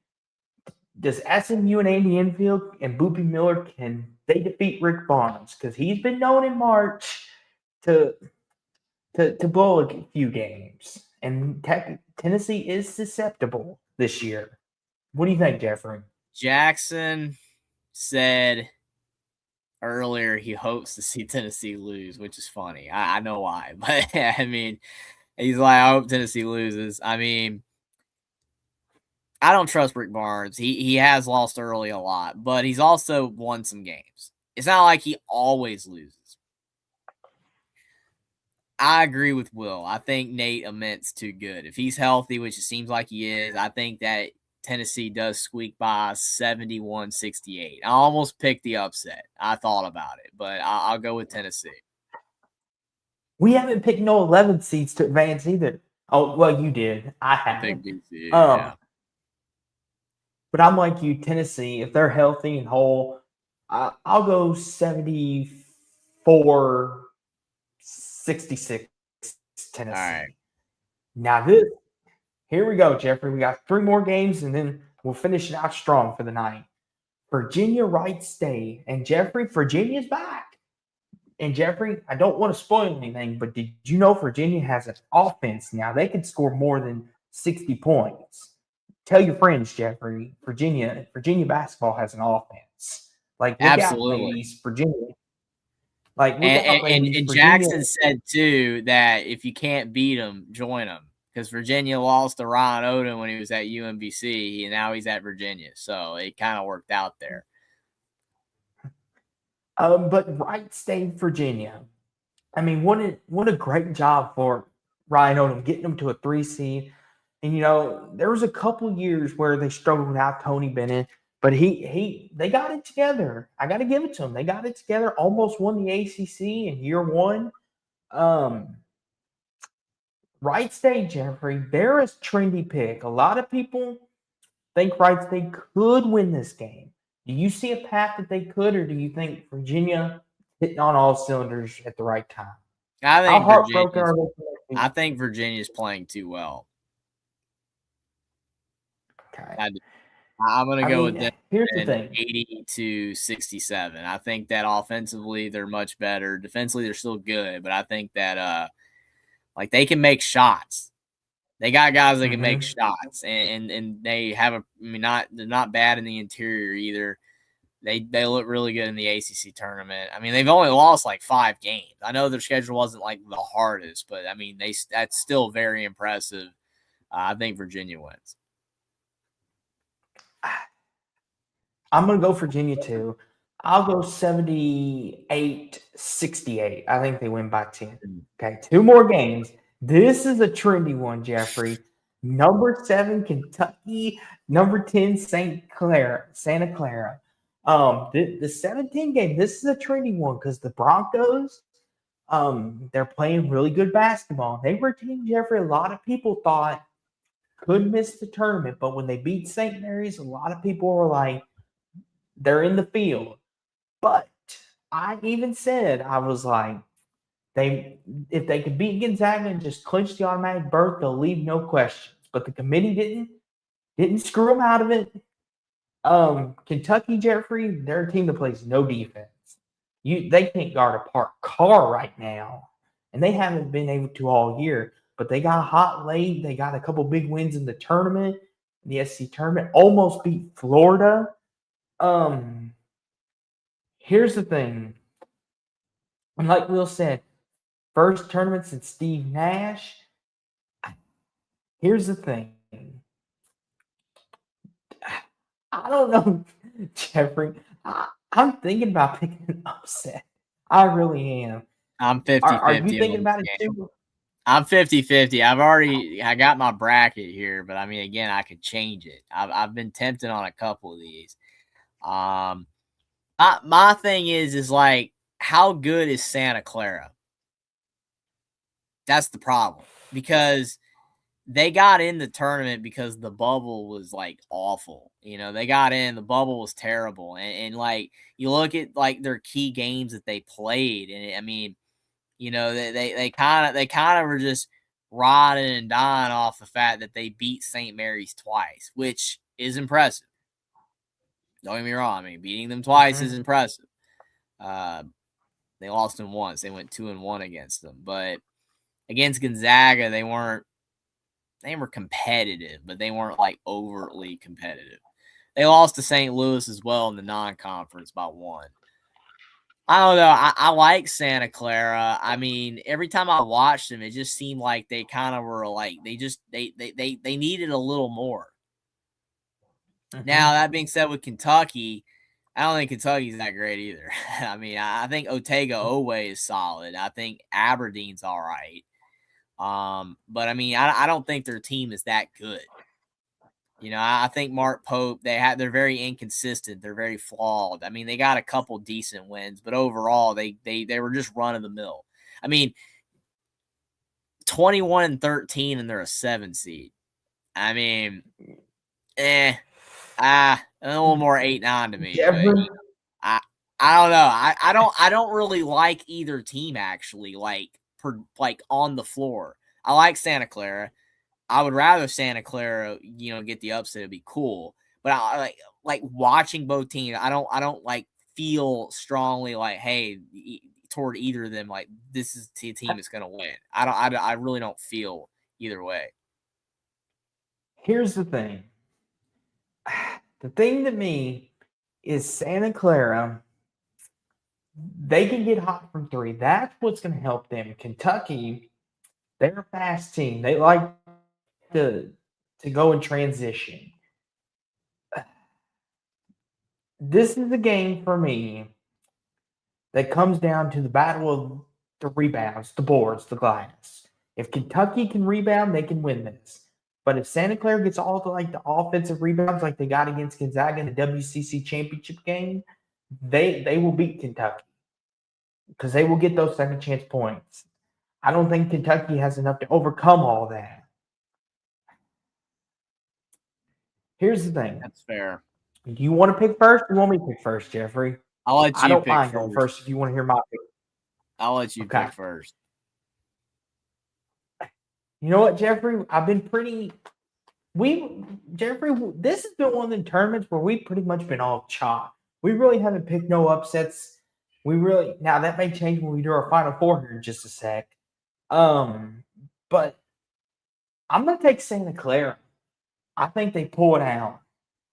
[SPEAKER 1] Does SMU and Andy Enfield and Boopy Miller, can they defeat Rick Barnes? Because he's been known in March to blow a few games. And Tennessee is susceptible this year. What do you think, Jeffrey?
[SPEAKER 2] Jackson said earlier he hopes to see Tennessee lose, which is funny. I know why, but I mean, he's like, I hope Tennessee loses. I mean, I don't trust Rick Barnes. He has lost early a lot, but he's also won some games. It's not like he always loses. I agree with Will. I think Nate Ament's too good. If he's healthy, which it seems like he is, I think that Tennessee does squeak by 71-68. I almost picked the upset. I thought about it, but I'll go with Tennessee.
[SPEAKER 1] We haven't picked no 11 seeds to advance either. Oh, well, you did. I
[SPEAKER 2] I picked
[SPEAKER 1] haven't.
[SPEAKER 2] BCU.
[SPEAKER 1] Um,
[SPEAKER 2] Yeah.
[SPEAKER 1] but I'm like you, Tennessee. If they're healthy and whole, I'll go 74-66
[SPEAKER 2] All right.
[SPEAKER 1] Tennessee. Now this, here we go, Jeffrey. We got 3 more games, and then we'll finish it out strong for the night. Virginia Wright State, and Jeffrey, Virginia's back. And Jeffrey, I don't want to spoil anything, but did you know Virginia has an offense now? They can score more than 60 points. Tell your friends, Jeffrey, Virginia basketball has an offense. Like, look out,
[SPEAKER 2] Absolutely.
[SPEAKER 1] ladies, Virginia. Like, look
[SPEAKER 2] And,
[SPEAKER 1] out,
[SPEAKER 2] and,
[SPEAKER 1] ladies,
[SPEAKER 2] and
[SPEAKER 1] Virginia.
[SPEAKER 2] Jackson said too that if you can't beat them, join them, because Virginia lost to Ron Odom when he was at UMBC, and now he's at Virginia, so it kind of worked out there.
[SPEAKER 1] But Wright State, Virginia. I mean, what a great job for Ryan Odom getting them to a 3 seed. And there was a couple years where they struggled without Tony Bennett, but they got it together. I got to give it to them. They got it together. Almost won the ACC in year 1. Wright State, Jeffrey, they're a trendy pick. A lot of people think Wright State could win this game. Do you see a path that they could, or do you think Virginia hitting on all cylinders at the right time? How heartbroken are they?
[SPEAKER 2] I think Virginia's playing too well.
[SPEAKER 1] Okay.
[SPEAKER 2] I'm going to go with them.
[SPEAKER 1] Here's the thing.
[SPEAKER 2] 80-67. I think that offensively they're much better. Defensively they're still good, but I think that like they can make shots. They got guys that can make shots, and they have they're not bad in the interior either. They look really good in the ACC tournament. I mean, they've only lost like 5 games. I know their schedule wasn't like the hardest, but I mean that's still very impressive. I think Virginia wins.
[SPEAKER 1] I'm going to go Virginia too. I'll go 78-68. I think they win by 10. Okay, 2 more games. This is a trendy one, Jeffrey. Number 7, Kentucky. Number 10, Santa Clara. The 17 game, this is a trendy one because the Broncos, they're playing really good basketball. They were a team, Jeffrey, a lot of people thought could miss the tournament, but when they beat St. Mary's, a lot of people were like, they're in the field. But I even said, I was like, if they could beat Gonzaga and just clinch the automatic berth, they'll leave no questions. But the committee didn't screw them out of it. Kentucky, Jeffrey, they're a team that plays no defense. They can't guard a parked car right now, and they haven't been able to all year. But they got hot late. They got a couple big wins in the tournament, the SEC tournament. Almost beat Florida. Here's the thing. And like Will said, first tournament since Steve Nash. Here's the thing. I don't know, Jeffrey. I'm thinking about picking an upset. I really am.
[SPEAKER 2] I'm 50-50.
[SPEAKER 1] Are you thinking about it too?
[SPEAKER 2] I'm 50-50. I got my bracket here, but I mean, again, I could change it. I've been tempted on a couple of these. My thing is like, how good is Santa Clara? That's the problem, because they got in the tournament because the bubble was like awful. They got in, the bubble was terrible. And like, you look at like their key games that they played, and I mean, they kind of were just riding and dying off the fact that they beat St. Mary's twice, which is impressive. Don't get me wrong. I mean, beating them twice is impressive. They lost them once. They went 2-1 against them, but against Gonzaga, they were competitive, but they weren't like overtly competitive. They lost to St. Louis as well in the non-conference by 1. I don't know. I like Santa Clara. I mean, every time I watched them, it just seemed like they kind of were like they needed a little more. Now, that being said, with Kentucky, I don't think Kentucky's that great either. I mean, I think Otega Owe is solid. I think Aberdeen's all right. But I mean, I don't think their team is that good. I think Mark Pope, they're very inconsistent. They're very flawed. I mean, they got a couple decent wins, but overall they were just run of the mill. I mean, 21-13, and they're a 7 seed. I mean, a little more 8-9 to me, but
[SPEAKER 1] Jeffrey,
[SPEAKER 2] I don't know. I don't really like either team actually. Like on the floor, I like Santa Clara. I would rather Santa Clara, get the upset. It'd be cool. But I like watching both teams. I don't like feel strongly like, hey, toward either of them. Like this is the team that's gonna win. I really don't feel either way.
[SPEAKER 1] here's the thing. The thing to me is Santa Clara, they can get hot from three. That's what's going to help them. Kentucky, they're a fast team. They like to go in transition. This is a game for me that comes down to the battle of the rebounds, the boards, the glass. If Kentucky can rebound, they can win this. But if Santa Clara gets all the offensive rebounds like they got against Gonzaga in the WCC championship game, they will beat Kentucky because they will get those second chance points. I don't think Kentucky has enough to overcome all that. Here's the thing.
[SPEAKER 2] That's fair.
[SPEAKER 1] Do you want to pick first? Or you want me to pick first, Jeffrey?
[SPEAKER 2] I'll let you
[SPEAKER 1] I don't
[SPEAKER 2] pick
[SPEAKER 1] mind
[SPEAKER 2] first.
[SPEAKER 1] going first if you want to hear my pick.
[SPEAKER 2] I'll let you pick first.
[SPEAKER 1] You know what, Jeffrey? I've been Jeffrey, this has been one of the tournaments where we've pretty much been all chalk. We really haven't picked no upsets. Now that may change when we do our Final Four here in just a sec. But I'm gonna take Santa Clara. I think they pull it out.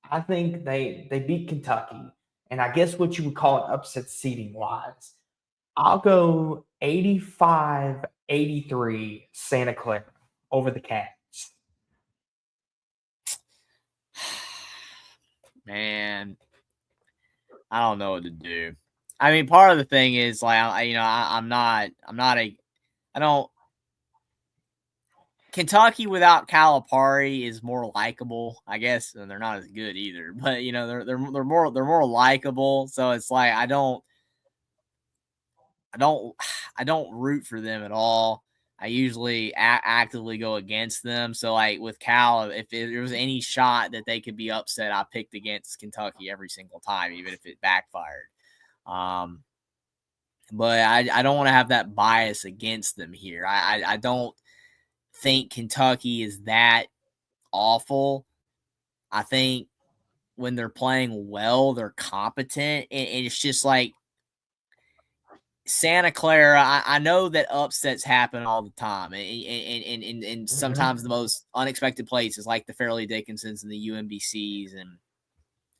[SPEAKER 1] I think they beat Kentucky, and I guess what you would call an upset seeding wise. I'll go 85-83 Santa Clara over the Cats.
[SPEAKER 2] Man, I don't know what to do. I mean, part of the thing is like, I'm not I don't. Kentucky without Calipari is more likable, I guess, and they're not as good either. But they're more likable. So it's like I don't root for them at all. I usually actively go against them. So like with Cal, if there was any shot that they could be upset, I picked against Kentucky every single time, even if it backfired. But I don't want to have that bias against them here. I don't think Kentucky is that awful. I think when they're playing well, they're competent, and it's just like Santa Clara. I know that upsets happen all the time, and sometimes the most unexpected places, like the Fairleigh Dickinsons and the UMBCs and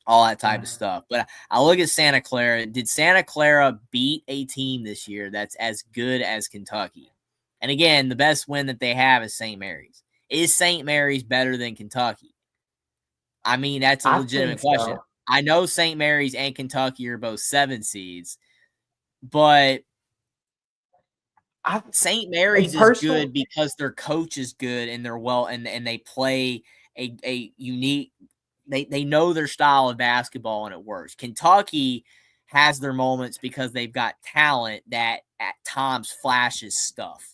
[SPEAKER 2] all that type of stuff. But I look at Santa Clara. Did Santa Clara beat a team this year that's as good as Kentucky? And again, the best win that they have is St. Mary's. Is St. Mary's better than Kentucky? I mean, that's a legitimate question. So. I know St. Mary's and Kentucky are both 7 seeds, but St. Mary's is good because their coach is good and they're well, and they play a unique. They know their style of basketball and it works. Kentucky has their moments because they've got talent that at times flashes stuff.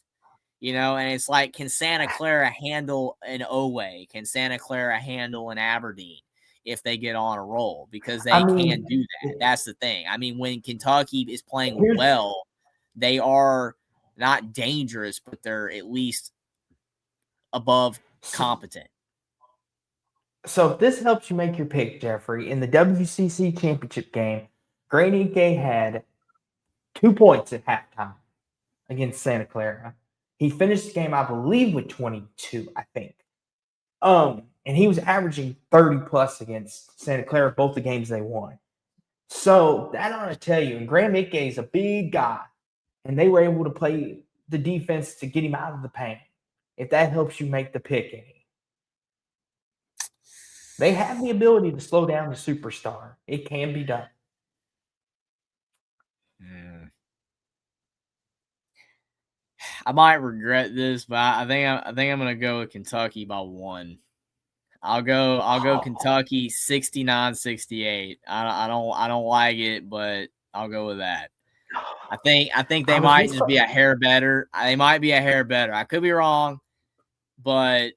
[SPEAKER 2] And it's like, can Santa Clara handle an Oway? Can Santa Clara handle an Aberdeen if they get on a roll? Because they can do that. That's the thing. I mean, when Kentucky is playing well, they are not dangerous, but they're at least above competent.
[SPEAKER 1] So if this helps you make your pick, Jeffrey, in the WCC championship game, Granike had 2 points at halftime against Santa Clara. He finished the game, I believe, with 22, I think. And he was averaging 30 plus against Santa Clara, both the games they won. So that ought to tell you, and Graham Ike is a big guy, and they were able to play the defense to get him out of the paint. If that helps you make the pick any. They have the ability to slow down the superstar. It can be done.
[SPEAKER 2] I might regret this, but I think I'm gonna go with Kentucky by 1. I'll go Kentucky 69-68. I don't like it, but I'll go with that. I think
[SPEAKER 1] I
[SPEAKER 2] they
[SPEAKER 1] was
[SPEAKER 2] might
[SPEAKER 1] just
[SPEAKER 2] just be a hair better. They might be a hair better. I could be wrong, but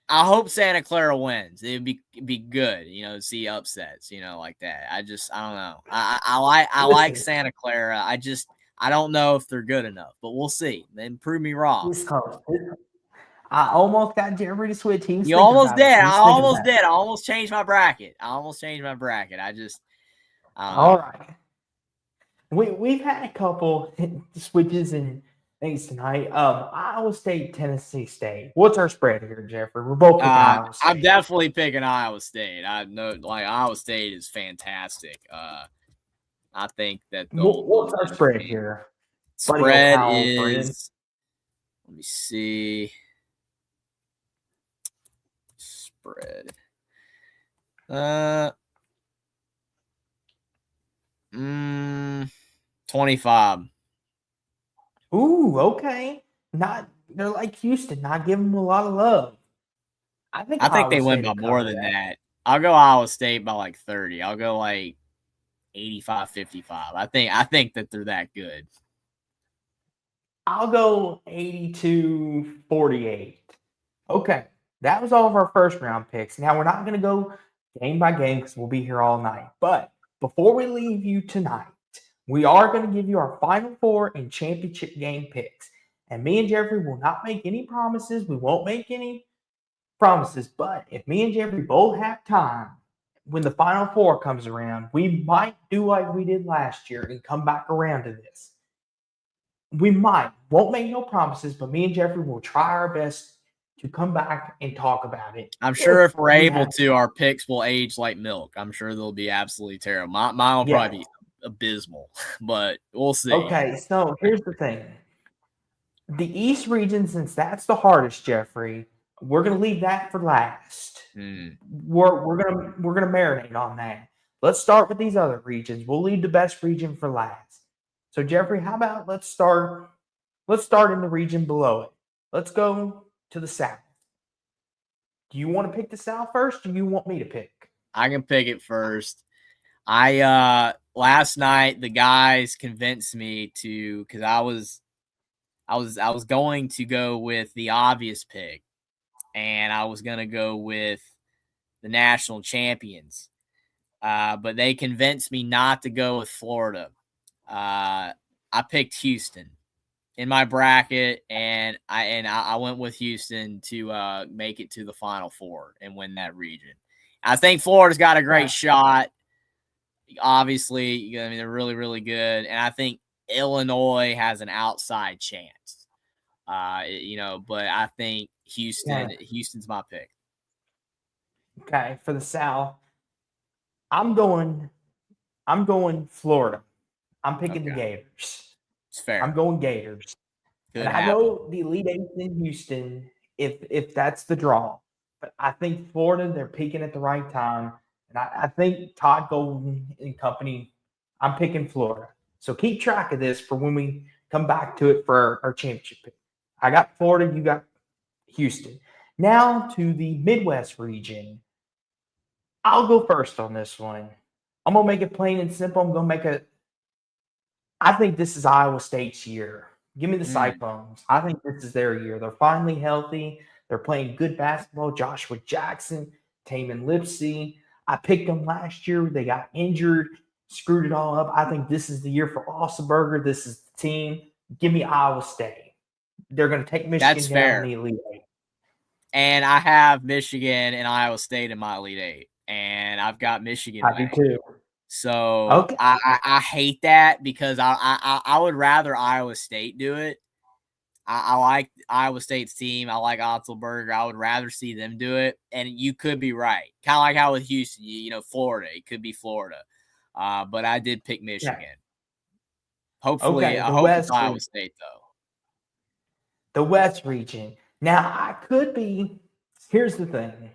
[SPEAKER 2] I hope Santa Clara wins. It'd be good, to see upsets, like that. I don't know. I like
[SPEAKER 1] listen.
[SPEAKER 2] Santa Clara. I don't know if they're good enough, but we'll see. Then prove me wrong.
[SPEAKER 1] This close. I almost got Jeffrey to switch. He was
[SPEAKER 2] You
[SPEAKER 1] thinking
[SPEAKER 2] almost
[SPEAKER 1] about it.
[SPEAKER 2] did.
[SPEAKER 1] He
[SPEAKER 2] I
[SPEAKER 1] was thinking
[SPEAKER 2] almost
[SPEAKER 1] about it.
[SPEAKER 2] did. I almost changed my bracket. I don't
[SPEAKER 1] All
[SPEAKER 2] know.
[SPEAKER 1] right. We've had a couple switches and things tonight. Iowa State, Tennessee State. What's our spread here, Jeffrey? We're both picking Iowa
[SPEAKER 2] I'm
[SPEAKER 1] State.
[SPEAKER 2] definitely picking Iowa State. I know, Iowa State is fantastic. I think that
[SPEAKER 1] What's our spread here? Buddy
[SPEAKER 2] spread
[SPEAKER 1] O'Connell, friend.
[SPEAKER 2] is. Let me see. Spread. 25.
[SPEAKER 1] Ooh, okay. They're like Houston, not giving them a lot of love. I think
[SPEAKER 2] they
[SPEAKER 1] Iowa
[SPEAKER 2] win
[SPEAKER 1] State
[SPEAKER 2] by
[SPEAKER 1] will
[SPEAKER 2] more
[SPEAKER 1] cover
[SPEAKER 2] than that. I'll go Iowa State by like 30. I'll go like 85-55. I think that they're that good.
[SPEAKER 1] I'll go 82-48. Okay. That was all of our first round picks. Now we're not going to go game by game because we'll be here all night. But before we leave you tonight, we are going to give you our Final Four and championship game picks. And me and Jeffrey will not make any promises. We won't make any promises. But if me and Jeffrey both have time when the Final Four comes around, we might do like we did last year and come back around to this. We won't make no promises, but me and Jeffrey will try our best to come back and talk about it.
[SPEAKER 2] I'm sure if we're able to, our picks will age like milk. I'm sure they'll be absolutely terrible. Mine will probably be abysmal, but we'll see.
[SPEAKER 1] Okay, so here's the thing. The East region, since that's the hardest, Jeffrey, we're gonna leave that for last. We're gonna marinate on that. Let's start with these other regions. We'll leave the best region for last. So Jeffrey, how about let's start in the region below it. Let's go to the South. Do you want to pick the South first, or do you want me to pick?
[SPEAKER 2] I can pick it first. Last night the guys convinced me to, because I was going to go with the obvious pick, and I was gonna go with the national champions. But they convinced me not to go with Florida. I picked Houston in my bracket, and I went with Houston to make it to the Final Four and win that region. I think Florida's got a great shot. Obviously, I mean, they're really, really good, and I think Illinois has an outside chance. But I think Houston's my pick.
[SPEAKER 1] Okay, for the South, I'm going Florida. I'm picking the Gators.
[SPEAKER 2] It's fair.
[SPEAKER 1] I'm going Gators. And I know the Elite Eight's in Houston if that's the draw. But I think Florida, they're peaking at the right time. And I think Todd Golden and company, I'm picking Florida. So keep track of this for when we come back to it for our championship pick. I got Florida, you got Houston. Now to the Midwest region. I'll go first on this one. I'm going to make it plain and simple. I'm going to make it. I think this is Iowa State's year. Give me the Cyclones. I think this is their year. They're finally healthy. They're playing good basketball. Joshua Jackson, Tamin Lipsey. I picked them last year. They got injured, screwed it all up. I think this is the year for Ossenberger. This is the team. Give me Iowa State. They're going to take Michigan down in the Elite Eight.
[SPEAKER 2] And I have Michigan and Iowa State in my Elite Eight. And I've got Michigan.
[SPEAKER 1] I do too.
[SPEAKER 2] So I hate that because I would rather Iowa State do it. I like Iowa State's team. I like Otzelberger. I would rather see them do it. And you could be right. Kind of like how with Houston, Florida. It could be Florida. But I did pick Michigan. Yeah. Hopefully, I hope it's Iowa State, though.
[SPEAKER 1] The West region. Now, here's the thing.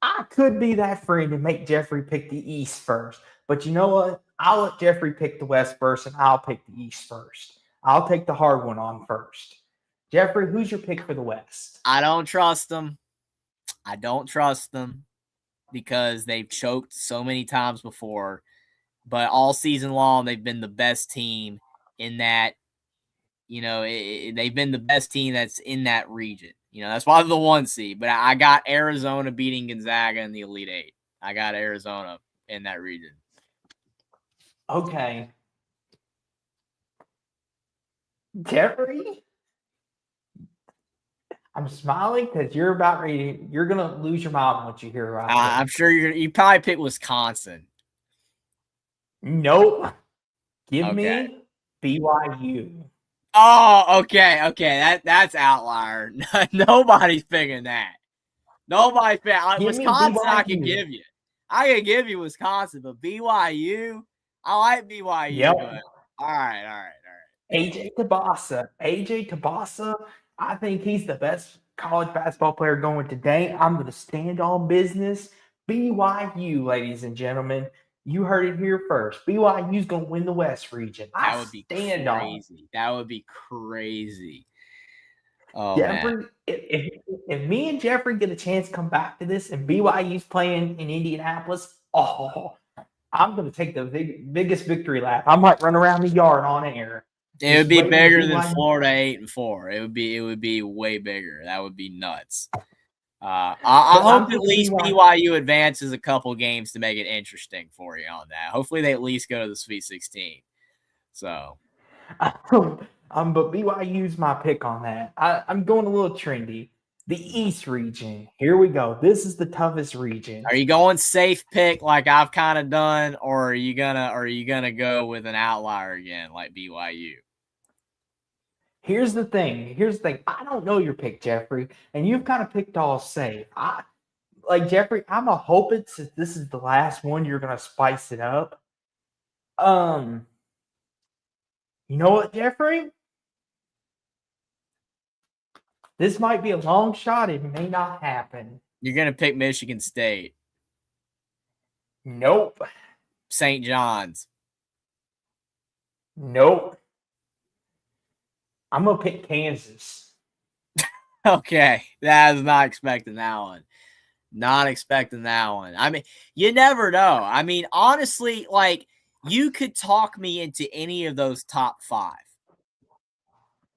[SPEAKER 1] I could be that friend and make Jeffrey pick the East first. But you know what? I'll let Jeffrey pick the West first, and I'll pick the East first. I'll take the hard one on first. Jeffrey, who's your pick for the West?
[SPEAKER 2] I don't trust them. because they've choked so many times before. but all season long they've been the best team in that. They've been the best team that's in that region. That's why they're the 1 seed. But I got Arizona beating Gonzaga in the Elite Eight. I got Arizona in that region.
[SPEAKER 1] Okay. Jeffrey, I'm smiling because you're about ready. You're gonna lose your mind once you hear about this.
[SPEAKER 2] I'm sure you probably pick Wisconsin.
[SPEAKER 1] Nope. Give
[SPEAKER 2] Okay.
[SPEAKER 1] me BYU.
[SPEAKER 2] Oh, okay. That's outlier. Nobody's picking that. Nobody's picking Wisconsin. I can give you. I can give you Wisconsin, but BYU, I like BYU.
[SPEAKER 1] Yep.
[SPEAKER 2] But all right.
[SPEAKER 1] AJ Tabasa, I think he's the best college basketball player going today. I'm going to stand on business. BYU, ladies and gentlemen, you heard it here first. BYU's going to win the West region.
[SPEAKER 2] That would be crazy. That would be crazy. Oh,
[SPEAKER 1] Jeffrey,
[SPEAKER 2] man.
[SPEAKER 1] If me and Jeffrey get a chance to come back to this and BYU's playing in Indianapolis, I'm going to take the biggest victory lap. I might run around the yard on air.
[SPEAKER 2] It would be bigger than Florida 8-4. It would be way bigger. That would be nuts. I hope at least BYU advances a couple games to make it interesting for you on that. Hopefully they at least go to the Sweet 16. So,
[SPEAKER 1] but BYU's my pick on that. I'm going a little trendy. The East region. Here we go. This is the toughest region.
[SPEAKER 2] Are you going safe pick like I've kind of done, or are you gonna go with an outlier again like BYU?
[SPEAKER 1] Here's the thing. I don't know your pick, Jeffrey, and you've kind of picked all safe. Jeffrey, I'm a hoping since this is the last one, you're gonna spice it up. You know what, Jeffrey? This might be a long shot. It may not happen.
[SPEAKER 2] You're going to pick Michigan State.
[SPEAKER 1] Nope.
[SPEAKER 2] St. John's.
[SPEAKER 1] Nope. I'm going to pick Kansas.
[SPEAKER 2] Okay. I was not expecting that one. Not expecting that one. I mean, you never know. I mean, honestly, you could talk me into any of those top 5.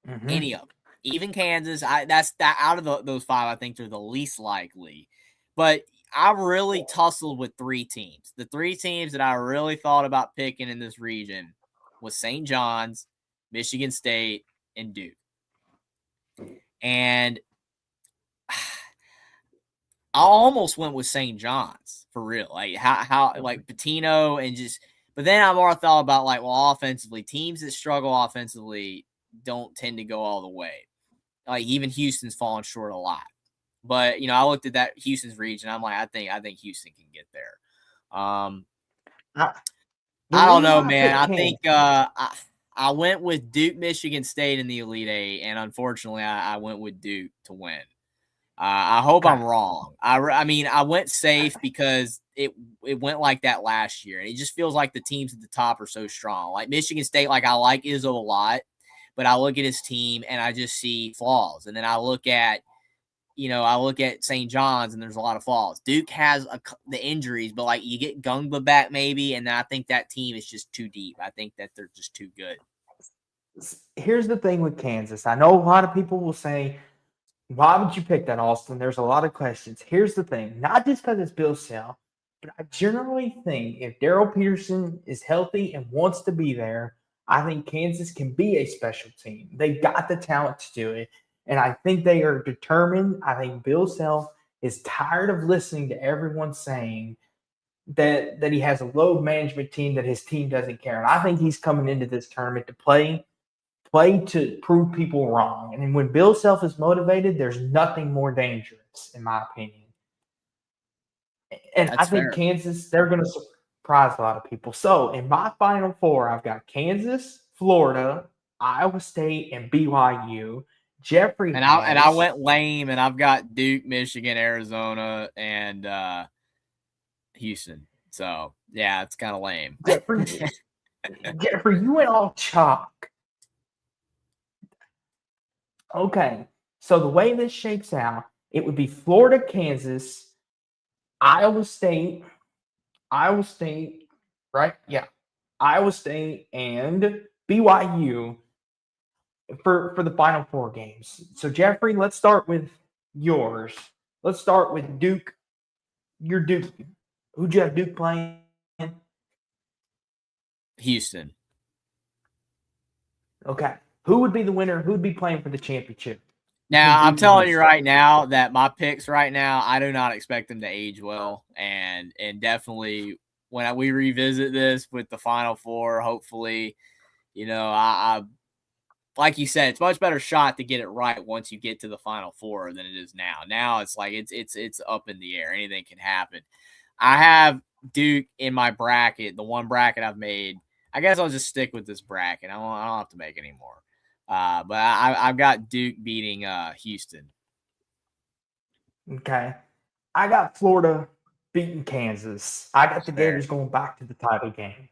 [SPEAKER 1] Mm-hmm.
[SPEAKER 2] Any of them. Even Kansas, that's out of those 5, I think they're the least likely. But I really tussled with 3 teams. The 3 teams that I really thought about picking in this region was St. John's, Michigan State, and Duke. And I almost went with St. John's for real. How Pitino and just. But then I more thought about offensively, teams that struggle offensively don't tend to go all the way. Even Houston's fallen short a lot. But I looked at that Houston's region. I'm like, I think Houston can get there. I don't know, man. I think I went with Duke, Michigan State in the Elite Eight, and unfortunately, I went with Duke to win. I hope I'm wrong. I mean, I went safe because it went like that last year, and it just feels like the teams at the top are so strong. Like Michigan State, I like Izzo a lot. But I look at his team and I just see flaws. And then I look at St. John's and there's a lot of flaws. Duke has the injuries, but you get Gungba back maybe. And then I think that team is just too deep. I think that they're just too good.
[SPEAKER 1] Here's the thing with Kansas. I know a lot of people will say, why would you pick that, Austin? There's a lot of questions. Here's the thing. Not just because it's Bill Self, but I generally think if Daryl Peterson is healthy and wants to be there, I think Kansas can be a special team. They've got the talent to do it. And I think they are determined. I think Bill Self is tired of listening to everyone saying that he has a load management team, that his team doesn't care. And I think he's coming into this tournament to play to prove people wrong. And when Bill Self is motivated, there's nothing more dangerous, in my opinion. And I think Kansas, they're going to surprise a lot of people. So in my final 4, I've got Kansas, Florida, Iowa State, and BYU. Jeffrey
[SPEAKER 2] I went lame, and I've got Duke, Michigan, Arizona, and Houston. So yeah, it's kind of lame.
[SPEAKER 1] Jeffrey, you went all chalk. Okay, so the way this shapes out, it would be Florida, Kansas, Iowa State, right? Yeah. Iowa State and BYU for the Final Four games. So Jeffrey, let's start with yours. Let's start with Duke. Your Duke. Who'd you have Duke playing?
[SPEAKER 2] Houston.
[SPEAKER 1] Okay. Who would be the winner? Who would be playing for the championship?
[SPEAKER 2] Now, I'm
[SPEAKER 1] Duke
[SPEAKER 2] telling you right now that my picks right now, I do not expect them to age well. And definitely when we revisit this with the Final Four, hopefully, I like you said, it's a much better shot to get it right once you get to the Final Four than it is now. Now it's like it's up in the air. Anything can happen. I have Duke in my bracket, the one bracket I've made. I guess I'll just stick with this bracket. I don't have to make any more. But I've got Duke beating Houston.
[SPEAKER 1] Okay. I got Florida beating Kansas. I got the Gators going back to the title game.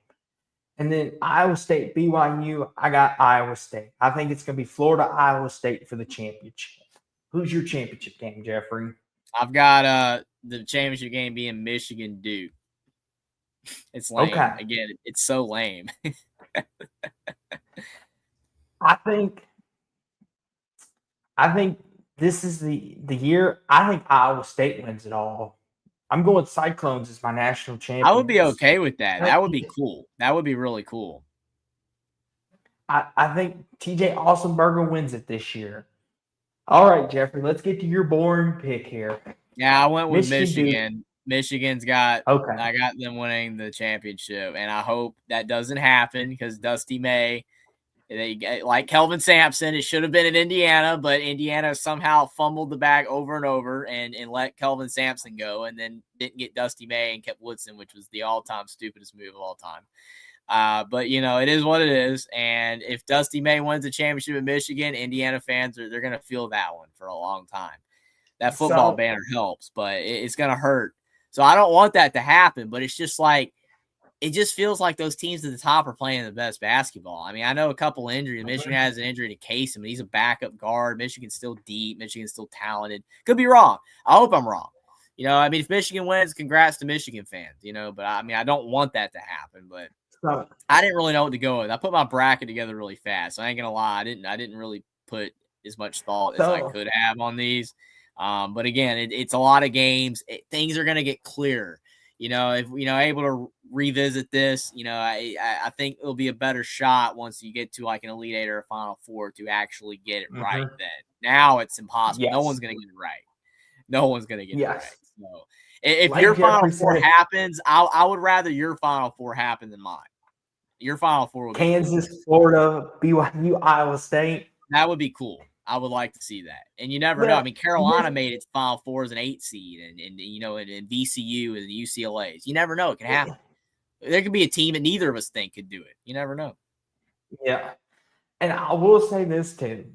[SPEAKER 1] And then Iowa State, BYU, I got Iowa State. I think it's going to be Florida, Iowa State for the championship. Who's your championship game, Jeffrey?
[SPEAKER 2] I've got the championship game being Michigan Duke. It's lame. Okay. Again, it's so lame.
[SPEAKER 1] I think this is the year. I think Iowa State wins it all. I'm going Cyclones as my national champion.
[SPEAKER 2] I would be okay with that. That would be cool. That would be really cool.
[SPEAKER 1] I think TJ Austensberger wins it this year. All right, Jeffrey, let's get to your boring pick here.
[SPEAKER 2] Yeah, I went with Michigan. Michigan's got okay. I got them winning the championship, and I hope that doesn't happen because Dusty May, like Kelvin Sampson, it should have been in Indiana, but Indiana somehow fumbled the bag over and over and let Kelvin Sampson go, and then didn't get Dusty May and kept Woodson, which was the all-time stupidest move of all time. But it is what it is. And if Dusty May wins the championship in Michigan, Indiana fans they're going to feel that one for a long time. That football banner helps, but it's going to hurt. So I don't want that to happen, but it's just like, it just feels like those teams at the top are playing the best basketball. I mean, I know a couple injuries. Michigan has an injury to Casey, but he's a backup guard. Michigan's still deep. Michigan's still talented. Could be wrong. I hope I'm wrong. If Michigan wins, congrats to Michigan fans, but I don't want that to happen, but I didn't really know what to go with. I put my bracket together really fast. I ain't gonna lie. I didn't really put as much thought as I could have on these. But again, it's a lot of games. Things are gonna get clearer. If able to revisit this, I think it'll be a better shot once you get to like an Elite Eight or a Final Four to actually get it right. Then now it's impossible. Yes. No one's gonna get it right. No one's gonna get it right. So if like your Final Four happens, I would rather your Final Four happen than mine. Your Final Four would
[SPEAKER 1] Kansas, be cool. Florida, BYU, Iowa State.
[SPEAKER 2] That would be cool. I would like to see that. And you never know. I mean, Carolina made its Final Four as an 8 seed, and VCU and the UCLAs. You never know. It can happen. There could be a team that neither of us think could do it. You never know.
[SPEAKER 1] Yeah. And I will say this too.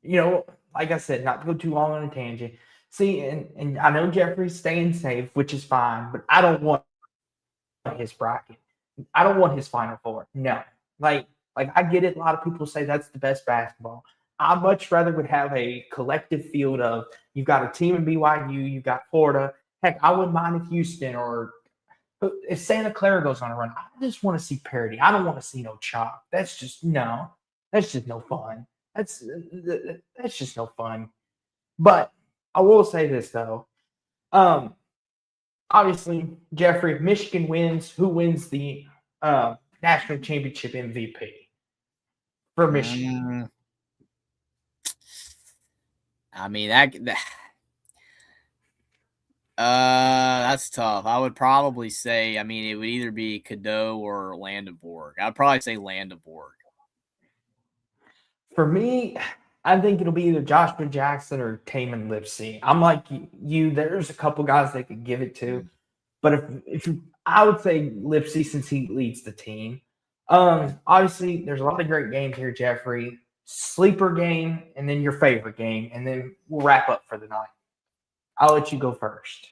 [SPEAKER 1] Like I said, not to go too long on a tangent. See, and I know Jeffrey's staying safe, which is fine, but I don't want his bracket. I don't want his Final Four. No. Like I get it. A lot of people say that's the best basketball. I much rather would have a collective field of you've got a team in BYU, you've got Florida. Heck, I wouldn't mind if Houston or if Santa Clara goes on a run. I just want to see parity. I don't want to see no chalk. That's just no fun. That's just no fun. But I will say this though. Obviously, Jeffrey, if Michigan wins, who wins the national championship MVP for Michigan?
[SPEAKER 2] I mean, that's tough. I would probably say, it would either be Cadeau or Landenborg. I'd probably say Landenborg.
[SPEAKER 1] For me, I think it'll be either Joshua Jackson or Tamin Lipsey. I'm like you. There's a couple guys they could give it to, but if I would say Lipsey since he leads the team. Obviously, there's a lot of great games here, Jeffrey. Sleeper game, and then your favorite game, and then we'll wrap up for the night. I'll let you go first.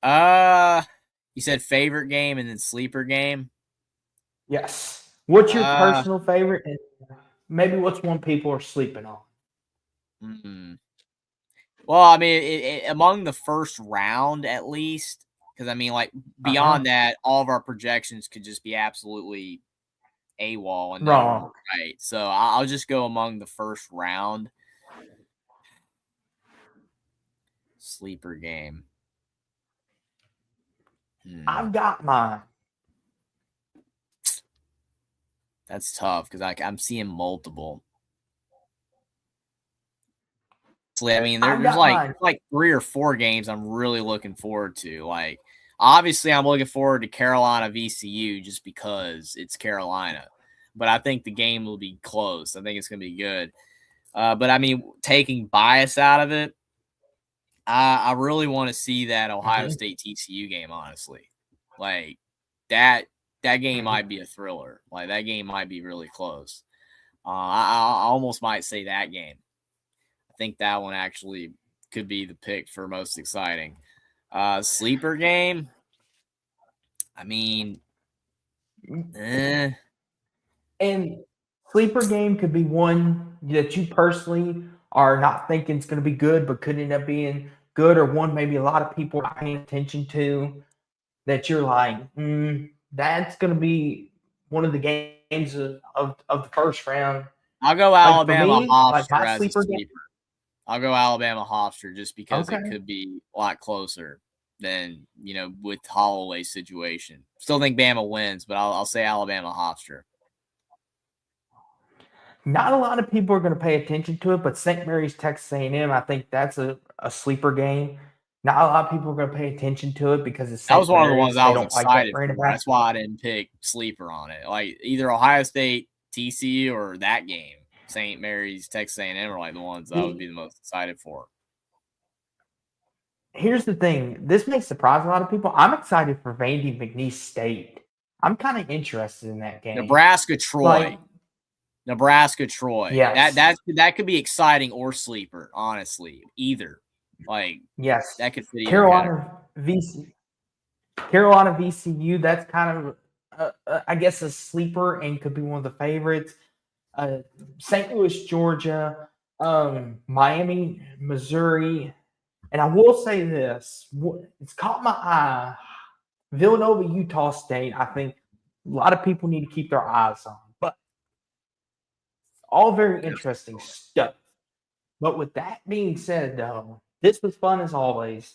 [SPEAKER 2] You said favorite game and then sleeper game?
[SPEAKER 1] Yes. What's your personal favorite, and maybe what's one people are sleeping on?
[SPEAKER 2] Mm-hmm. Well, among the first round at least, because beyond that, all of our projections could just be absolutely AWOL and never
[SPEAKER 1] Wrong.
[SPEAKER 2] right. So I'll just go among the first round. Sleeper game.
[SPEAKER 1] I've got mine.
[SPEAKER 2] That's tough because I'm seeing multiple. I mean, there's like 3 or 4 games I'm really looking forward to. Like, obviously, I'm looking forward to Carolina VCU just because it's Carolina. But I think the game will be close. I think it's going to be good. But I mean, taking bias out of it, I really want to see that Ohio State TCU game. Honestly, like that game might be a thriller. Like that game might be really close. I almost might say that game. I think that one actually could be the pick for most exciting. Sleeper game. I mean,
[SPEAKER 1] And sleeper game could be one that you personally are not thinking is going to be good, but could end up being good, or one maybe a lot of people are paying attention to that you're like, that's going to be one of the games of the first round.
[SPEAKER 2] I'll go Alabama
[SPEAKER 1] Like
[SPEAKER 2] Hofstra
[SPEAKER 1] my
[SPEAKER 2] as a
[SPEAKER 1] sleeper
[SPEAKER 2] sleeper.
[SPEAKER 1] game.
[SPEAKER 2] I'll go Alabama Hofstra just because
[SPEAKER 1] Okay.
[SPEAKER 2] it could be a lot closer than, with Holloway's situation. Still think Bama wins, but I'll say Alabama Hofstra.
[SPEAKER 1] Not a lot of people are going to pay attention to it, but St. Mary's Texas A&M, I think that's a sleeper game. Not a lot of people are going to pay attention to it because it's St.
[SPEAKER 2] That was one of the
[SPEAKER 1] Mary's.
[SPEAKER 2] ones I
[SPEAKER 1] They
[SPEAKER 2] was
[SPEAKER 1] don't like that
[SPEAKER 2] excited
[SPEAKER 1] brand of
[SPEAKER 2] for. That's why I didn't pick sleeper on it. Like either Ohio State, TCU, or that game, St. Mary's, Texas A&M are like the ones I would be the most excited for.
[SPEAKER 1] Here's the thing. This may surprise a lot of people. I'm excited for Vandy McNeese State. I'm kind of interested in that game.
[SPEAKER 2] Nebraska Troy.
[SPEAKER 1] Yes.
[SPEAKER 2] That could be exciting or sleeper, honestly. Either. Like,
[SPEAKER 1] yes.
[SPEAKER 2] That could fit
[SPEAKER 1] Carolina VCU, that's kind of I guess a sleeper and could be one of the favorites. St. Louis, Georgia, Miami, Missouri. And I will say this, it's caught my eye. Villanova, Utah State, I think a lot of people need to keep their eyes on. But all very interesting stuff. But with that being said, though, this was fun as always.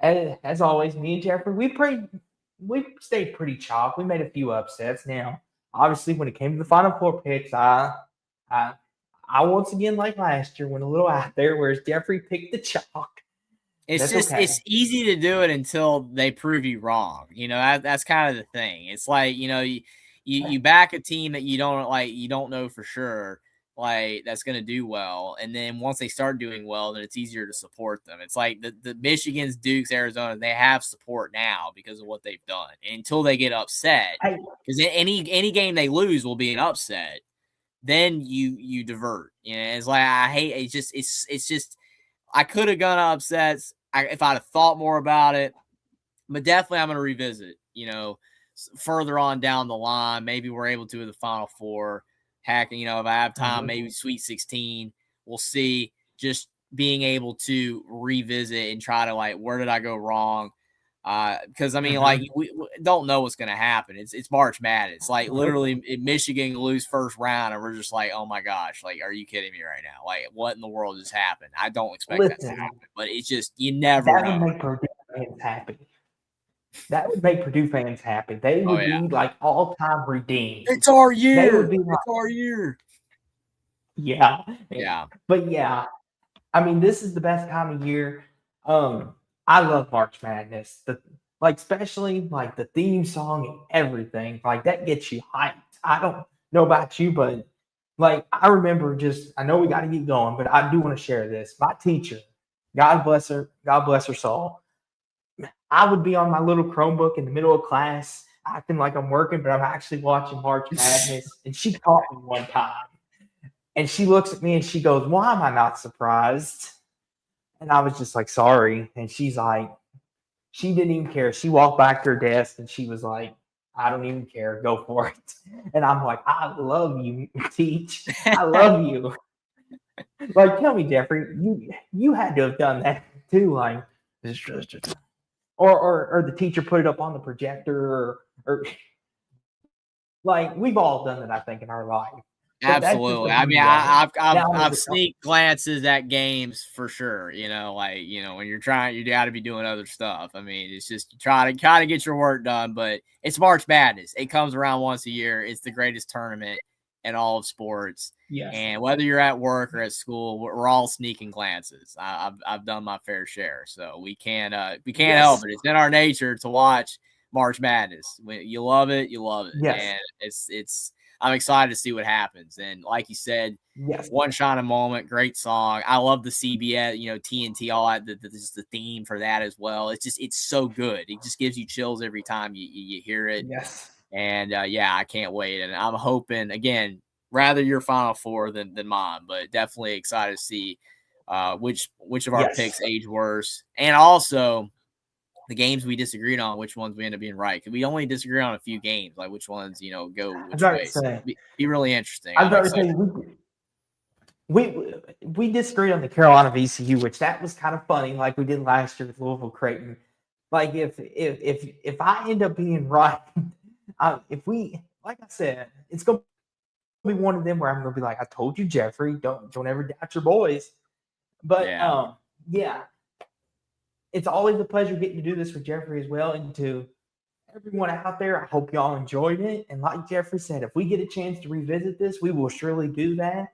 [SPEAKER 1] As always, me and Jeffrey, we stayed pretty chalk. We made a few upsets. Now, obviously, when it came to the Final Four picks, I once again, like last year, went a little out there, whereas Jeffrey picked the chalk.
[SPEAKER 2] It's easy to do it until they prove you wrong. That's kind of the thing. It's like, you back a team that you don't know for sure, like that's going to do well. And then once they start doing well, then it's easier to support them. It's like the Michigans, Dukes, Arizona, they have support now because of what they've done. And until they get upset, because any game they lose will be an upset, then you divert. It's like, I hate it. It's just I could have gone upsets if I'd have thought more about it, but definitely I'm going to revisit, further on down the line. Maybe we're able to in the Final Four. Heck, if I have time, maybe Sweet 16. We'll see. Just being able to revisit and try to where did I go wrong? Because I mean, we don't know what's going to happen. It's March Madness. Like literally, in Michigan lose first round, and we're just like, oh my gosh, are you kidding me right now? Like, what in the world just happened? I don't expect that to happen, but it's just you never know.
[SPEAKER 1] That would make Purdue fans happy. That would make Purdue fans happy. They would be all-time redeemed.
[SPEAKER 2] It's our year.
[SPEAKER 1] They would be
[SPEAKER 2] it's our year.
[SPEAKER 1] Yeah.
[SPEAKER 2] Yeah.
[SPEAKER 1] But yeah, I mean, this is the best time of year. I love March Madness. Especially the theme song and everything. That gets you hyped. I don't know about you, but I remember I know we got to get going, but I do want to share this. My teacher, God bless her soul. I would be on my little Chromebook in the middle of class, acting like I'm working, but I'm actually watching March Madness. And she caught me one time. And she looks at me and she goes, "Why am I not surprised?" And I was just like, "Sorry." And she's like, she didn't even care. She walked back to her desk and she was like, "I don't even care. Go for it." And I'm like, "I love you, Teach. I love you." Tell me, Jeffrey, you had to have done that too. Or the teacher put it up on the projector or Like we've all done it, I think, in our life. But that's just the
[SPEAKER 2] Absolutely. I mean,
[SPEAKER 1] beauty of it. Now
[SPEAKER 2] I've
[SPEAKER 1] with the
[SPEAKER 2] sneak glances at games for sure. Like when you're trying, you got to be doing other stuff. I mean, it's just you try to kind of get your work done. But it's March Madness. It comes around once a year. It's the greatest tournament in all of sports.
[SPEAKER 1] yes,
[SPEAKER 2] And whether you're at work or at school, we're all sneaking glances. I've done my fair share, so we can't help
[SPEAKER 1] yes,
[SPEAKER 2] it. It's in our nature to watch March Madness. When you love it,
[SPEAKER 1] yes,
[SPEAKER 2] and it's. I'm excited to see what happens. And like you said,
[SPEAKER 1] yes,
[SPEAKER 2] one shining moment, great song. I love the CBS, TNT, all that. Just the theme for that as well. It's so good. It just gives you chills every time you hear it.
[SPEAKER 1] yes.
[SPEAKER 2] And yeah, I can't wait. And I'm hoping again, rather your Final Four than mine, but definitely excited to see which of our
[SPEAKER 1] Yes.
[SPEAKER 2] picks age worse, and also the games we disagreed on, which ones we end up being right. Because we only disagree on a few games, like which ones, go
[SPEAKER 1] I was
[SPEAKER 2] which
[SPEAKER 1] about to
[SPEAKER 2] way. So
[SPEAKER 1] say,
[SPEAKER 2] be really interesting.
[SPEAKER 1] I was
[SPEAKER 2] I'm
[SPEAKER 1] about to
[SPEAKER 2] excited.
[SPEAKER 1] say we disagreed on the Carolina VCU, which that was kind of funny, like we did last year with Louisville Creighton. Like if I end up being right, if we like I said, it's gonna be one of them where I'm gonna be like, I told you, Jeffrey, don't ever doubt your boys. But
[SPEAKER 2] Yeah.
[SPEAKER 1] yeah, it's always a pleasure getting to do this with Jeffrey as well. And to everyone out there, I hope y'all enjoyed it. And like Jeffrey said, if we get a chance to revisit this, we will surely do that.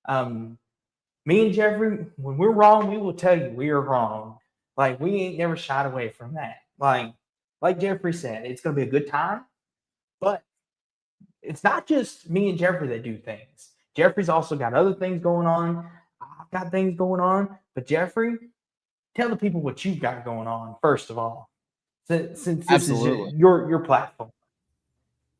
[SPEAKER 1] Me and Jeffrey, when we're wrong, we will tell you we are wrong. Like we ain't never shied away from that. Like Jeffrey said, it's gonna be a good time, but it's not just me and Jeffrey that do things. Jeffrey's also got other things going on. I've got things going on. But Jeffrey, tell the people what you've got going on, first of all. Since this
[SPEAKER 2] Absolutely.
[SPEAKER 1] is your platform.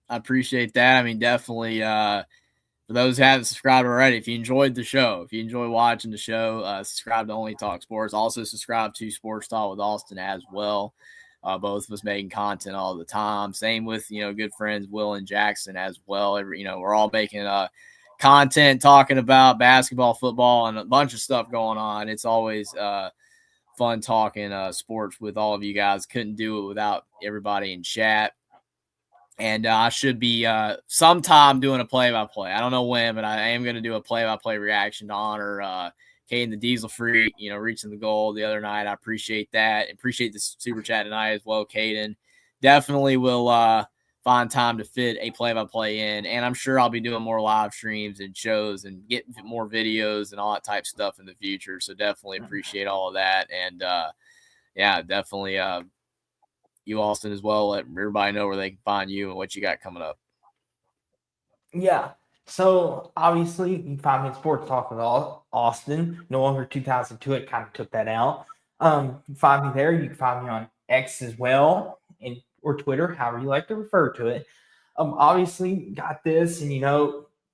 [SPEAKER 2] I appreciate that. I mean, definitely for those who haven't subscribed already, if you enjoyed the show, if you enjoy watching the show, subscribe to Only Talk Sports. Also subscribe to Sports Talk with Austin as well. Both of us making content all the time. Same with, good friends Will and Jackson as well. We're all making content talking about basketball, football, and a bunch of stuff going on. It's always fun talking sports with all of you guys. Couldn't do it without everybody in chat. And I should be sometime doing a play-by-play. I don't know when, but I am going to do a play-by-play reaction to honor Caden the Diesel Freak, reaching the goal the other night. I appreciate that. Appreciate the super chat tonight as well, Caden. Definitely will find time to fit a play-by-play in, and I'm sure I'll be doing more live streams and shows and get more videos and all that type of stuff in the future. So definitely appreciate all of that. And yeah, definitely you, Austin, as well. Let everybody know where they can find you and what you got coming up.
[SPEAKER 1] Yeah. So obviously you can find me at Sports Talk with Austin. No longer 2002. It kind of took that out. You can find me there. You can find me on X as well, or Twitter, however you like to refer to it. Obviously got this, and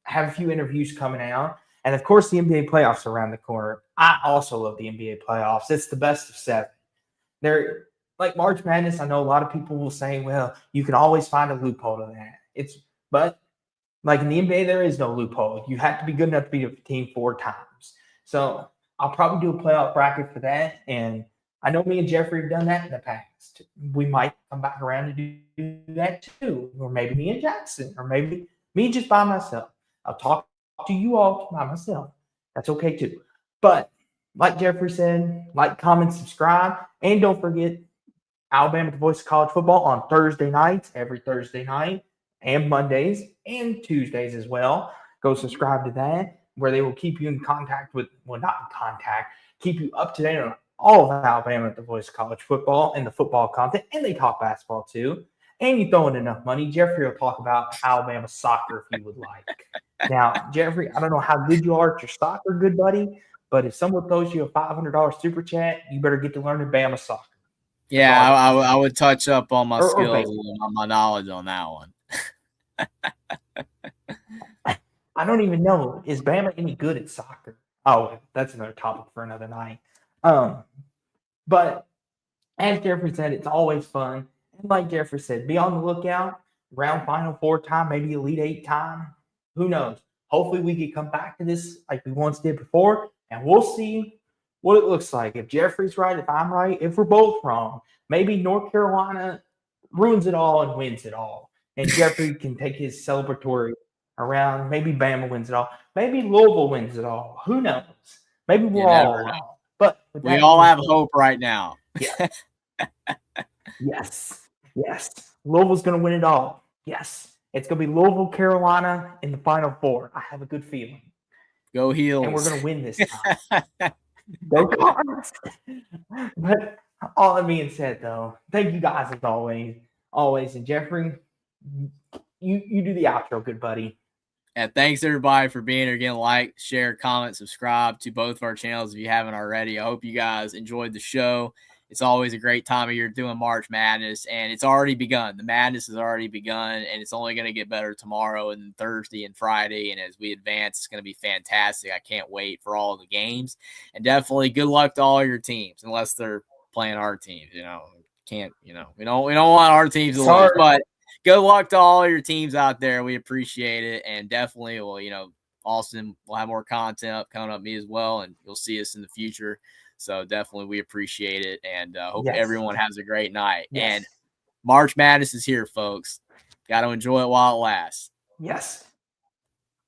[SPEAKER 1] have a few interviews coming out, and of course the NBA playoffs are around the corner. I also love the NBA playoffs. It's the best of 7. They're like March Madness. I know a lot of people will say, well, you can always find a loophole to that. But like in the NBA, there is no loophole. You have to be good enough to beat a team 4 times. So I'll probably do a playoff bracket for that. And I know me and Jeffrey have done that in the past. We might come back around to do that too. Or maybe me and Jackson, or maybe me just by myself. I'll talk to you all by myself. That's okay too. But like Jeffrey said, like, comment, subscribe, and don't forget Alabama, the voice of college football, on Thursday nights, every Thursday night, and Mondays and Tuesdays as well. Go subscribe to that, where they will keep you in contact with, well, not in contact, keep you up to date on all of Alabama, the voice of college football, and the football content, and they talk basketball too. And you throw in enough money, Jeffrey will talk about Alabama soccer if you would like. Now, Jeffrey, I don't know how good you are at your soccer, good buddy, but if someone throws you a $500 super chat, you better get to learn Bama soccer.
[SPEAKER 2] Yeah, I would touch up on my skills and my knowledge on that one.
[SPEAKER 1] I don't even know. Is Bama any good at soccer? Oh, that's another topic for another night. But as Jeffrey said, it's always fun. And like Jeffrey said, be on the lookout. Round Final Four time, maybe Elite 8 time. Who knows? Hopefully we can come back to this like we once did before, and we'll see what it looks like. If Jeffrey's right, if I'm right, if we're both wrong, maybe North Carolina ruins it all and wins it all. and Jeffrey can take his celebratory around. Maybe Bama wins it all. Maybe Louisville wins it all. Who knows? Maybe we're
[SPEAKER 2] You never
[SPEAKER 1] all
[SPEAKER 2] know.
[SPEAKER 1] wrong. But with
[SPEAKER 2] We
[SPEAKER 1] that
[SPEAKER 2] all
[SPEAKER 1] being
[SPEAKER 2] have
[SPEAKER 1] said,
[SPEAKER 2] hope right now.
[SPEAKER 1] yes, yes, Louisville's going to win it all. Yes, it's going to be Louisville, Carolina in the Final Four. I have a good feeling.
[SPEAKER 2] Go Heels.
[SPEAKER 1] And we're going to win this time. Go Cards. But all that being said, though, thank you guys as always. And Jeffrey, you do the outro, good buddy.
[SPEAKER 2] And thanks everybody for being here again. Like, share, comment, subscribe to both of our channels if you haven't already. I hope you guys enjoyed the show. It's always a great time of year doing March Madness, and it's already begun. The madness has already begun, and it's only going to get better tomorrow and Thursday and Friday. And as we advance, it's going to be fantastic. I can't wait for all the games. And definitely good luck to all your teams, unless they're playing our teams. We don't want our teams to lose, but good luck to all your teams out there. We appreciate it. And definitely, Austin will have more content up coming up me as well. And you'll see us in the future. So definitely we appreciate it. And hope everyone has a great night. Yes. And March Madness is here, folks. Got to enjoy it while it lasts.
[SPEAKER 1] Yes.